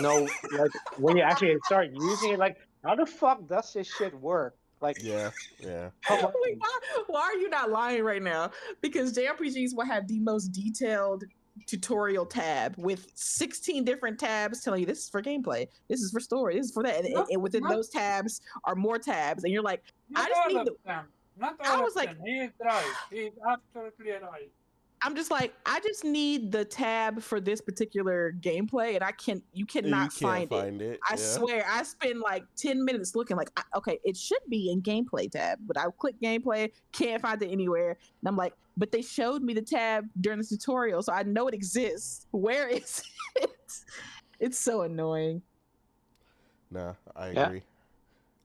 no, like, when you actually start using it, like, how the fuck does this shit work? Like, Yeah, yeah. come Wait, on. why are you not lying right now? Because JRPGs will have the most detailed tutorial tab with 16 different tabs telling you this is for gameplay, this is for story, this is for that, and within Not, those tabs are more tabs, and you're like, I not just all need of the. them. Not I all of was like, them. He is right. He is absolutely right. I'm just like, I just need the tab for this particular gameplay, and you You cannot can't find it. find it. I Yeah. swear, I spend like 10 minutes looking like, okay, it should be in gameplay tab, but I click gameplay, can't find it anywhere. And I'm like, but they showed me the tab during the tutorial, so I know it exists. Where is it? It's so annoying. Nah, I Yeah. agree.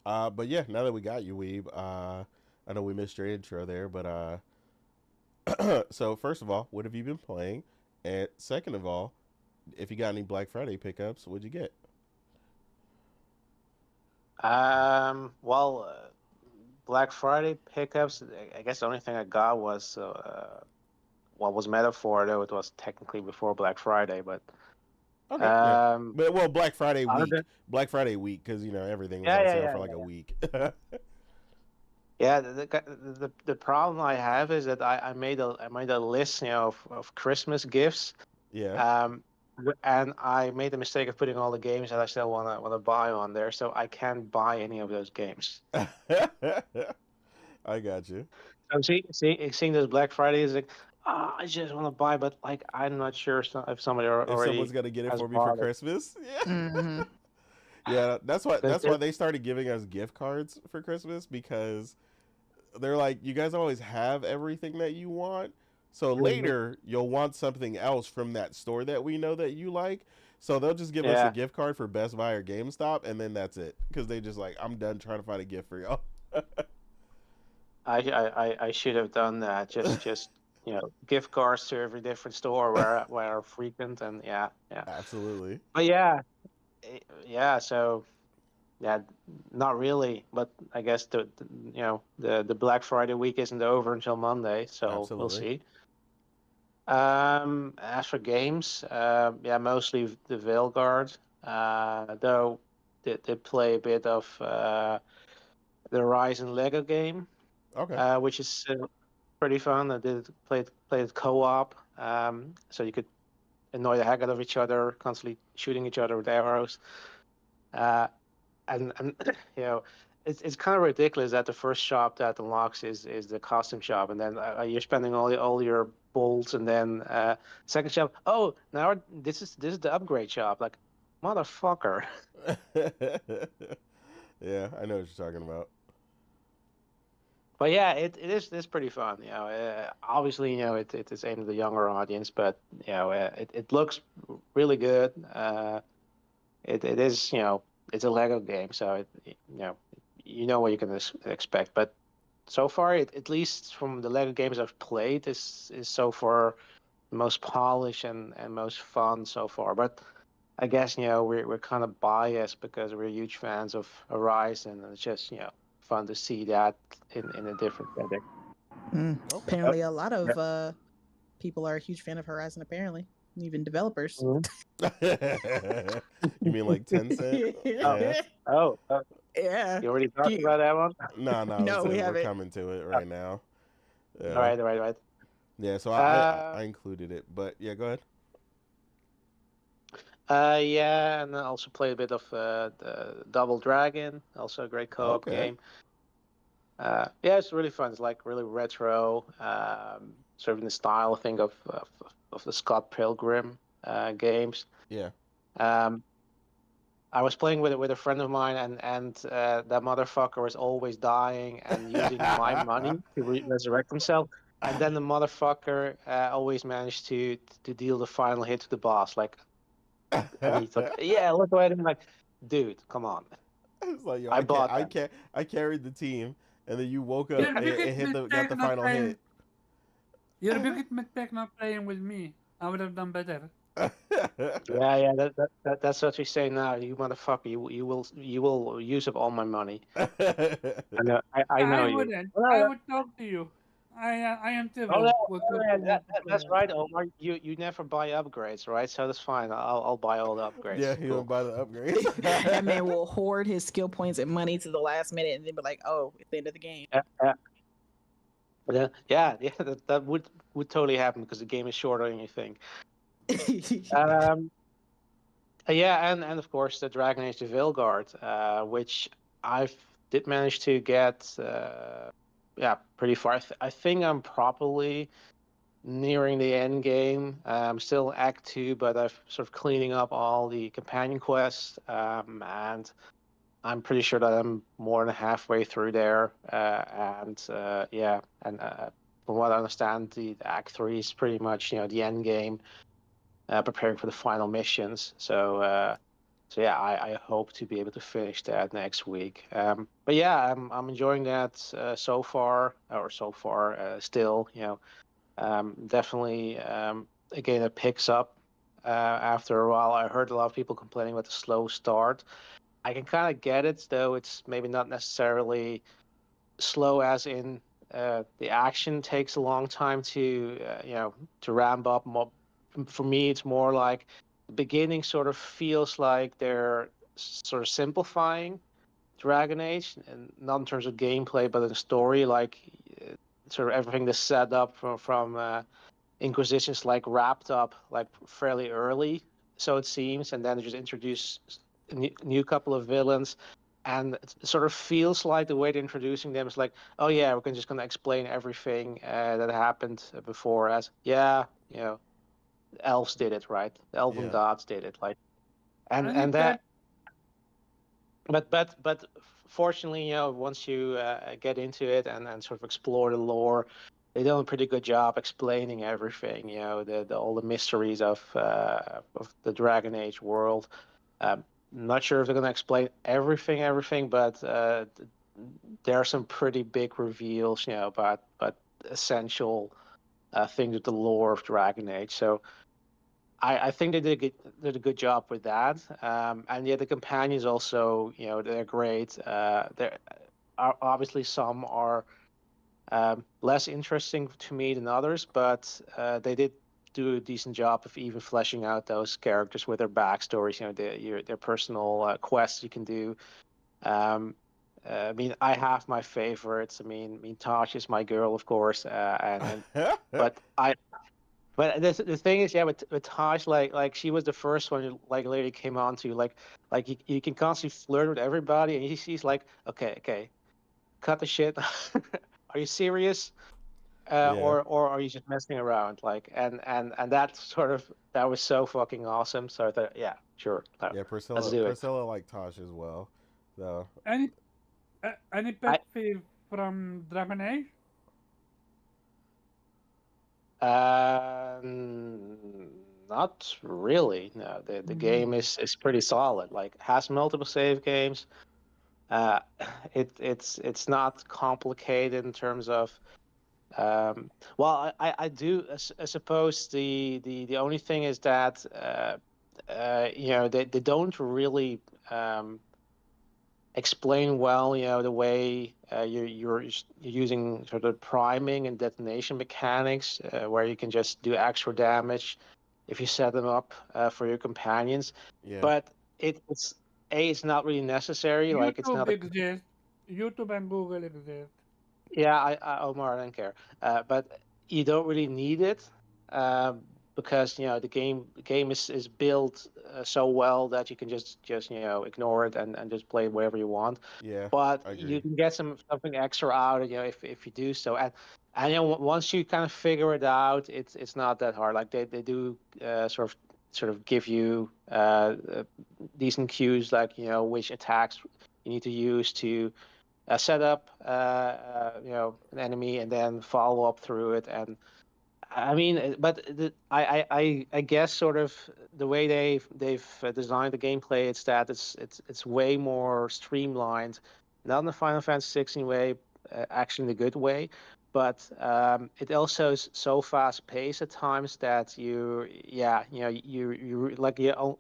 But yeah, now that we got you, Weeb, I know we missed your intro there, but so first of all, what have you been playing? And second of all, if you got any Black Friday pickups, what'd you get? Well, Black Friday pickups. I guess the only thing I got was what was Metaphor, though it was technically before Black Friday, but Okay, yeah. um, But well, Black Friday other week, than because everything was yeah, on yeah, sale yeah, for like a week. yeah. The problem I have is that I made a list, of Christmas gifts. Yeah. And I made the mistake of putting all the games that I still wanna buy on there, so I can't buy any of those games. I got you. So seeing those Black Fridays, like, I just want to buy, but like, I'm not sure if somebody If someone's already gonna get it has for me for bought it. Christmas, yeah, Mm-hmm. yeah. That's why. But That's why they started giving us gift cards for Christmas, because they're like, you guys always have everything that you want, so later you'll want something else from that store that we know that you like. So they'll just give us a Yeah, gift card for Best Buy or GameStop, and then that's it. Because they just like, I'm done trying to find a gift for y'all. I should have done that. Just gift cards to every different store where I frequent, and yeah. Absolutely. But yeah, yeah. So yeah, not really. But I guess the Black Friday week isn't over until Monday, so we'll Absolutely. see. As for games, yeah, mostly the Veilguard. Though they play a bit of the Horizon Lego game, Okay. which is pretty fun. I did play it co-op, so you could annoy the heck out of each other, constantly shooting each other with arrows. Uh, and it's kind of ridiculous that the first shop that unlocks is the costume shop, and then you're spending all your bolts, and then second shop. Oh, now this is the upgrade shop. Like, motherfucker. Yeah, I know what you're talking about. But yeah, it is pretty fun. Obviously, it is aimed at the younger audience, but it looks really good. It is, it's a Lego game, so you know what you can expect. But so far, at least from the Lego games I've played, is so far the most polished and most fun so far. But I guess we're kind of biased because we're huge fans of Horizon, and it's just fun to see that in a different setting. Okay. Apparently, a lot of people are a huge fan of Horizon. Apparently, even developers. Mhm. You mean like Tencent? Yeah. Oh, Yeah. you already talked Yeah. about that one? No, we We're haven't. coming to it right now. All Yeah. right. Yeah, so I included it, but yeah, go ahead. Yeah, and I also played a bit of the Double Dragon, also a great co-op Okay. game. Yeah, it's really fun. It's like really retro, sort of in the style, I think, of the Scott Pilgrim games. Yeah. Um, I was playing with a friend of mine, and that motherfucker was always dying and using my money to resurrect himself. And then the motherfucker always managed to deal the final hit to the boss. Like, and he's like, "Yeah, look at him." Like, dude, come on. It's like, yo, I bought that. I carried the team, and then you woke up Your and biggest got the mistake not final playing. hit. Your biggest mistake not playing with me. I would have done better. Yeah, that's what we say now. You motherfucker, you will use up all my money. I know I you. wouldn't. Oh, I no, would talk to you. I am oh, civil. no, With oh, yeah, with that's right, Omar. You never buy upgrades, right? So that's fine. I'll buy all the upgrades. Yeah, he Cool. went buy the upgrades. That man will hoard his skill points and money to the last minute and then be like, "Oh, it's the end of the game." Yeah. That would totally happen because the game is shorter than you think. Um, yeah, and of course the Dragon Age the Veilguard, which I did manage to get, pretty far. I think I'm probably nearing the end game. I'm still Act 2, but I'm sort of cleaning up all the companion quests, and I'm pretty sure that I'm more than halfway through there. And from what I understand, the Act 3 is pretty much the end game, preparing for the final missions. So yeah, I hope to be able to finish that next week. But yeah, I'm enjoying that so far. Still, definitely. Again, it picks up after a while. I heard a lot of people complaining about the slow start. I can kind of get it, though it's maybe not necessarily slow as in the action takes a long time to ramp up. For me, it's more like the beginning sort of feels like they're sort of simplifying Dragon Age, and not in terms of gameplay, but in the story, like sort of everything that's set up from Inquisition's like wrapped up like fairly early, so it seems, and then they just introduce a new couple of villains, and it sort of feels like the way they're introducing them is like, oh yeah, we're just gonna explain everything that happened before, as elves did it, right? The elven Yeah. gods did it, like, and And and that. But fortunately, once you get into it and sort of explore the lore, they do a pretty good job explaining everything. The all the mysteries of the Dragon Age world. Not sure if they're going to explain everything, but there are some pretty big reveals, but essential things with the lore of Dragon Age. So I think they did a good job with that. And yeah, the companions also, they're great. There are obviously some are less interesting to me than others, but they did do a decent job of even fleshing out those characters with their backstories. Their personal quests you can do. I mean, I have my favorites. I mean, Tosh is my girl, of course, but the thing is, yeah, with Taj, like she was the first one who like lady came on to like you can constantly flirt with everybody, and she's like, okay, cut the shit. Are you serious? Yeah. Or are you just messing around? Like, and that was so fucking awesome. So I thought, yeah, sure, Yeah, let's Priscilla do it. Priscilla liked Tosh as well. So any pet peeve from Dragon Age? Not really. No, the game is pretty solid. Like, has multiple save games. Uh, it's not complicated in terms of. Well, I do. I suppose the only thing is that they don't really explain well, the way you're using sort of priming and detonation mechanics, where you can just do extra damage if you set them up for your companions. yeah. But it's not really necessary. Like, it's YouTube not a. exists. YouTube and Google exist. Yeah, Omar, I don't care. But you don't really need it, because the game is built so well that you can just ignore it and just play whatever you want. Yeah. But I you agree. can get something extra out of if you do so. And once you kind of figure it out, it's not that hard. Like, they do sort of give you decent cues, like which attacks you need to use to set up an enemy and then follow up through it. And I mean, but I guess sort of the way they've designed the gameplay, it's that it's way more streamlined, not in the Final Fantasy 16 way, actually in a good way. But it also is so fast paced at times that you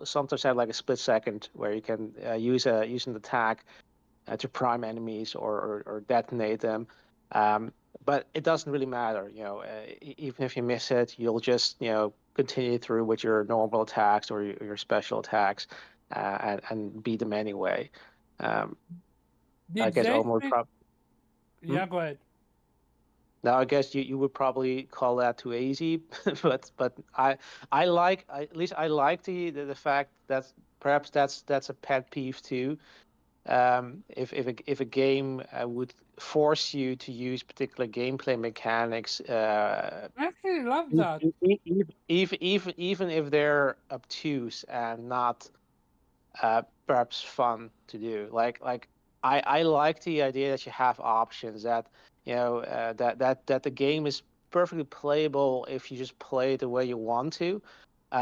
sometimes have like a split second where you can use an attack to prime enemies or detonate them. But it doesn't really matter, even if you miss it, you'll just continue through with your normal attacks or your special attacks, and beat them anyway. Um, I Did guess they Omar fix? Hmm? Yeah, go ahead. Now I guess you would probably call that too easy, but I like, at least I like the fact that perhaps that's a pet peeve too. If a game would force you to use particular gameplay mechanics, I actually love that. even if they're obtuse and not perhaps fun to do. Like I like the idea that you have options, that that the game is perfectly playable if you just play it the way you want to.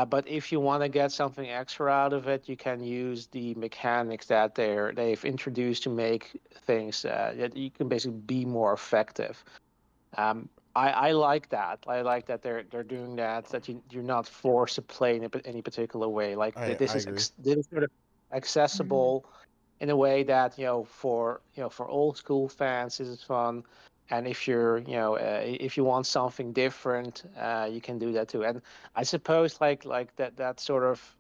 But if you want to get something extra out of it, you can use the mechanics that they've introduced to make things that you can basically be more effective. I like that. I like that they're doing that. That you're not forced to play in any particular way. Like I agree. this is sort of accessible in a way that for old school fans this is fun, and if you're if you want something different, you can do that too. And I suppose like that sort of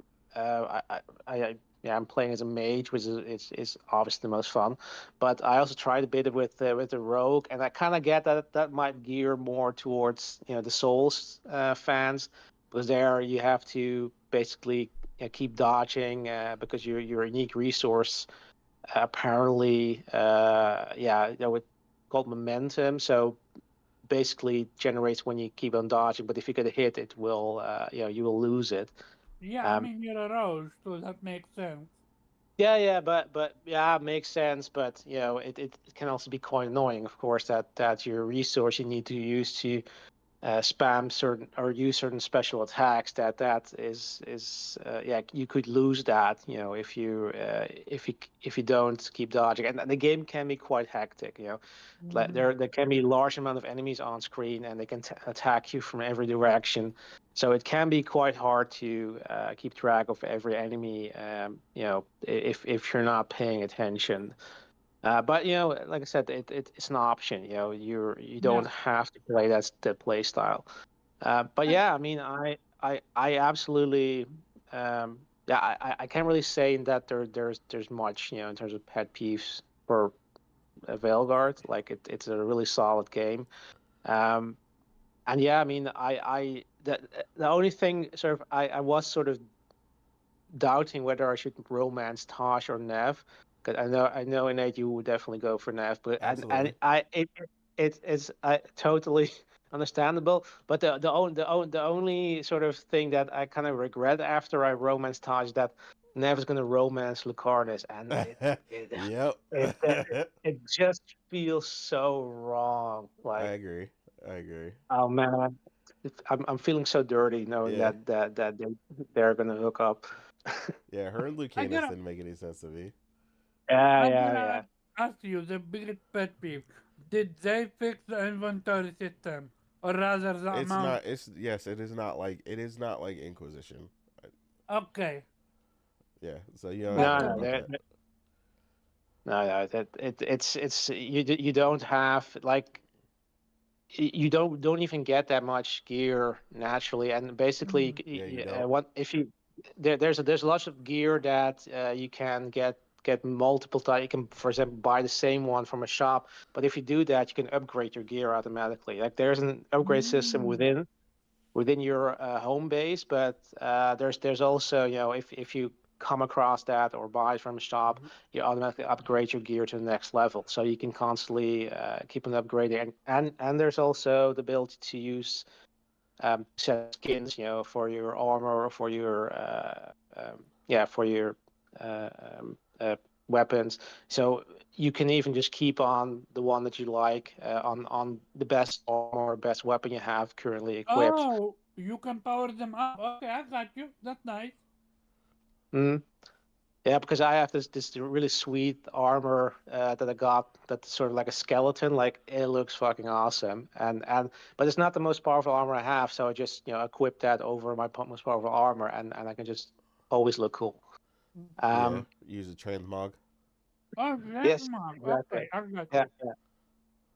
yeah, I'm playing as a mage, which is obviously the most fun. But I also tried a bit with the rogue, and I kind of get that might gear more towards the Souls fans, because there you have to basically keep dodging because your unique resource apparently it's called momentum. So basically generates when you keep on dodging, but if you get a hit, it will you will lose it. Yeah, I Um, mean you're a rose, so that makes sense. Yeah, but yeah, it makes sense. But it can also be quite annoying, of course, that your resource you need to use to spam certain or use certain special attacks. That is yeah, you could lose that, if you don't keep dodging, and the game can be quite hectic. Like there can be a large amount of enemies on screen, and they can attack you from every direction. So it can be quite hard to keep track of every enemy. If you're not paying attention. But like I said, it's an option. You Yeah, don't have to play that play style. But I, yeah, I mean, I absolutely yeah, I can't really say that there's much in terms of pet peeves for Veilguard. Like it's a really solid game. Um, and yeah, I mean, the only thing sort of I was sort of doubting whether I should romance Tosh or Nev. Because I know Innate you would definitely go for Nev, but and Absolutely. it's totally understandable. But the only sort of thing that I kind of regret after I romance Tosh, that Nev is gonna romance Lucarnis, and it Yep. it it just feels so wrong. I Like, agree. I agree. oh man, I'm feeling so dirty knowing Yeah. that they're gonna hook up. Yeah, her and I Lucanus gotta, didn't make any sense to me. Yeah, I yeah, gotta yeah. ask you the biggest pet peeve. Did they fix the inventory system, or rather the It's amount? not it's yes, it is not like Inquisition. Okay, Yeah. So you that's No, right a no, about bit. that. no. It's you don't have like you don't even get that much gear naturally, and basically Yeah, you don't. what if you there's lots of gear that you can get multiple times. You can, for example, buy the same one from a shop, but if you do that, you can upgrade your gear automatically. Like there's an upgrade system Mm. within your home base, but there's also if you come across that or buy it from a shop, Mhm. you automatically upgrade your gear to the next level, so you can constantly keep on upgrading. And there's also the ability to use set skins, for your armor or for your for your uh, um, uh, weapons. So you can even just keep on the one that you like on the best armor, best weapon you have currently equipped. Oh, you can power them up. Okay, I got you. That's nice. Mm. Yeah, because I have this really sweet armor that I got that's sort of like a skeleton. Like it looks fucking awesome, and but it's not the most powerful armor I have, so I just equip that over my most powerful armor, and I can just always look cool. Yeah, Um, use a transmog. Oh, yes, Redmond. exactly. Okay, I got Yeah, you. yeah,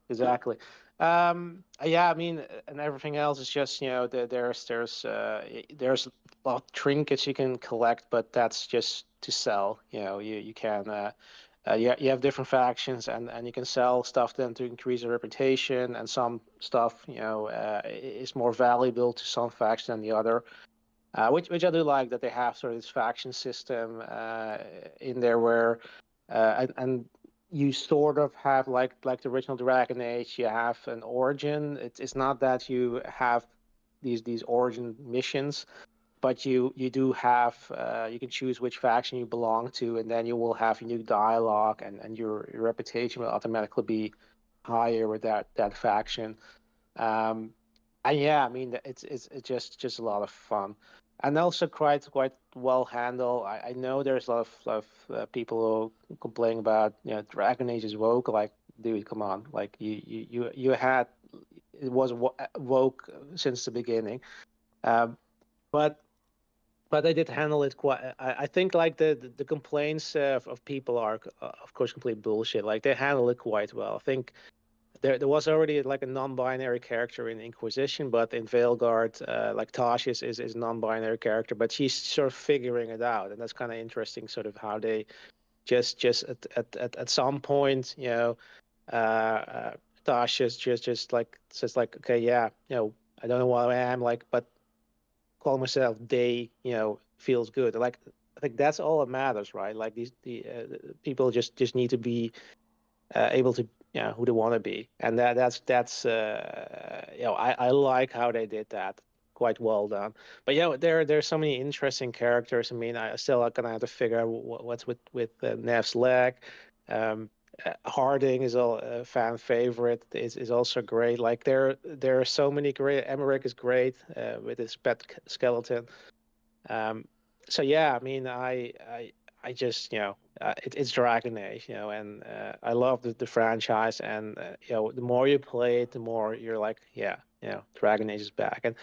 exactly. Yeah, I mean, and everything else is just there's a lot of trinkets you can collect, but that's just to sell. You can. You have different factions, and you can sell stuff to them to increase their reputation, and some stuff is more valuable to some faction than the other, which I do like that they have sort of this faction system in there where and you sort of have like the original Dragon Age, you have an origin. It's not that you have these origin missions, but you do have you can choose which faction you belong to, and then you will have new dialogue, and your reputation will automatically be higher with that faction. Um, and yeah, I mean it's just a lot of fun, and also quite well handled. I know there's a lot of people who complain about Dragon Age is woke. Like, dude, come on, like you had it was woke since the beginning, um, but they did handle it quite. I think like the complaints of people are of course complete bullshit. Like they handle it quite well. I think there was already like a non-binary character in Inquisition, but in Veilguard, like Tosh is a non-binary character, but she's sort of figuring it out, and that's kind of interesting. Sort of how they just at some point, uh, uh, Tosh is just like says like, okay, yeah, I don't know what I am like, but call myself they, feels good. Like I think that's all that matters, right? Like the people just need to be able to who they want to be, and that's I like how they did that, quite well done. But there's so many interesting characters. I mean, I still gonna have to figure out what's with Nev's leg. um Harding is a fan favorite, is also great. Like there are so many great. Emmerich is great with his pet skeleton. um, so yeah, I mean, I just it's Dragon Age, and I love the franchise, and the more you play it, the more you're like, yeah, Dragon Age is back, and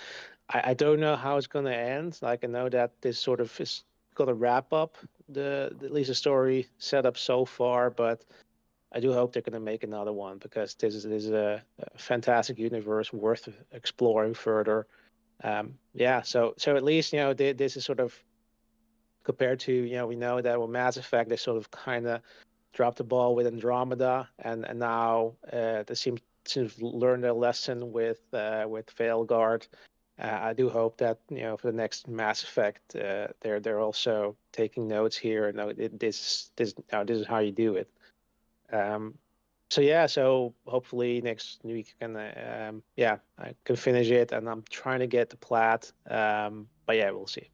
I don't know how it's gonna end. Like I know that this sort of is gonna wrap up the at least the story set up so far, but I do hope they're gonna make another one because this is a fantastic universe worth exploring further. Yeah, so at least this is sort of compared to we know that with Mass Effect they sort of kind of dropped the ball with Andromeda, and now they seem to learn their lesson with Veilguard. I do hope that for the next Mass Effect they're also taking notes here. No, this is how you do it. Um, so yeah, so hopefully next week I can finish it, and I'm trying to get the plat. But yeah, we'll see.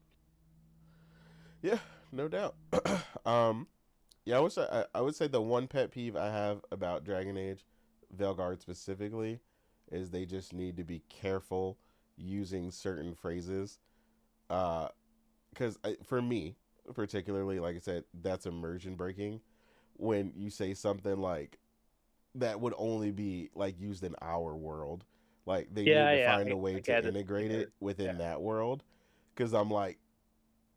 Yeah, no doubt. um, yeah, I would say the one pet peeve I have about Dragon Age, Veilguard specifically, is they just need to be careful using certain phrases. Because for me, particularly, like I said, that's immersion breaking. When you say something like that would only be like used in our world, like they need Yeah, to yeah, find a I way to get it. integrate it within Yeah. that world. Because I'm like,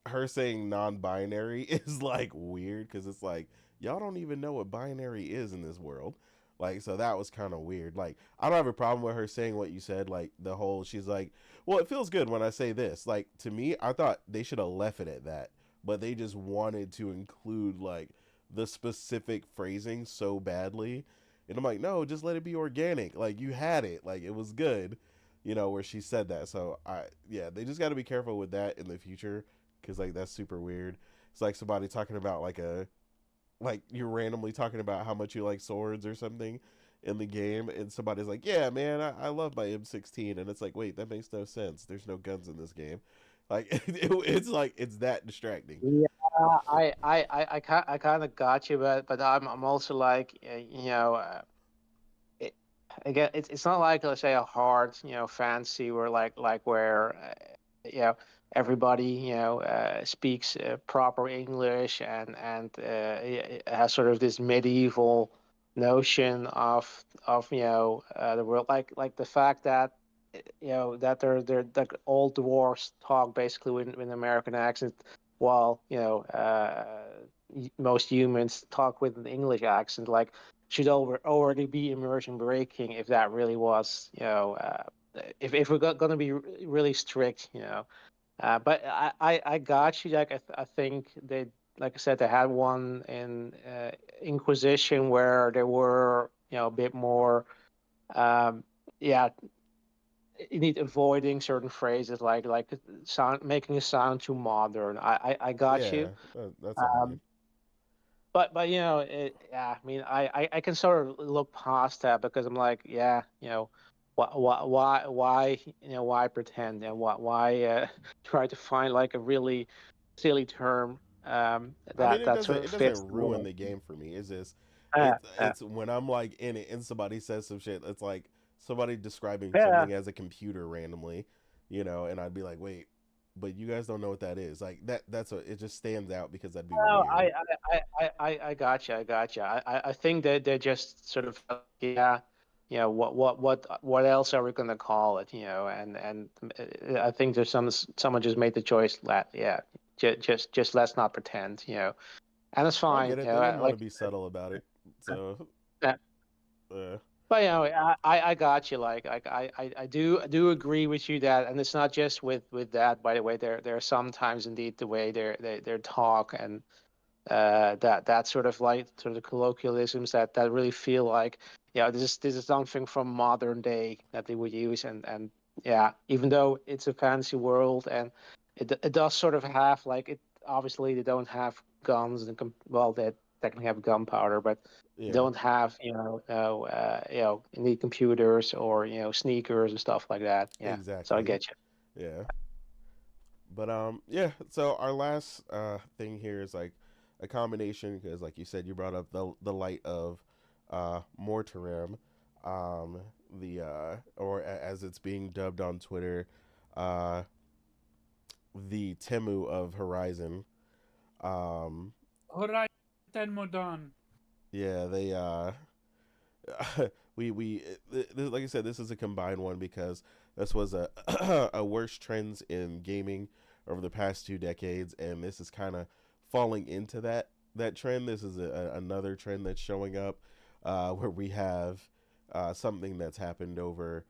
her saying non-binary is like weird because it's like y'all don't even know what binary is in this world. Like, so that was kind of weird. Like, I don't have a problem with her saying what you said. Like, the whole she's like, well, it feels good when I say this. Like, to me, I thought they should have left it at that, but they just wanted to include like the specific phrasing so badly. And I'm like, no, just let it be organic. Like, you had it. Like, it was good, where she said that. So yeah, they just got to be careful with that in the future because like that's super weird. It's like somebody talking about like you're randomly talking about how much you like swords or something in the game, and somebody's like, "Yeah, man, I love my M16," and it's like, wait, that makes no sense. There's no guns in this game. Like it's like it's that distracting. Yeah, I kind of got you, but I'm also like, it, again, it's not like let's say a hard, fancy or like where, you know, everybody speaks proper English and has sort of this medieval notion of the world, like the fact that that they're like all dwarves talk basically with an American accent, while most humans talk with an English accent. Like, should already be immersion breaking if that really was if we're gonna be really strict. But I got you. Like, I think they, like I said, they had one in Inquisition where they were a bit more yeah, you need avoiding certain phrases like sound, making it sound too modern. I got Yeah, you. that's Um, fine. but yeah, I mean, I can sort of look past that because I'm like, yeah, why why pretend, and why try to find like a really silly term I mean, that sort it of fits doesn't the ruin role. the game for me. It's just Yeah, yeah, it's when I'm like in it and somebody says some shit. It's like somebody describing yeah. something as a computer randomly, and I'd be like, wait, but you guys don't know what that is. Like that's it just stands out because that'd be No, weird. I gotcha, I gotcha. I think that they're just sort of yeah, what else are we gonna call it? I think there's someone just made the choice that yeah, just let's not pretend, and it's I fine. get it. They didn't want to Like be subtle about it, so yeah. uh, But I got you. Like I do agree with you that, and it's not just with that. By the way, there are sometimes indeed the way they talk and that sort of colloquialisms that really feel like this is something from modern day that they would use, and yeah, even though it's a fantasy world and it does sort of have like it, obviously they don't have guns and well, they technically have gunpowder, but they yeah, don't have you need computers or sneakers and stuff like that. Yeah, so I exactly. get you. Yeah. But yeah. So our last thing here is like a combination because, like you said, you brought up the light of Mortarim, um, as it's being dubbed on Twitter, uh, the Temu of Horizon. Um, Horizon Tenmodon. yeah, they like I said, this is a combined one because this was a a worst trends in gaming over the past 2 decades, and this is kind of falling into that trend. This is another trend that's showing up, where we have something that's happened over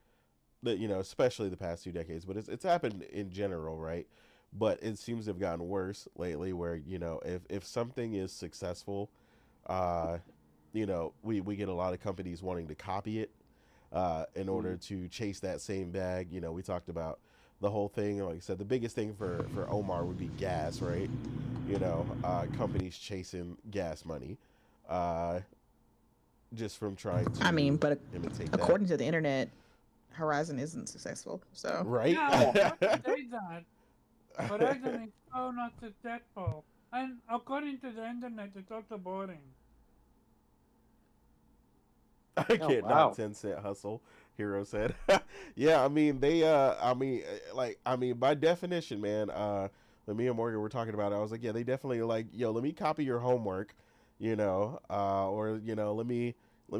the especially the past 2 decades, but it's happened in general, right? But it seems to have gotten worse lately, where if something is successful, uh, we get a lot of companies wanting to copy it in order to chase that same bag. We talked about the whole thing. Like I said, the biggest thing for Omar would be gas, right? Companies chasing gas money, uh, just from trying I mean, to but imitate that, according to the internet, Horizon isn't successful. So right? Yeah, I was about to say that. Horizon is so not successful. And according to the internet, it's also boring. I Oh can't not wow. 10-cent hustle. Hero said, "Yeah, I mean they. By definition, man. When me and Morgan were talking about it, I was like, yeah, they definitely like, yo, let me copy your homework, or let me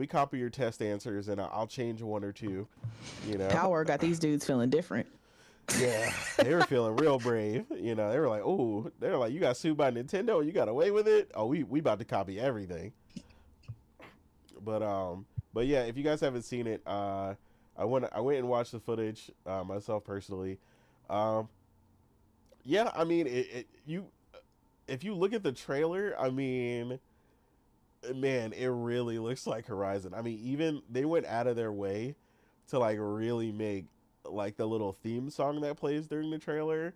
copy your test answers, and I'll change one or two, you know. Power got these dudes feeling different. Yeah, they were feeling real brave. They were like, oh, they were like, you got sued by Nintendo, and you got away with it. Oh, we about to copy everything." But yeah, if you guys haven't seen it, I went and watched the footage myself personally. Um, yeah, I mean, if you look at the trailer, I mean, man, it really looks like Horizon. I mean, even they went out of their way to like really make like the little theme song that plays during the trailer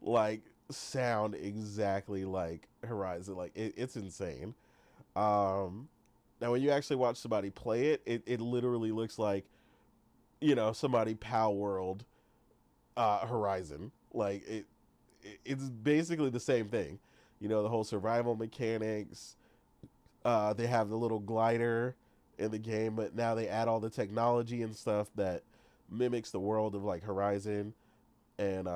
like sound exactly like Horizon. Like it's insane. Um, Now, when you actually watch somebody play it, it literally looks like somebody Pal World Horizon. Like it's basically the same thing. The whole survival mechanics. They have the little glider in the game, but now they add all the technology and stuff that mimics the world of like Horizon, and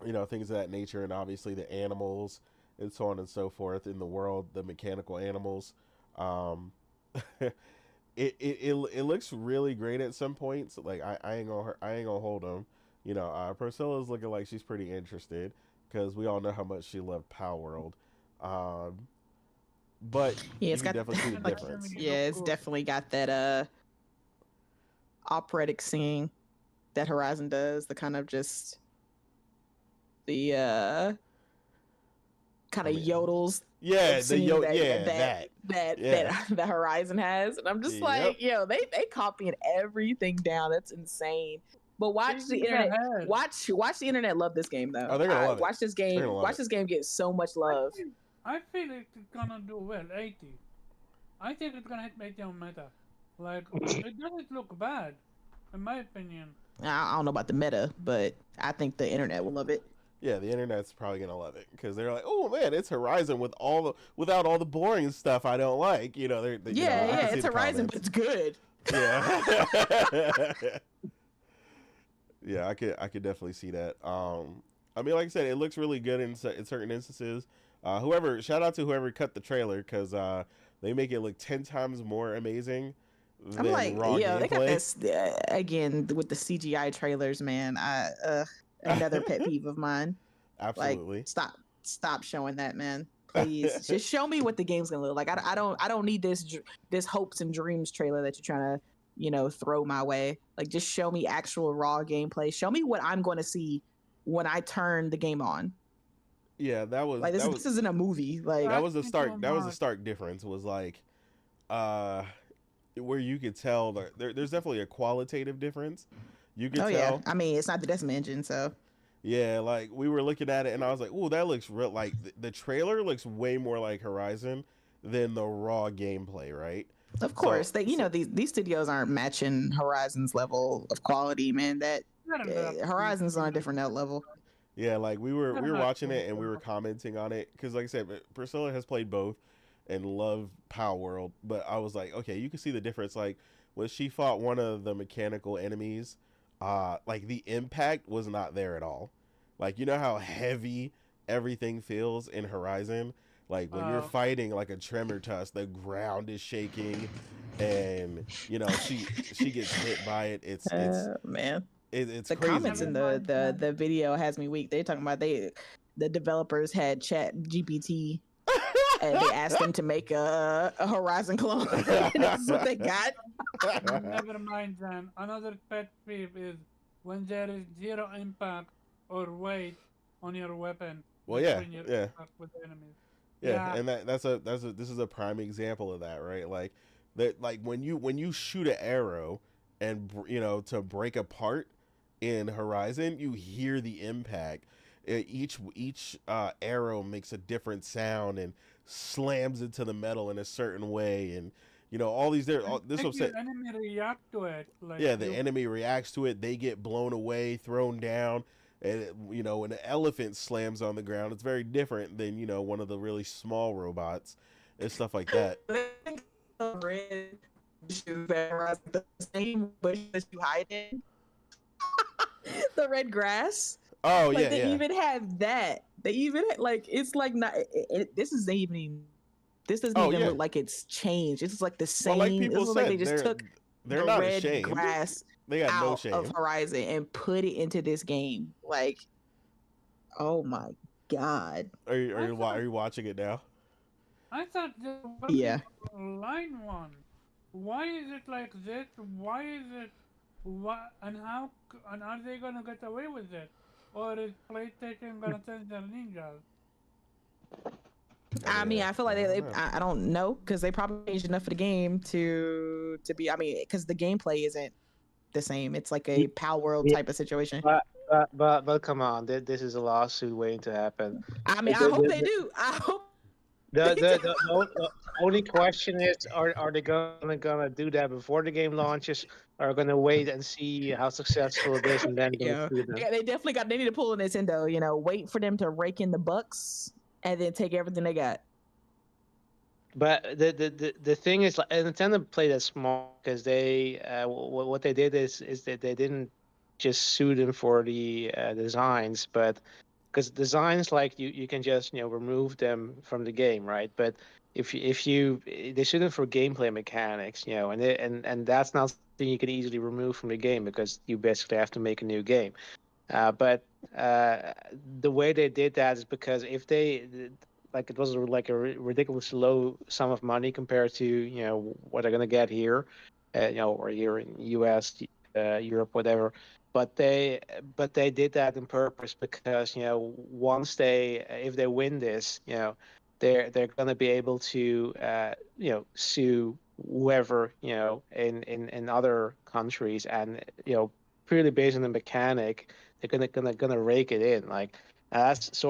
things of that nature, and obviously the animals and so on and so forth in the world, the mechanical animals. Um, it looks really great at some points. Like I ain't gonna hold them. Priscilla's looking like she's pretty interested because we all know how much she loved Power World. But Yeah, you it's can got definitely see the difference. yeah, it's definitely got that operatic singing that Horizon does. The kind of just the kind of yodels. Yeah, of singing that that Horizon has, and I'm just like, yo, they copying everything down. That's insane. But watch the internet. Watch the internet love this game though. Oh, they're gonna love it. Watch this game. Watch this game get so much love. I feel it's gonna do well. 80. I think it's gonna hit 80 on meta. Like it doesn't look bad, in my opinion. I don't know about the meta, but I think the internet will love it. Yeah, the internet's probably gonna love it because they're like, "Oh man, it's Horizon without all the boring stuff I don't like." It's Horizon, but it's good. Yeah, yeah, I could definitely see that. I mean, like I said, it looks really good in certain instances. Shout out to whoever cut the trailer because they make it look 10 times more amazing. I'm like, raw yeah, gameplay. they got this again with the CGI trailers, man. Another pet peeve of mine. Absolutely. Like, stop showing that, man. Please, just show me what the game's gonna look like. I don't need this hopes and dreams trailer that you're trying to, throw my way. Like, just show me actual raw gameplay. Show me what I'm going to see when I turn the game on. Yeah, that was like this isn't a movie. Like that was a stark difference. Was like, where you could tell there's definitely a qualitative difference. You could tell. Yeah. I mean, it's not the Decima engine, so. Yeah, like we were looking at it, and I was like, "Ooh, that looks real." Like the trailer looks way more like Horizon than the raw gameplay, right? Of course, these studios aren't matching Horizon's level of quality, man. Horizon's on a different level. Yeah, like we were watching it and we were commenting on it because, like I said, Priscilla has played both and loved Power World, but I was like, okay, you can see the difference. Like when she fought one of the mechanical enemies, like the impact was not there at all. Like, you know how heavy everything feels in Horizon? Like when you're fighting like a tremor tusk, the ground is shaking, and she gets hit by it. It's man. It's the crazy. Comments in the video has me weak. They're talking about the developers had Chat GPT and they asked them to make a Horizon clone. That's what they got. Never mind, then. Another pet peeve is when there is zero impact or weight on your weapon. Well, yeah. With enemies. Yeah, and this is a prime example of that, right? Like that, like when you shoot an arrow and to break apart in Horizon, you hear the impact. Each arrow makes a different sound and slams into the metal in a certain way, and all these there. This what I'm saying. The enemy react to it. Like the enemy reacts to it. They get blown away, thrown down. And when an elephant slams on the ground, it's very different than one of the really small robots and stuff like that. The same bush that you hide in, the red grass. Oh like yeah, they even have that. They even like it's like not. This doesn't even look like it's changed. It's like the same. Well, like people said, like they just took they're the not red ashamed. grass. They got no out shame of Horizon and put it into this game. Like, oh my god! Are you watching it now? I thought there was a line one. Why is it like this? Why is it? What and how? And are they gonna get away with it? Or is PlayStation gonna send their ninjas? I mean, I feel like I don't know because they probably changed enough of the game to be. I mean, because the gameplay isn't the same. It's like a Power World type of situation. But come on, this is a lawsuit waiting to happen. I mean, I hope they do. I hope. The only question is, are they gonna do that before the game launches, or gonna wait and see how successful it is and then sue them? Yeah, they need to pull a Nintendo. Wait for them to rake in the bucks and then take everything they got. But the thing is, like, Nintendo played it small because they what they did is that they didn't just sue them for the designs, but because designs like you can just remove them from the game, right? But if you they shouldn't for gameplay mechanics, and that's not something you can easily remove from the game because you basically have to make a new game. But the way they did that is because if they like it was like a ridiculously low sum of money compared to what they're gonna get here, or here in U.S., Europe, whatever. But they did that on purpose because once if they win this, they're gonna be able to sue whoever in other countries, and purely based on the mechanic, they're gonna rake it in. Like that's see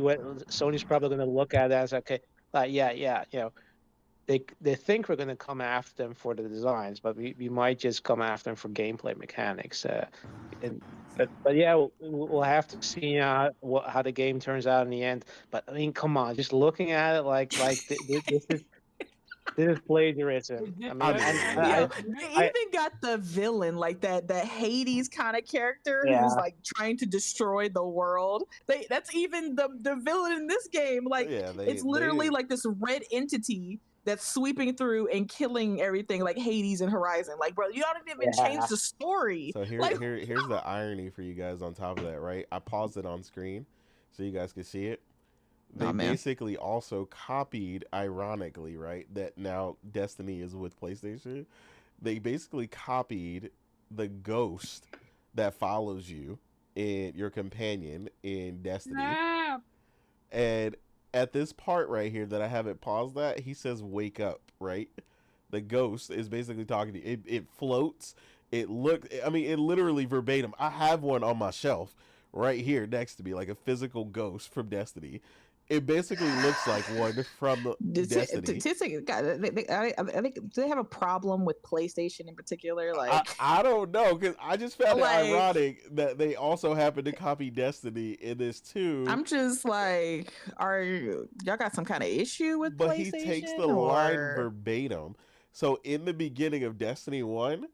what Sony's probably gonna look at as, okay, like yeah, they think we're gonna come after them for the designs, but we might just come after them for gameplay mechanics. But yeah, we'll have to see how the game turns out in the end. But I mean, come on, just looking at it like this is plagiarism. I mean, and Yo, I, they I even got the villain, like that Hades kind of character yeah. who's like trying to destroy the world. That's even the villain in this game. Like it's literally like this red entity that's sweeping through and killing everything, like Hades and Horizon. Like, bro, you don't even change the story. So here's the irony for you guys on top of that, right? I paused it on screen so you guys can see it. They basically also copied, ironically, right, that now Destiny is with PlayStation. They basically copied the ghost that follows you in your companion in Destiny. Snap. And at this part right here that I haven't paused at, he says, "Wake up," right? The ghost is basically talking to you. It floats. It literally verbatim. I have one on my shelf right here next to me, like a physical ghost from Destiny. It basically looks like one from Destiny. I think do they have a problem with PlayStation in particular? Like I don't know, because I just found it ironic that they also happen to copy Destiny in this too. I'm just like, y'all got some kind of issue with but PlayStation? But he takes the line verbatim. So in the beginning of Destiny 1,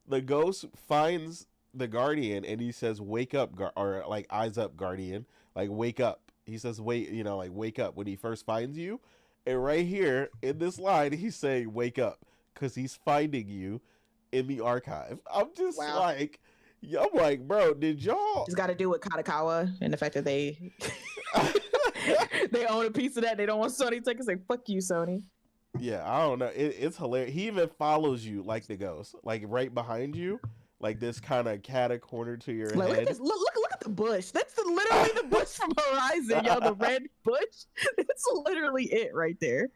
the ghost finds the Guardian and he says, "Wake up," or like, "Eyes up, Guardian." Like, wake up. He says, "Wait," like, wake up when he first finds you. And right here in this line, he's saying, "Wake up," because he's finding you in the archive. I'm just like, I'm like, bro, did y'all? It's got to do with Katakawa and the fact that they they own a piece of that. They don't want Sony to take it. Say, "Fuck you, Sony." Yeah, I don't know. It's hilarious. He even follows you like the ghost, like right behind you, like this kind of cat corner to your head. Look at this. Look at the bush. That's literally the bush from Horizon, yo. The red bush. That's literally it right there.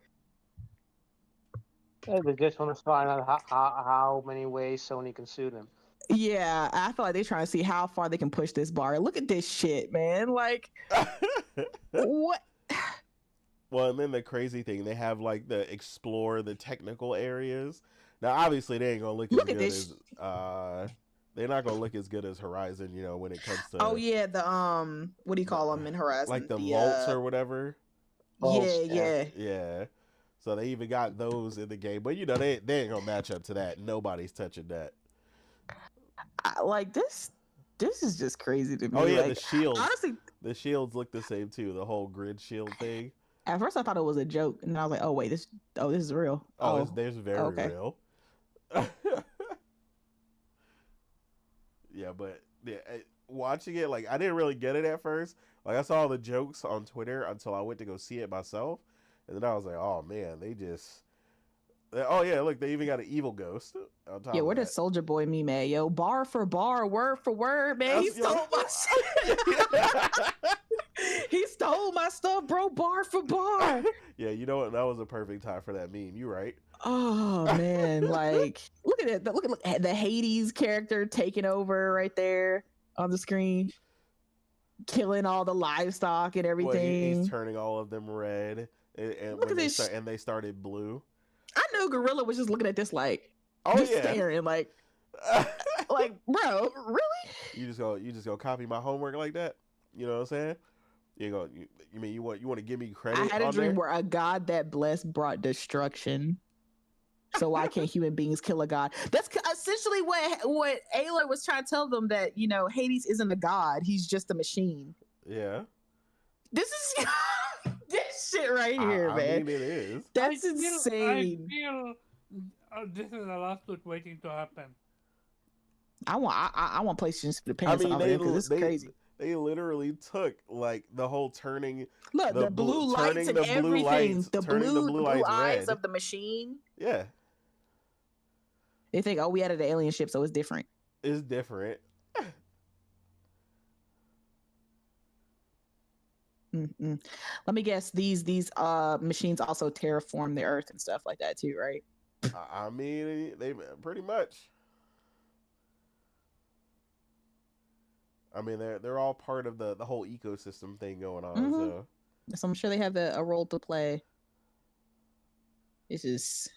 They just want to find out how many ways Sony can sue them. Yeah, I feel like they're trying to see how far they can push this bar. Look at this shit, man. Like, what? Well, and then the crazy thing, they have like the explore the technical areas. Now, obviously, they ain't gonna look as good as they're not gonna look as good as Horizon, when it comes to. Oh yeah, the what do you call them in Horizon? Like the vaults or whatever. Yeah. So they even got those in the game, but they ain't gonna match up to that. Nobody's touching that. Like this is just crazy to me. Oh yeah, like, the shields. Honestly, the shields look the same too. The whole grid shield thing. At first, I thought it was a joke, and I was like, "Oh wait, this is real." There's very real. Yeah, but watching it, like, I didn't really get it at first. Like, I saw the jokes on Twitter until I went to go see it myself, and then I was like, "Oh man, oh yeah, look, they even got an evil ghost on top." Yeah, where does Soldier Boy meme at? Yo, bar for bar, word for word, man. He stole my shit. He stole my stuff, bro. Bar for bar. Yeah, you know what? That was a perfect time for that meme. You right? Oh man, like look at it. Look at the Hades character taking over right there on the screen, killing all the livestock and everything. He's turning all of them red, and look at this, and they started blue. I know Gorilla was just looking at this like, staring like, like, bro, really? You just go copy my homework like that? You know what I'm saying? You want to give me credit? I had a dream where a god that blessed brought destruction. So why can't human beings kill a god? That's essentially what Aloy was trying to tell them, that Hades isn't a god; he's just a machine. Yeah. This is this shit right here, I man. mean, it is. That's insane. I feel this is a lawsuit waiting to happen. I want PlayStation to pay I mean, because it's crazy. They literally took like the whole turning. Look, the blue lights and everything. The blue eyes of the machine. Yeah. They think, we added the alien ship, so it's different. It's different. Mm-mm. Let me guess. These machines also terraform the Earth and stuff like that too, right? I mean, they pretty much. I mean, they're all part of the whole ecosystem thing going on. So I'm sure they have a role to play. This is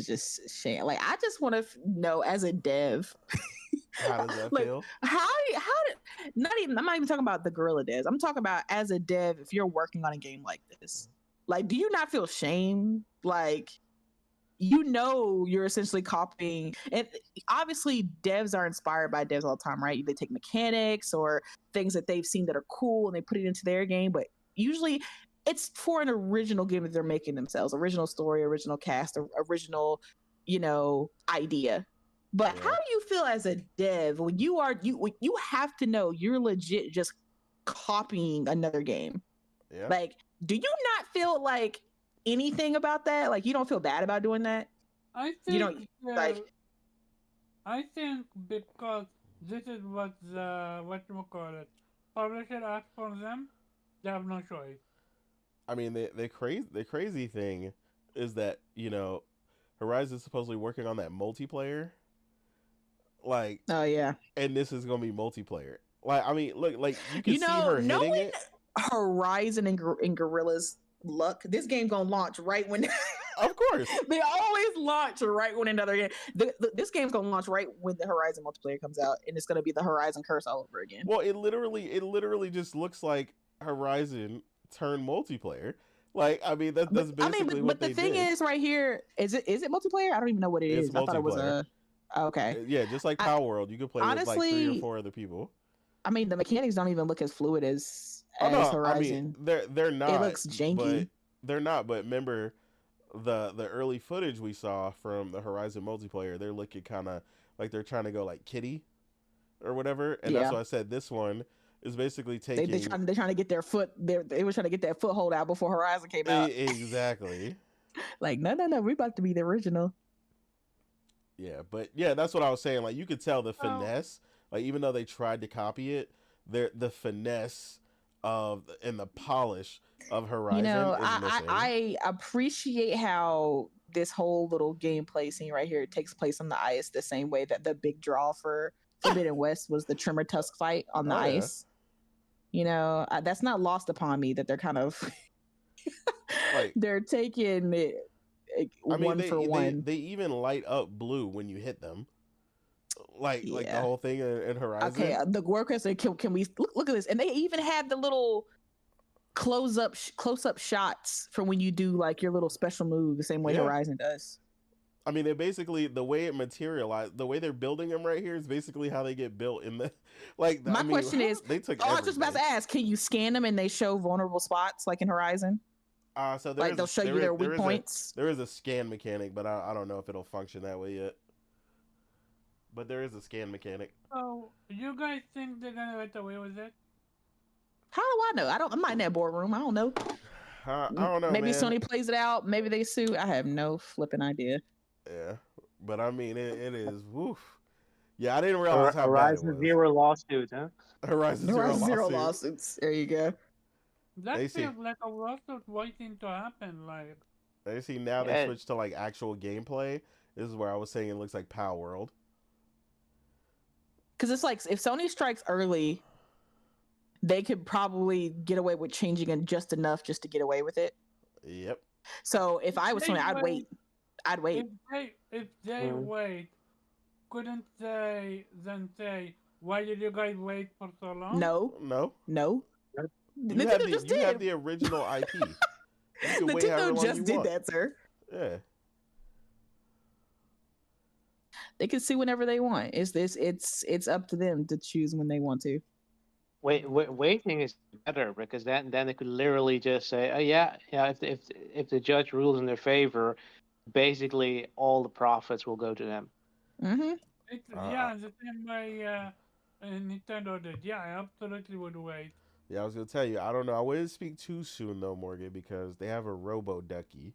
just shame. Like, I just want to know, as a dev, how does that feel? How I'm not even talking about the guerrilla devs. I'm talking about, as a dev, if you're working on a game like this, like, do you not feel shame? Like, you're essentially copying, and obviously devs are inspired by devs all the time, right? They take mechanics or things that they've seen that are cool and they put it into their game, but usually it's for an original game that they're making themselves, original story, original cast, original, idea. But how do you feel as a dev when you have to know you're legit just copying another game? Yeah. Like, do you not feel like anything about that? Like, you don't feel bad about doing that? I think I think because this is what publisher asked for them, they have no choice. I mean, the crazy thing is that Horizon's supposedly working on that multiplayer. Like, oh yeah, and this is gonna be multiplayer. Like, I mean, look, like, you can see her hitting it. Horizon and Gorilla's luck, this game gonna launch right when. Of course, they always launch right when another game. This game's gonna launch right when the Horizon multiplayer comes out, and it's gonna be the Horizon curse all over again. Well, it literally just looks like Horizon turned multiplayer. Like, I mean, that's basically what they did. But the thing is, right here, is it multiplayer? I don't even know what it is. I thought it was okay. Yeah, just like Power World, you could play with like 3 or 4 other people. I mean, the mechanics don't even look as fluid as Horizon. I mean, they're not. It looks janky. They're not. But remember, the early footage we saw from the Horizon multiplayer, they're looking kind of like they're trying to go like Kitty or whatever, and that's why I said this one is basically taking. They're trying to get their foot. They were trying to get that foothold out before Horizon came out. Exactly. Like, no, we're about to be the original. Yeah, but yeah, that's what I was saying. Like, you could tell the finesse. Like, even though they tried to copy it, the finesse and the polish of Horizon is missing. I appreciate how this whole little gameplay scene right here takes place on the ice, the same way that the big draw for Forbidden West was the Tremor Tusk fight on the ice. That's not lost upon me that they're kind of like, they're taking it one for one. They even light up blue when you hit them. Like the whole thing in Horizon. Okay, the workers can we look at this? And they even have the little close up shots from when you do like your little special move, the same way Horizon does. I mean, they basically, the way it materialized, the way they're building them right here is basically how they get built in the like. My question is, they took. I was just about to ask, can you scan them and they show vulnerable spots like in Horizon? So they'll show you their weak points. There is a scan mechanic, but I don't know if it'll function that way yet. But there is a scan mechanic. So, you guys think they're gonna get away with it? How do I know? I'm not in that boardroom. I don't know. I don't know. Maybe man. Sony plays it out. Maybe they sue. I have no flipping idea. Yeah, but I mean, it is. Woof. Yeah, I didn't realize how Horizon bad it was. Zero lawsuits, huh? Horizon Zero lawsuits. There you go. That feels like a lawsuit waiting to happen. Like, they see now they switched to like actual gameplay. This is where I was saying it looks like Power World. Because it's like, if Sony strikes early, they could probably get away with changing it just enough just to get away with it. Yep. So if I was Sony, I'd wait. If they wait, couldn't they then say, why did you guys wait for so long? No. You have the original IP. Nintendo just did that, sir. Yeah. They can sue whenever they want. It's up to them to choose when they want to. Waiting is better because then they could literally just say, oh yeah, if the judge rules in their favor, basically all the profits will go to them. Mm-hmm. Yeah, the same way Nintendo did. Yeah, I absolutely would wait. Yeah, I was gonna tell you. I don't know. I wouldn't speak too soon though, Morgan, because they have a Robo Ducky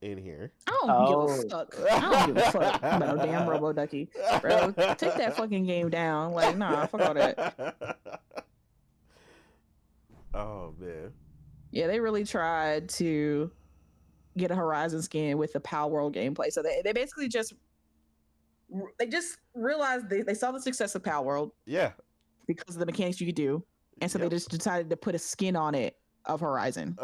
in here. I don't give a fuck. I don't give a fuck about no damn Robo Ducky, bro. Take that fucking game down. Like, nah, fuck all that. Oh man. Yeah, they really tried to get a Horizon skin with the Power World gameplay. So they basically just realized they saw the success of Power World. Yeah. Because of the mechanics you could do. And so they just decided to put a skin on it of Horizon.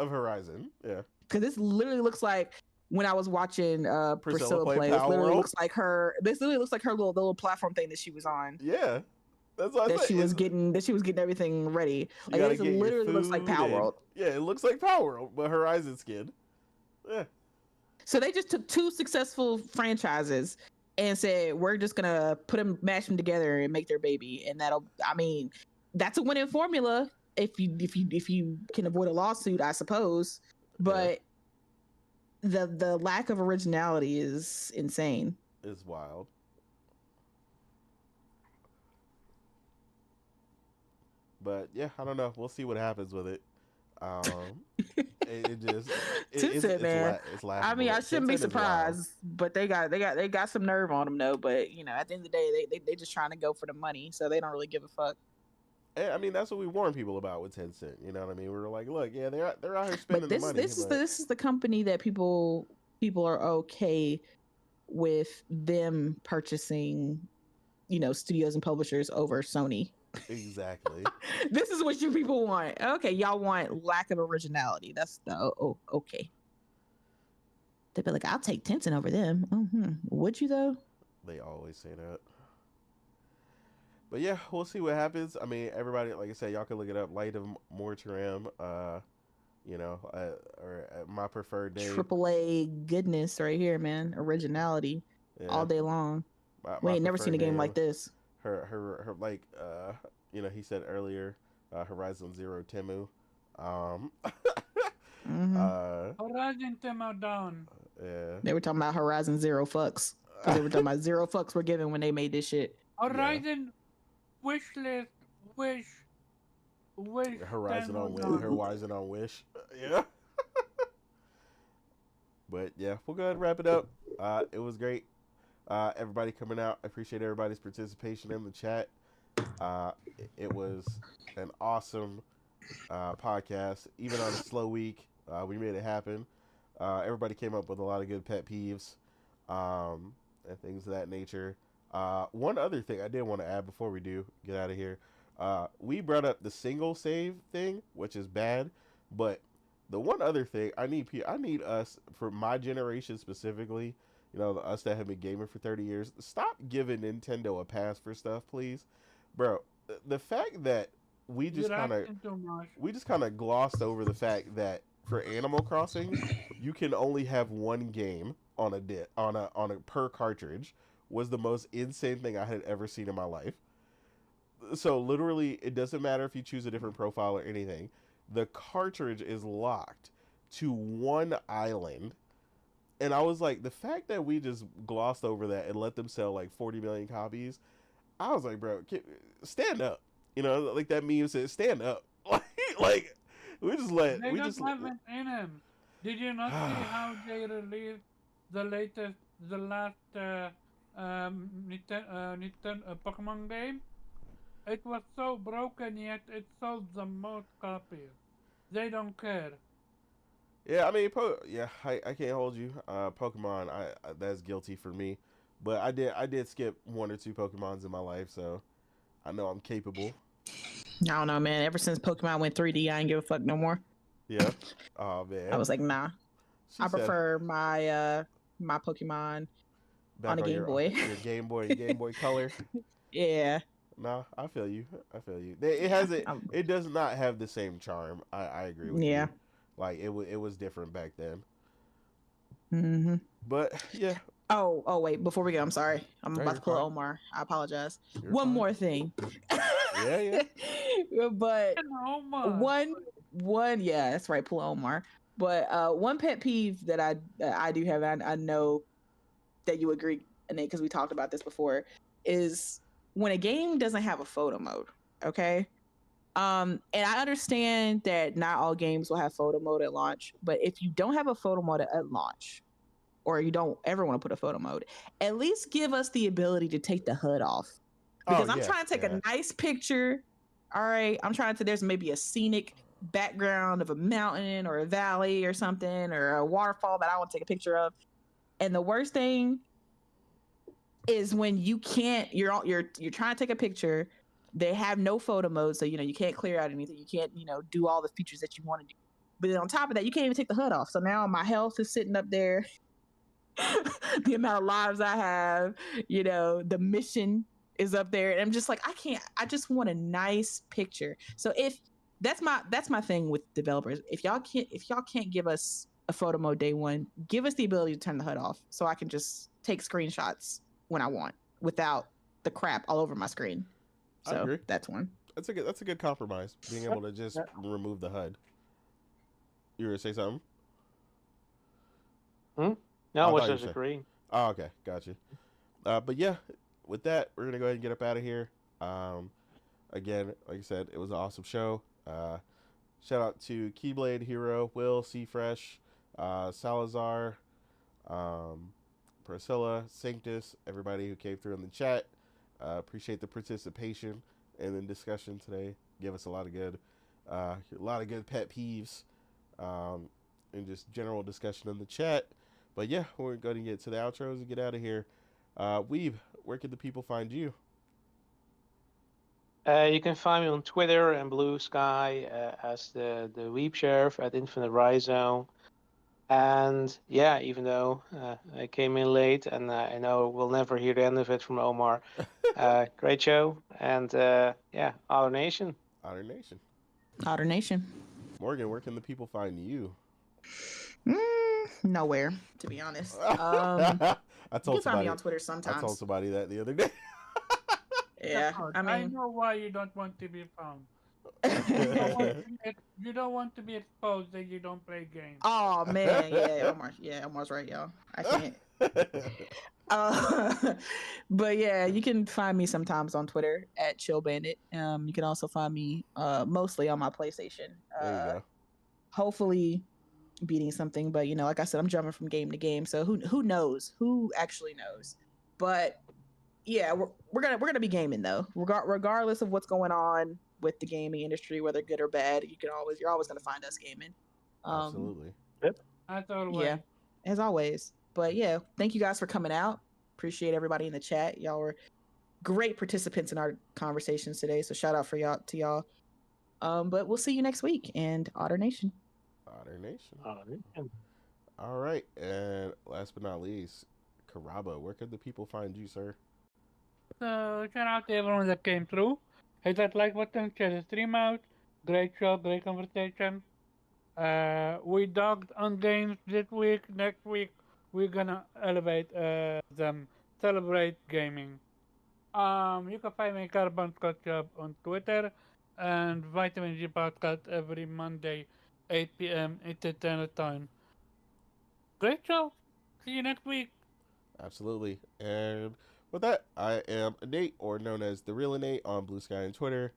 Yeah. Because this literally looks like when I was watching Priscilla play, this literally looks like her. This literally looks like her little platform thing that she was on. Yeah, that's what I said. She was getting everything ready. Like it literally looks like Power World. Yeah, it looks like Power World, but Horizon skin. Yeah. So they just took two successful franchises and said we're just gonna mash them together and make their baby, and that's a winning formula if you can avoid a lawsuit, I suppose. But the lack of originality is insane. It's wild. But yeah, I don't know. We'll see what happens with it. It's laughable. I mean, I shouldn't be surprised, but they got some nerve on them though. But at the end of the day, they just trying to go for the money, so they don't really give a fuck. And, I mean, that's what we warn people about with Tencent. You know what I mean? We were like, look, yeah, they're out here spending the money. This is the company that people are okay with them purchasing, studios and publishers over Sony. Exactly. This is what you people want. Okay, y'all want lack of originality. That's okay. They'd be like, I'll take Tencent over them. Mm-hmm. Would you though? They always say that. But yeah, we'll see what happens. I mean, everybody, like I said, y'all can look it up. Light of Mortaram, or my preferred name. AAA goodness right here, man. Originality all day long. We ain't never seen a game like this. Her like he said earlier, Horizon Zero Temu. Horizon Temu down. Yeah. They were talking about Horizon Zero fucks. Because they were talking about zero fucks were given when they made this shit. Horizon wish list wish. Horizon on Wish. Yeah. But yeah, we'll go ahead and wrap it up. It was great. Everybody coming out. I appreciate everybody's participation in the chat. It was an awesome podcast. Even on a slow week, we made it happen. Everybody came up with a lot of good pet peeves and things of that nature. One other thing I did want to add before we do get out of here. We brought up the single save thing, which is bad, but the one other thing I need us, for my generation specifically, us that have been gaming for 30 years, stop giving Nintendo a pass for stuff, please. Bro, the fact that we just kind of glossed over the fact that for Animal Crossing, you can only have one game on a per cartridge was the most insane thing I had ever seen in my life. So literally, it doesn't matter if you choose a different profile or anything. The cartridge is locked to one island. And I was like, the fact that we just glossed over that and let them sell like 40 million copies, I was like, bro, stand up. Like that meme says, stand up. like we just have it in him. Did you not see how they released the last Pokemon game? It was so broken, yet it sold the most copies. They don't care. Yeah, I mean, I can't hold you. Pokemon, that's guilty for me. But I did skip one or two Pokemons in my life, so I know I'm capable. I don't know, man. Ever since Pokemon went 3D, I ain't give a fuck no more. Yeah. Oh man. I was like, nah. I prefer my my Pokemon on a Game Boy. Your Game Boy Color. Yeah. No, I feel you. It does not have the same charm. I agree with you. Yeah. Like it was different back then. Mm-hmm. But yeah. Oh, wait. Before we go, I'm sorry. I'm No, about you're to pull fine. Omar. I apologize. You're One fine. more thing. Yeah. But Oh my. one. Yeah, that's right. Pull Omar. But one pet peeve that I do have, and I know that you agree, Nate, because we talked about this before, is when a game doesn't have a photo mode. Okay. And I understand that not all games will have photo mode at launch, but if you don't have a photo mode at launch, or you don't ever want to put a photo mode, at least give us the ability to take the HUD off. Because I'm trying to take a nice picture. All right. I'm trying to, there's maybe a scenic background of a mountain or a valley or something, or a waterfall that I want to take a picture of. And the worst thing is when you can't, you're trying to take a picture. They have no photo mode, so you can't clear out anything. You can't do all the features that you want to do. But then on top of that, you can't even take the HUD off. So now my health is sitting up there. The amount of lives I have, the mission is up there, and I'm just like, I just want a nice picture. So if that's my thing with developers, if y'all can't give us a photo mode day one, give us the ability to turn the HUD off so I can just take screenshots when I want without the crap all over my screen. I agree. That's one. That's a good compromise. Being able to just remove the HUD. You were gonna say something? No, I was just agreeing. Oh, okay, gotcha. But yeah, with that, we're gonna go ahead and get up out of here. Again, like I said, it was an awesome show. Shout out to Keyblade Hero, Will, Fresh, Salazar, Priscilla, Sanctus, everybody who came through in the chat. Appreciate the participation and the discussion today. Give us a lot of good pet peeves, and just general discussion in the chat. But yeah, we're going to get to the outros and get out of here. Weeb, where can the people find you? You can find me on Twitter and Blue Sky as the Weeb Sheriff at Infinite Rhizome. And yeah, even though I came in late, and I know we'll never hear the end of it from Omar. Great show, and yeah, Otter Nation. Otter Nation. Otter Nation. Morgan, where can the people find you? Nowhere, to be honest. I told you can find me on Twitter sometimes. I told somebody that the other day. Yeah, I know why you don't want to be found. You don't want to be exposed that you don't play games. Oh man, Omar's right, y'all. I can't. But yeah, you can find me sometimes on Twitter at Chill Bandit. You can also find me mostly on my PlayStation. There you go. Hopefully beating something, but like I said, I'm jumping from game to game, so who knows? Who actually knows? But yeah, we're gonna be gaming though, regardless of what's going on with the gaming industry, whether good or bad. You're always gonna find us gaming. Absolutely. Yep. As always. Yeah, as always. But yeah, thank you guys for coming out. Appreciate everybody in the chat. Y'all were great participants in our conversations today. So shout out to y'all. But we'll see you next week. And Otter Nation. Otter Nation. All right. And last but not least, Karaba, where could the people find you, sir? So shout out to everyone that came through. Hit that like button, share the stream out. Great show, great conversation. We dogged on games this week. Next week we're gonna elevate them, celebrate gaming. You can find me Carbon Job on Twitter and Vitamin G Podcast every Monday, 8 p.m. Eastern Time. Great show. See you next week. Absolutely. And with that, I am Nate, or known as The Real Nate, on Blue Sky and Twitter.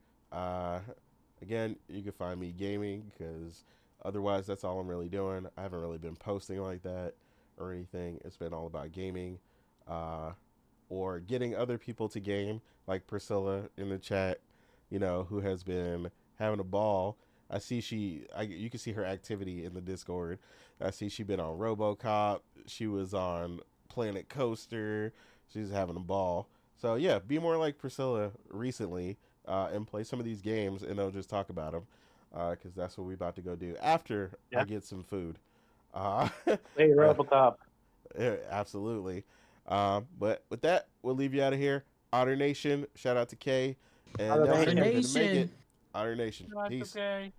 Again, you can find me gaming, because otherwise that's all I'm really doing. I haven't really been posting like that or anything. It's been all about gaming, or getting other people to game, like Priscilla in the chat, who has been having a ball. I see you can see her activity in the Discord. I see she's been on RoboCop. She was on Planet Coaster. She's having a ball. So yeah, be more like Priscilla recently, and play some of these games, and they'll just talk about them, because that's what we're about to go do after I get some food. Hey, RoboCop. Yeah, absolutely. But with that, we'll leave you out of here. Otter Nation, shout out to Kay. And Otter Nelson, Nation. if you're gonna make it, Otter Nation. That's Peace. okay.